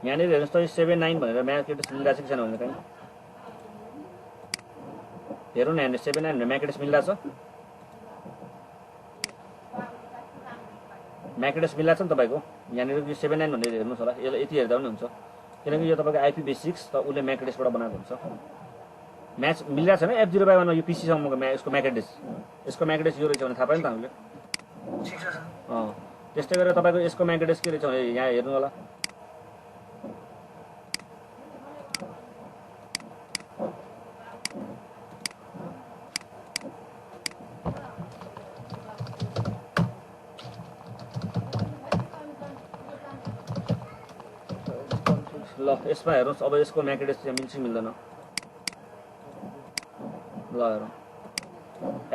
यहाँनिर हेर्नुहोस् त 79 भनेर म्याक एड्रेस मिलिरहेको छ कि छैन भनेर कहीँ हेरौँ न यहाँनिर 79 भनेर म्याक एड्रेस मिलिरहेको छ म्याक एड्रेस मिलिरहेको छ नि तपाईँको यहाँनिर यो 79 भनेर हेर्नुहोस् होला यति हेर्दा पनि हुन्छ किनकि यो तपाईँको आइपी बेसिक्स त उसले म्याक एड्रेसबाट बनाएको हुन्छ म्याच मिलिरहेको छैन F0/1 मा यो पिसीसम्मको यसको म्याक एड्रेस यसको म्याक एड्रेस यो रहेछ भने थाहा पायो नि त हामीले त्यस्तै गरेर तपाईँको यसको म्याक एड्रेस के रहेछ भने यहाँ हेर्नु होला ल यसमा हेर्नुहोस् अब यसको म्याक एड्रेस चाहिँ मिल्छ मिल्दैन ल हेरौँ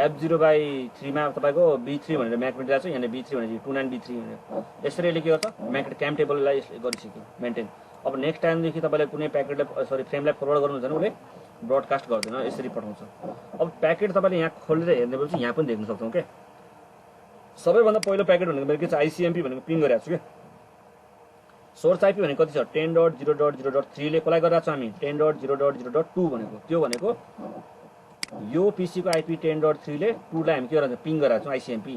F0/3 मा तपाईँको B3 भनेर म्याक मिलिरहेको छ यहाँ B3 भनेर 29B3 भनेर यसरी यसले के गर्छ म्याक क्याम टेबललाई यसले गरिसक्यो मेन्टेन अब नेक्स्ट टाइमदेखि तपाईँले कुनै प्याकेटलाई सरी फ्रेमलाई फरवर्ड गर्नुहुन्छ भने उसले ब्रोडकास्ट गर्दैन यसरी पठाउँछ अब प्याकेट तपाईँले यहाँ खोलेर हेर्ने भएपछि यहाँ पनि देख्न सक्छौँ क्या सबैभन्दा पहिलो प्याकेट भनेको मेरो के छ ICMP भनेको पिङ गरिरहेको छु क्या सोर्स आइपी भनेको कति छ 10.0.0.3 ले कसलाई गरिरहेको छौँ हामी 10.0.0.2 भनेको त्यो भनेको यो पिसीको आइपी 10.3 ले 2 लाई हामी के गरिरहेको पिङ गरिरहेको छौँ ICMP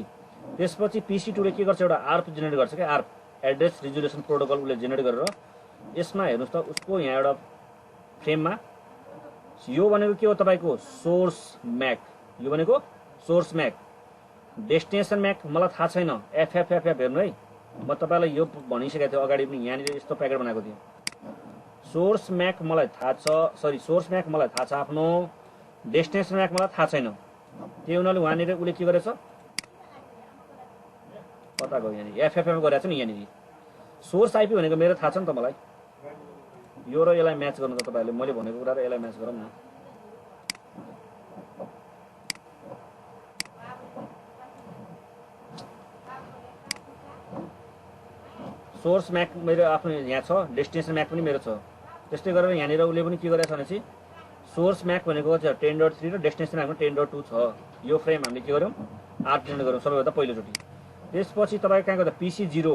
त्यसपछि PC2 ले के गर्छ एउटा ARP जेनेरेट गर्छ क्या ARP एड्रेस रिजोल्युसन प्रोटोकल उसले जेनेरेट गरेर यसमा हेर्नुहोस् त उसको यहाँ एउटा फ्रेममा यो भनेको के हो तपाईँको सोर्स म्याक यो भनेको सोर्स म्याक डेस्टिनेसन म्याक मलाई थाहा छैन FFFF हेर्नु है म तपाईँलाई यो भनिसकेको थिएँ अगाडि पनि यहाँनिर यस्तो प्याकेट बनाएको थिएँ सोर्स म्याक मलाई थाहा छ सरी सोर्स म्याक मलाई थाहा छ आफ्नो डेस्टिनेसन म्याक मलाई थाहा छैन त्यही हुनाले उहाँनिर उसले के गरेछ कता गयो यहाँनिर FFF गरेको छ नि यहाँनिर सोर्स आइपी भनेको मेरो थाहा छ नि त मलाई यो र यसलाई म्याच गर्नु त तपाईँहरूले मैले भनेको कुरा र यसलाई म्याच गरौँ न सोर्स म्याक मेरो आफ्नो यहाँ छ डेस्टिनेसन म्याक पनि मेरो छ त्यस्तै गरेर यहाँनिर उसले पनि के गरेछ भनेपछि सोर्स म्याक भनेको चाहिँ 10.3 र डेस्टिनेसन म्याक पनि 10.2 छ यो फ्रेम हामीले के गर्यौँ आर्प जेनेरेट गरौँ सबैभन्दा पहिलोचोटि त्यसपछि तपाईँ कहाँ गर्दा PC0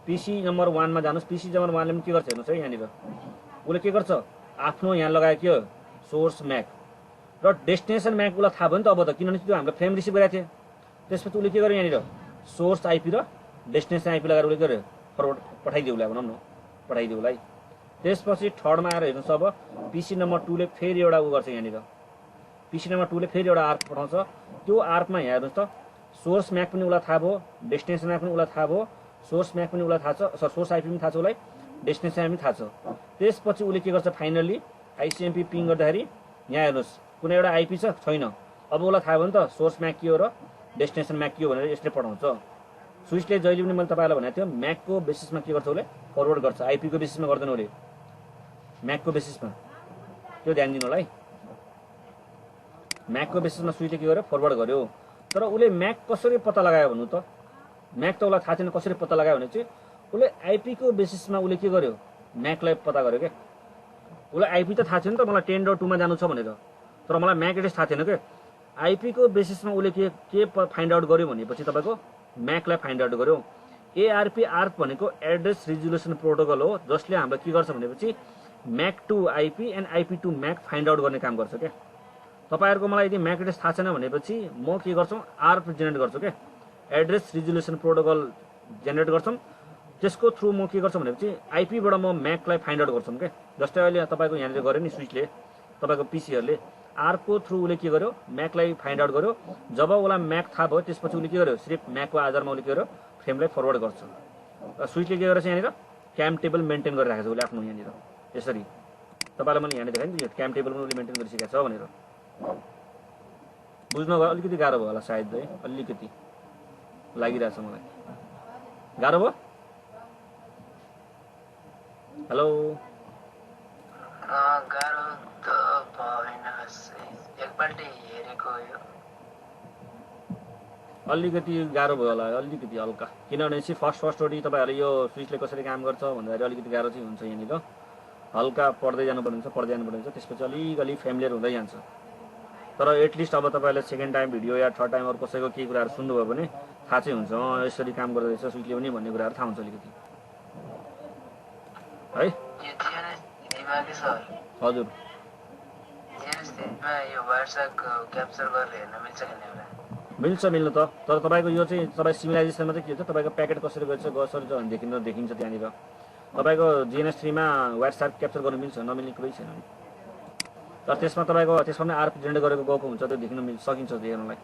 PC नम्बर 1 मा जानुहोस् PC नम्बर 1 ले पनि के गर्छ हेर्नुहोस् है यहाँनिर उसले के गर्छ आफ्नो यहाँ लगायो के सोर्स म्याक र डेस्टिनेसन म्याक उसलाई थाहा भयो नि त अब त किनभने त्यो हाम्रो फ्रेम रिसिभ गरेको थियो त्यसपछि उसले के गर्यो यहाँनिर सोर्स आइपी र डेस्टिनेसन आइपी लगाएर उसले गर्यो फरवर्ड पठाइदियो उसलाई भनौँ न पठाइदियो उसलाई त्यसपछि थर्डमा आएर हेर्नुहोस् अब PC नम्बर 2 ले फेरि एउटा उ गर्छ यहाँनिर PC नम्बर 2 ले फेरि एउटा आर्प पठाउँछ त्यो आर्पमा यहाँ हेर्नुहोस् त सोर्स म्याक पनि उसलाई थाहा भयो डेस्टिनेसन म्याक पनि उसलाई थाहा भयो सोर्स म्याक पनि उसलाई थाहा छ सोर्स आइपी पनि थाहा छ उसलाई डेस्टिनेसन आइपी पनि थाहा छ त्यसपछि उसले के गर्छ फाइनली ICMP पिङ गर्दाखेरि यहाँ हेर्नुहोस् कुनै एउटा आइपी छ छैन अब उसलाई थाहा भयो नि त सोर्स म्याक के हो र डेस्टिनेसन म्याक के हो भनेर यसले पठाउँछ स्विचले जहिले पनि मैले तपाईँलाई भनेको थियो म्याकको बेसिसमा के गर्छ उसले फरवर्ड गर्छ आइपीको बेसिसमा गर्दैन उसले म्याकको बेसिसमा त्यो ध्यान दिनु होला है म्याकको बेसिसमा स्विचले के गर्यो फरवर्ड गर्यो तर उसले म्याक कसरी पत्ता लगायो भन्नु त म्याक त उसलाई थाहा छैन कसरी पत्ता लगायो भने चाहिँ उसले आइपीको बेसिसमा उसले के गर्यो म्याकलाई पत्ता गर्यो क्या उसलाई आइपी त थाहा छैन त मलाई 10.2 मा जानु छ भनेर तर मलाई म्याक एड्रेस थाहा थिएन क्या आइपीको बेसिसमा उसले के फाइन्ड आउट गर्यो भनेपछि तपाईँको म्याकलाई फाइन्ड आउट गर्यो ARP भनेको एड्रेस रिजोल्युसन प्रोटोकल हो जसले हाम्रो के गर्छ भनेपछि MAC to IP and IP to MAC find out गर्ने काम गर्छ क्या तपाईँहरूको मलाई यदि म्याक एड्रेस थाहा छैन भनेपछि म के गर्छु ARP जेनेरेट गर्छु क्या एड्रेस रिजोल्युसन प्रोटोकल जेनेरेट गर्छौँ त्यसको थ्रु म के गर्छु भनेपछि आइपीबाट म म्याकलाई फाइन्ड आउट गर्छु क्या। जस्तै अहिले तपाईँको यहाँनिर गऱ्यो नि स्विचले, तपाईँको पिसीहरूले आरको थ्रु उसले के गर्यो म्याकलाई फाइन्ड आउट गर्यो। जब उसलाई म्याक थाहा भयो त्यसपछि उसले के गर्यो सिर्फ म्याकको आधारमा उसले के गर्यो फ्रेमलाई फरवर्ड गर्छ। स्विचले के गरेछ यहाँनिर क्याम टेबल मेन्टेन गरिराखेको छ उसले आफ्नो यहाँनिर यसरी। तपाईँलाई मैले यहाँनिर देखाएँ नि यो क्याम टेबल पनि उसले मेन्टेन गरिसकेको छ भनेर। बुझ्न अलिकति गाह्रो भयो होला सायद है, अलिकति लागिरहेछ मलाई। गाह्रो भयो? हेलो गाह्रो त भएन, एकपल्ट हेरेको यो अलिकति गाह्रो भयो होला, अलिकति हल्का। किनभने चाहिँ फर्स्टवटी तपाईँहरूले यो स्विचले कसरी काम गर्छ भन्दाखेरि अलिकति गाह्रो चाहिँ हुन्छ यहाँनिर। हल्का पढ्दै जानुपर्ने हुन्छ, त्यसपछि अलिकति फ्यामिलियर हुँदै जान्छ। तर एटलिस्ट अब तपाईँहरूले सेकेन्ड टाइम भिडियो या थर्ड टाइम अरू कसैको केही कुराहरू सुन्नुभयो भने थाहा चाहिँ हुन्छ यसरी काम गर्दो रहेछ स्विचले पनि भन्ने कुराहरू थाहा हुन्छ अलिकति है। हजुर मिल्नु त, तर तपाईँको यो चाहिँ तपाईँ सिमिलाइजेसनमा चाहिँ के हुन्छ तपाईँको प्याकेट कसरी गर्छ देखिन्छ त्यहाँनिर। तपाईँको GNS3मा वायर सार्क क्याप्चर गर्नु मिल्छ, नमिल्ने कुरै छैन। तर त्यसमा तपाईँको त्यसमा पनि आरपी जेनेरेट गरेको गएको हुन्छ, त्यो देख्न सकिन्छ हेर्नलाई।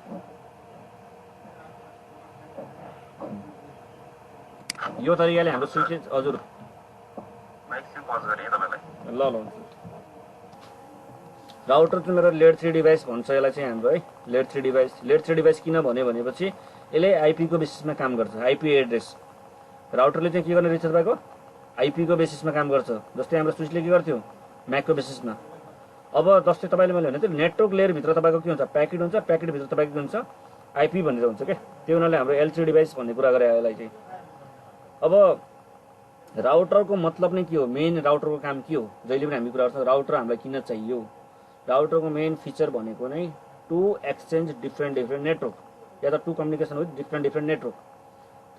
यो तरिकाले हाम्रो स्विचले हजुर ल राउटर चाहिँ मेरो लेड 3 डिभाइस भन्छ यसलाई चाहिँ हाम्रो है। लेड 3 डिभाइस किन भनेपछि यसले आइपीको बेसिसमा काम गर्छ। आइपी एड्रेस राउटरले चाहिँ के गर्ने रहेछ तपाईँको आइपीको बेसिसमा काम गर्छ। जस्तै हाम्रो स्विचले के गर्थ्यो म्याकको बेसिसमा। अब जस्तै तपाईँले मैले भने नेटवर्क लेयरभित्र तपाईँको के हुन्छ प्याकेट हुन्छ, प्याकेटभित्र तपाईँको के हुन्छ आइपी भनेर हुन्छ क्या। त्यो हुनाले हाम्रो L3 डिभाइस भन्ने कुरा गरे यसलाई चाहिँ। अब राउटरको मतलब नै के हो, मेन राउटरको काम के हो जहिले पनि हामी कुरा गर्छौँ राउटर हामीलाई किन चाहियो। राउटरको मेन फिचर भनेको नै टु एक्सचेन्ज डिफ्रेन्ट नेटवर्क या त to communication with different network.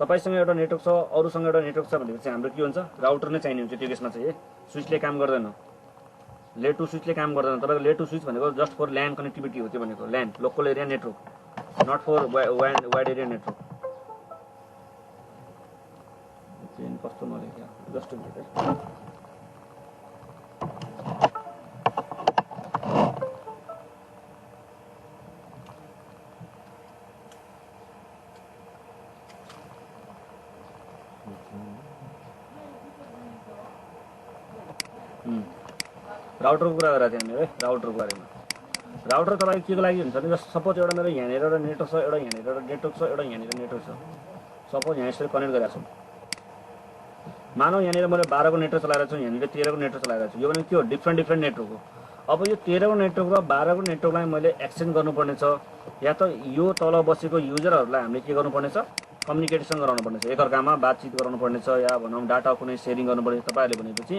तपाईँसँग एउटा नेटवर्क छ अरूसँग एउटा नेटवर्क छ भनेपछि हाम्रो के हुन्छ राउटर नै चाहिने हुन्छ। त्यो केसमा चाहिँ स्विचले काम गर्दैन, लेयर 2 स्विचले काम गर्दैन। तपाईँको लेयर 2 स्विच भनेको जस्ट फर ल्यान कनेक्टिभिटी हो। त्यो भनेको LAN local area network, not for wide area network. कस्तो नलेख्या जस्ट राउटरको कुरा गरेको थिएँ हामीले है। राउटरको बारेमा राउटर तपाईँको के को लागि हुन्छ भने सपोज एउटा मेरो यहाँनिर एउटा नेटवर्क छ, एउटा यहाँनिर एउटा नेटवर्क छ, एउटा यहाँनिर नेटवर्क छ। सपोज यहाँ यसरी कनेक्ट गरेको छु। मानौ यहाँनिर मैले 12 को नेटवर्क चलाइरहेको छु, यहाँनिर 13 को नेटवर्क चलाइरहेको छु। यो भने के हो डिफ्रेन्ट नेटवर्क हो। अब यो 13 को नेटवर्क र 12 को नेटवर्कलाई मैले एक्सचेन्ज गर्नुपर्ने छ या त यो तल बसेको युजरहरूलाई हामीले के गर्नुपर्ने छ कम्युनिकेसन गराउनुपर्ने छ, एकअर्कामा बातचित गराउनुपर्ने छ या भनौँ डाटा कुनै सेयरिङ गर्नुपर्ने छ। तपाईँहरूले भनेपछि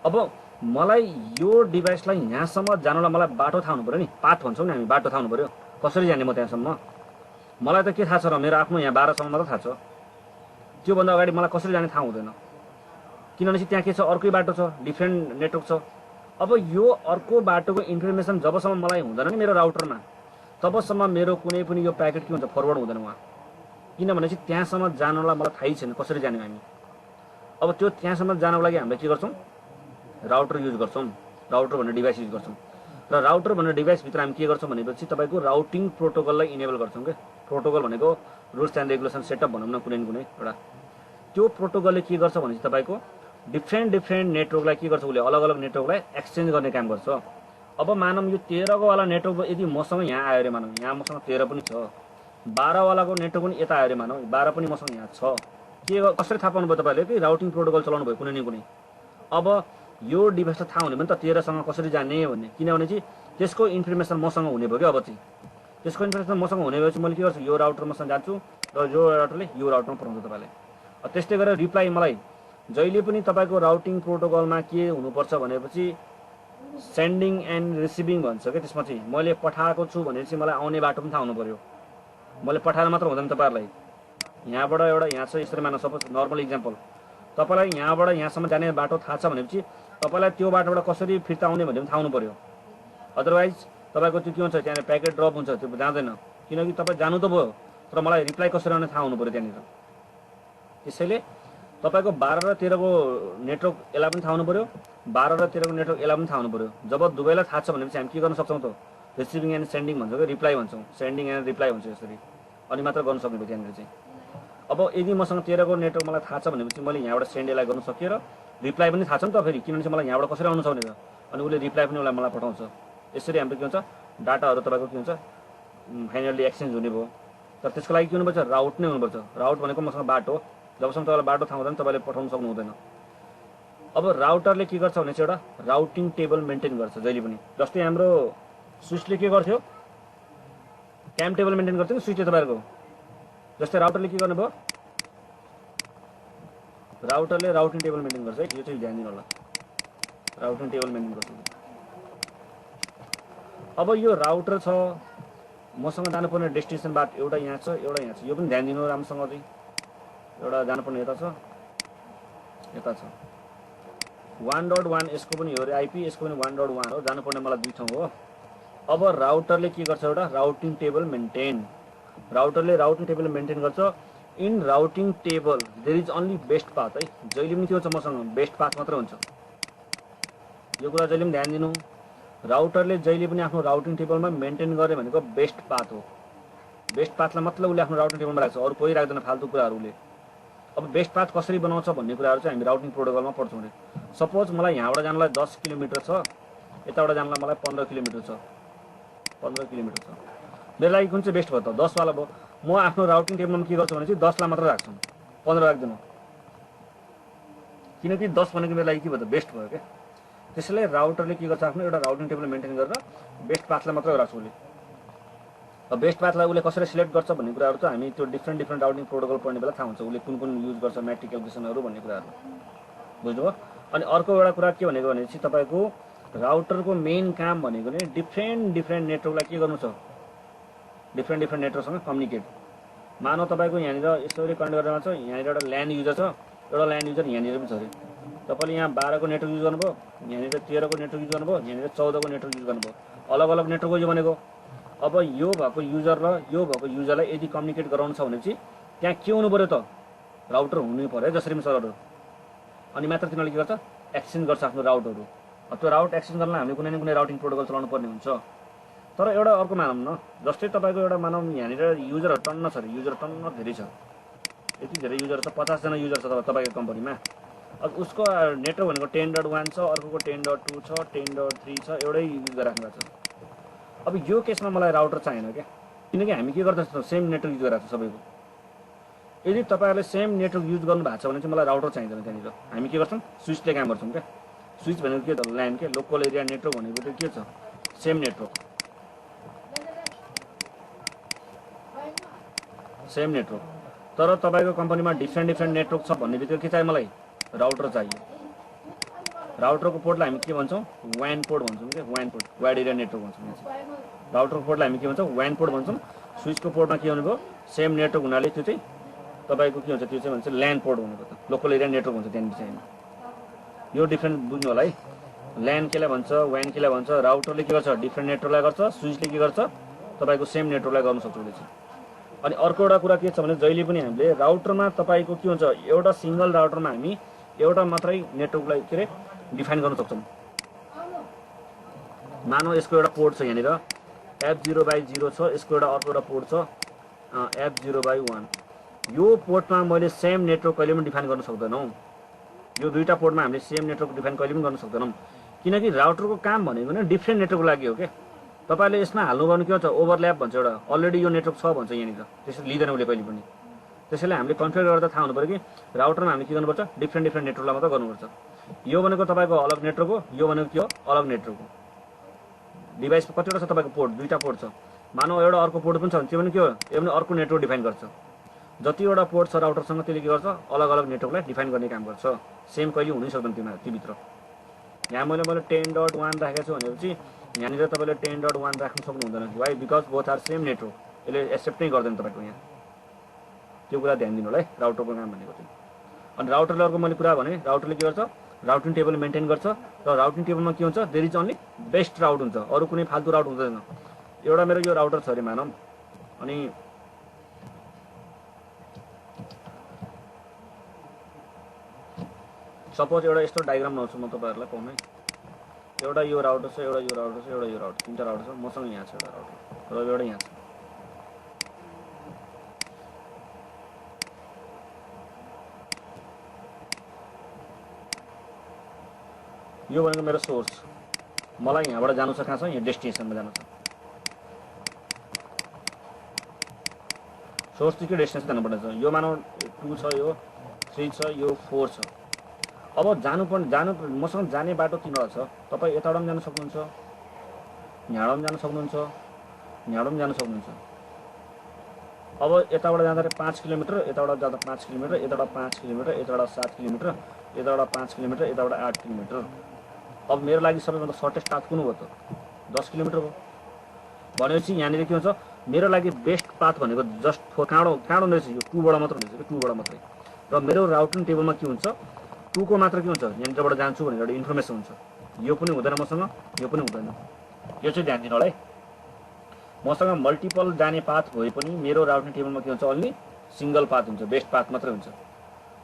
अब मलाई यो डिभाइसलाई यहाँसम्म जानलाई मलाई बाटो थाहा हुनु पऱ्यो नि, पाथ भन्छौँ नि हामी, बाटो थाहा हुनु पऱ्यो। कसरी जाने म त्यहाँसम्म मलाई त के थाहा छ र मेरो आफ्नो यहाँ 12 सम्म मात्र थाहा छ। त्योभन्दा अगाडि मलाई कसरी जाने थाहा हुँदैन, किनभने त्यहाँ के छ अर्कै बाटो छ, डिफ्रेन्ट नेटवर्क छ। अब यो अर्को बाटोको इन्फर्मेसन जबसम्म मलाई हुँदैन नि मेरो राउटरमा तबसम्म मेरो कुनै पनि यो प्याकेट के हुन्छ फरवर्ड हुँदैन उहाँ। किनभने चाहिँ त्यहाँसम्म जानलाई मलाई थाहै छैन कसरी जाने हामी। अब त्यो त्यहाँसम्म जानको लागि हामीले के गर्छौँ राउटर युज गर्छौँ, राउटर भन्ने डिभाइस युज गर्छौँ। र राउटर भन्ने डिभाइसभित्र हामी के गर्छौँ भनेपछि तपाईँको राउटिङ प्रोटोकललाई इनेबल गर्छौँ क्या। प्रोटोकल भनेको रुल्स एन्ड रेगुलेसन सेटअप भनौँ न कुनै एउटा। त्यो प्रोटोकलले के गर्छ भनेपछि तपाईँको डिफ्रेन्ट नेटवर्कलाई के गर्छ उसले अलग अलग नेटवर्कलाई एक्सचेन्ज गर्ने काम गर्छ। अब मानौँ यो 13 को वाला नेटवर्क यदि मसँग यहाँ आयो अरे मानौँ, यहाँ मसँग 13 पनि छ, 12 वालाको नेटवर्क पनि यता आयो अरे मानौँ 12 पनि मसँग यहाँ छ। के कसरी थाहा पाउनु भयो तपाईँले कि राउटिङ प्रोटोकल चलाउनु भयो कुनै न कुनै। अब यो डिभाइसलाई थाहा हुने भने त 13 सँग कसरी जाने भन्ने, किनभने चाहिँ त्यसको इन्फर्मेसन मसँग हुने भयो क्या। अब चाहिँ त्यसको इन्फर्मेसन मसँग हुने भएपछि मैले के गर्छु यो राउटर मसँग जान्छु र यो राउटरले यो राउटरमा पठाउँछ तपाईँले। त्यस्तै गरेर रिप्लाई मलाई जहिले पनि तपाईँको राउटिङ प्रोटोकलमा के हुनुपर्छ भनेपछि सेन्डिङ एन्ड रिसिभिङ भन्छ क्या। त्यसमा चाहिँ मैले पठाएको छु भनेपछि मलाई आउने बाटो पनि थाहा हुनु पऱ्यो। मैले पठाएर मात्र हुँदैन तपाईँहरूलाई। यहाँबाट एउटा यहाँ छ यसरी मान्न सपोज नर्मल इक्जाम्पल तपाईँलाई यहाँबाट यहाँसम्म जाने बाटो थाहा छ भनेपछि तपाईँलाई त्यो बाटोबाट कसरी फिर्ता आउने भन्ने पनि थाहा हुनु पऱ्यो। अदरवाइज तपाईँको त्यो के हुन्छ त्यहाँनिर प्याकेट ड्रप हुन्छ, त्यो जाँदैन। किनकि तपाईँ जानु त भयो तर मलाई रिप्लाई कसरी आउने थाहा हुनु पऱ्यो त्यहाँनिर। त्यसैले तपाईँको 12 र 13 को नेटवर्क यसलाई पनि थाहा हुनु पर्यो, 12 र 13 को नेटवर्क यसलाई पनि थाहा हुनु पर्यो। जब दुवैलाई थाहा छ भनेपछि हामी के गर्न सक्छौँ त, रिसिभिङ एन्ड सेन्डिङ भन्छौँ कि रिप्लाई भन्छौँ, सेन्डिङ एन्ड रिप्लाई भन्छ यसरी, अनि मात्र गर्न सक्ने भयो त्यहाँनिर चाहिँ। अब यदि मसँग 13 को नेटवर्क मलाई थाहा छ भनेपछि मैले यहाँबाट सेन्ड यसलाई गर्न सकिएर रिप्लाई पनि थाहा छ नि त फेरि, किनभने चाहिँ मलाई यहाँबाट कसरी आउनु सक्ने त, अनि उसले रिप्लाई पनि उसलाई मलाई पठाउँछ। यसरी हाम्रो के हुन्छ, डाटाहरू तपाईँको के हुन्छ फाइनल्ली एक्सचेन्ज हुने भयो। तर त्यसको लागि के हुनुपर्छ, राउट नै हुनुपर्छ। राउट भनेको मसँग बाटो हो, जबसम्म तपाईँलाई बाटो थाहा हुँदैन तपाईँले पठाउन सक्नु हुँदैन। अब राउटरले के गर्छ भने चाहिँ एउटा राउटिङ टेबल मेन्टेन गर्छ जहिले पनि। जस्तै हाम्रो स्विचले के गर्थ्यो, टाइम टेबल मेन्टेन गर्थ्यो नि स्विचले तपाईँहरूको। जस्तै राउटरले के गर्नुभयो, राउटरले राउटिङ टेबल मेन्टेन गर्छ है, यो चाहिँ ध्यान दिनु होला, राउटिङ टेबल मेन्टेन गर्छ। अब यो राउटर छ, मसँग जानुपर्ने डेस्टिनेसन बाटो एउटा यहाँ छ, एउटा यहाँ छ, यो पनि ध्यान दिनु राम्रोसँग चाहिँ। एउटा जानुपर्ने यता छ, यता छ 1.1, यसको पनि हो रे आइपी, यसको पनि 1.1 हो, जानुपर्ने मलाई दुई ठाउँ हो। अब राउटरले के गर्छ, एउटा राउटिङ टेबल मेन्टेन, राउटरले राउटिङ टेबल मेन्टेन गर्छ। In routing table there is only best path है, जहिले पनि के हुन्छ मसँग बेस्ट पाथ मात्र हुन्छ। यो कुरा जहिले पनि ध्यान दिनु, राउटरले जहिले पनि आफ्नो राउटिङ टेबलमा मेन्टेन गरे भनेको बेस्ट पाथ हो। बेस्ट पाथलाई मतलब उसले आफ्नो राउटिङ टेबलमा राख्छ, अरू कोही राख्दैन फाल्तु कुराहरूले। अब बेस्ट पाथ कसरी बनाउँछ भन्ने कुराहरू चाहिँ हामी राउटिङ प्रोटोकलमा पढ्छौँ रे। सपोज मलाई यहाँबाट जानलाई 10 किलोमिटर छ, यताबाट जानलाई मलाई 15 किलोमिटर छ, 15 किलोमिटर छ, मेरो लागि कुन चाहिँ बेस्ट भयो त, 10 वाला भयो। म आफ्नो राउटिङ टेबलमा के गर्छु भने चाहिँ 10 लाई मात्र राख्छु, 15 राख्दिनँ, किनकि 10 भनेको मेरो लागि के भयो त बेस्ट भयो क्या। त्यसैले राउटरले के गर्छ, आफ्नो एउटा राउटिङ टेबल मेन्टेन गरेर बेस्ट पाथलाई मात्र राख्छ उसले। अब बेस्ट पाथलाई उसले कसरी सिलेक्ट गर्छ भन्ने कुराहरू त हामी त्यो डिफ्रेन्ट राउटिङ प्रोटोकल पढ्ने बेला थाहा हुन्छ, उसले कुन कुन युज गर्छ, म्याट्रिक क्याल्कुलेसनहरू भन्ने कुराहरू बुझ्नुभयो। अनि अर्को एउटा कुरा के भनेको भनेपछि तपाईँको राउटरको मेन काम भनेको नै डिफ्रेन्ट नेटवर्कलाई के गर्नु छ, डिफ्रेन्ट नेटवर्कसँग कम्युनिकेट। मानव तपाईँको यहाँनिर यसरी कनेक्ट गरेर छ, यहाँनिर एउटा ल्यान्ड युजर छ, एउटा ल्यान्ड युजर यहाँनिर पनि छ अरे। तपाईँले यहाँ 12 को नेटवर्क युज गर्नुभयो, यहाँनिर 13 को नेटवर्क युज गर्नुभयो, यहाँनिर 14 को नेटवर्क युज गर्नुभयो, अलग अलग नेटवर्क हो यो भनेको। अब यो भएको युजर र यो भएको युजरलाई यदि कम्युनिकेट गराउनु छ भनेपछि त्यहाँ के हुनु पर्यो त, राउटर हुनु पर्यो जसरी पनि सर्भरहरू, अनि मात्र तिनीहरूले के गर्छ, एक्सचेन्ज गर्छ आफ्नो राउटहरू। त्यो राउट एक्सचेन्ज गर्नलाई हामीले कुनै न कुनै राउटिङ प्रोटोकल चलाउनु पर्ने हुन्छ। तर एउटा अर्को मानौँ न, जस्तै तपाईँको एउटा मानौँ यहाँनिर युजरहरू टन्न छ अरे, युजर टन्न धेरै छ, यति धेरै युजर छ, 50 जना युजर छ तपाईँको कम्पनीमा। अब उसको नेटवर्क भनेको 10.1 छ, अर्कोको 10.2 छ, 10.3 छ, एउटै युज गरिराख्नु भएको छ। अब यो केसमा मलाई राउटर चाहिएन क्या, किनकि हामी के गर्दैछौँ सेम नेटवर्क युज गरिरहेको छ सबैको। यदि तपाईँहरूले सेम नेटवर्क युज गर्नु भएको छ भने चाहिँ मलाई राउटर चाहिँदैन। त्यहाँनिर हामी के गर्छौँ, स्विचले काम गर्छौँ क्या। स्विच भनेको के त, ल्यान के, लोकल एरिया नेटवर्क भनेको त के छ, सेम नेटवर्क, सेम नेटवर्क। तर तपाईँको कम्पनीमा डिफ्रेन्ट नेटवर्क छ भन्ने बित्तिकै के चाहियो, मलाई राउटर चाहियो। राउटरको पोर्टलाई हामी के भन्छौँ, WAN पोर्ट भन्छौँ क्या, WAN port, wide area network भन्छौँ। राउटरको पोर्टलाई हामी के भन्छौँ, WAN पोर्ट भन्छौँ। स्विचको पोर्टमा के हुनुभयो, सेम नेटवर्क हुनाले त्यो चाहिँ तपाईँको के हुन्छ, त्यो चाहिँ भन्छ ल्यान पोर्ट हुनुको त, लोकल एरिया नेटवर्क हुन्छ त्यहाँनिर चाहिँ। यो डिफ्रेन्ट बुझ्नु होला है, ल्यान केलाई भन्छ, WAN केलाई भन्छ। राउटरले के गर्छ, डिफ्रेन्ट नेटवर्कलाई गर्छ, स्विचले के गर्छ, तपाईँको सेम नेटवर्कलाई गर्नु सक्छ उसले चाहिँ। अनि अर्को एउटा कुरा के छ भने जहिले पनि हामीले राउटरमा तपाईँको के हुन्छ, एउटा सिङ्गल राउटरमा हामी एउटा मात्रै नेटवर्कलाई के अरे डिफाइन गर्न सक्छौँ। मानौ यसको एउटा पोर्ट छ यहाँनिर F0/0 छ, यसको एउटा अर्को एउटा पोर्ट छ F0/1। यो पोर्टमा मैले सेम नेटवर्क कहिले पनि डिफाइन गर्न सक्दैनौँ। यो दुईटा पोर्टमा हामीले सेम नेटवर्क डिफाइन कहिले पनि गर्न सक्दैनौँ, किनकि राउटरको काम भनेको नै डिफ्रेन्ट नेटवर्कको लागि हो क्या। तपाईँले यसमा हाल्नुभयो के भन्छ, ओभरल्याप भन्छ, एउटा अलरेडी यो नेटवर्क छ भन्छ यहाँनिर, त्यसरी लिँदैन उसले कहिले पनि। त्यसैले हामीले कन्फिगर गर्दा थाहा हुनु पऱ्यो कि राउटरमा हामीले के गर्नुपर्छ, डिफ्रेन्ट नेटवर्कलाई मात्र गर्नुपर्छ। यो भनेको तपाईँको अलग नेटवर्क हो, यो भनेको के हो, अलग नेटवर्क हो। डिभाइसमा कतिवटा छ तपाईँको पोर्ट, दुईटा पोर्ट छ। मानौ एउटा अर्को पोर्ट पनि छ भने त्यो पनि के हो, यो पनि अर्को नेटवर्क डिफाइन गर्छ। जतिवटा पोर्ट छ राउटरसँग त्यसले के गर्छ, अलग अलग नेटवर्कलाई डिफाइन गर्ने काम गर्छ। सेम कहिले हुनै सक्दैन त्योभित्र। यहाँ मैले 10.1 राखेको छु भनेपछि यहाँनिर तपाईँले 10.1 राख्नु सक्नु हुँदैन। Why, because both are same network, यसले एक्सेप्ट नै गर्दैन तपाईँको यहाँ। त्यो कुरा ध्यान दिनु होला है, राउटरको काम भनेको चाहिँ। अनि राउटरले अर्को मैले कुरा भने, राउटरले के गर्छ, राउटिङ टेबल मेन्टेन गर्छ। र राउटिङ टेबलमा के हुन्छ, there is only best route हुन्छ, अरू कुनै फाल्तु राउट हुँदैन। एउटा मेरो यो राउटर छ अरे मानौँ, अनि सपोज एउटा यस्तो डायग्राम बनाउँछु म तपाईँहरूलाई पाउनु है। एउटा यो राउटर छ, एउटा यो राउटर छ, एउटा यो राउटर, तीनटा राउटर छ। मसँग यहाँ छ एउटा राउटर र एउटा यहाँ छ। यो भनेको मेरो सोर्स। मलाई यहाँबाट जानु छ, कहाँ छ? यहाँ डेस्टिनेसनमा जानु छ। सोर्सदेखि डेस्टिनेसन जानुपर्ने छ। यो मानौ 2 छ, यो 3 छ, यो 4 छ। अब मसँग जाने बाटो 3वटा छ। तपाईँ यताबाट पनि जान सक्नुहुन्छ, यहाँबाट पनि जान सक्नुहुन्छ, यहाँबाट पनि जान सक्नुहुन्छ। अब यताबाट जाँदाखेरि 5 किलोमिटर, यताबाट जाँदा 5 किलोमिटर, यताबाट 5 किलोमिटर, यताबाट 7 किलोमिटर, यताबाट 5 किलोमिटर, यताबाट 8 किलोमिटर। अब मेरो लागि सबैभन्दा सर्टेस्ट पाथ कुन हो त? 10 किलोमिटर हो। भनेपछि यहाँनिर के हुन्छ? मेरो लागि बेस्ट पाथ भनेको जस्ट कहाँबाट हुँदैछ? यो 2बाट मात्र हुँदैछ कि 2बाट मात्रै। र मेरो राउटिङ टेबलमा के हुन्छ? 2 को मात्र के हुन्छ? यहाँनिरबाट जान्छु भनेर एउटा इन्फर्मेसन हुन्छ। यो पनि हुँदैन मसँग, यो पनि हुँदैन। यो चाहिँ ध्यान दिनु होला है। मसँग मल्टिपल जाने पाथ भए पनि मेरो राउटिङ टेबलमा के हुन्छ? ओन्ली सिंगल पाथ हुन्छ, बेस्ट पाथ मात्रै हुन्छ।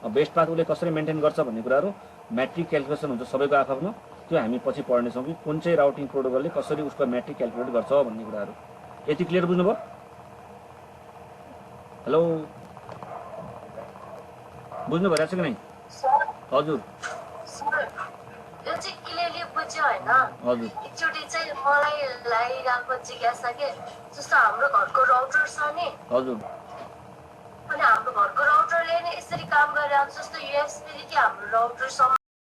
अब बेस्ट पाथ उसले कसरी मेन्टेन गर्छ भन्ने कुराहरू म्याट्रिक क्याल्कुलेसन हुन्छ सबैको आफ्नो। त्यो हामी पछि पढ्नेछौँ कि कुन चाहिँ राउटिङ प्रोटोकलले कसरी उसको म्याट्रिक क्याल्कुलेट गर्छ भन्ने कुराहरू। यति क्लियर बुझ्नुभयो? हेलो, बुझ्नु भइरहेछ कि नै? हजुर यो चाहिँ क्लियरली बुझ्यो होइन? हजुर एकचोटि चाहिँ मलाई लागिरहेको जिज्ञासा के, जस्तो हाम्रो घरको राउटर छ नि, हजुर अनि हाम्रो घरको राउटरले नै यसरी काम गरेर जस्तो युएसबीदेखि हाम्रो राउटरसम्म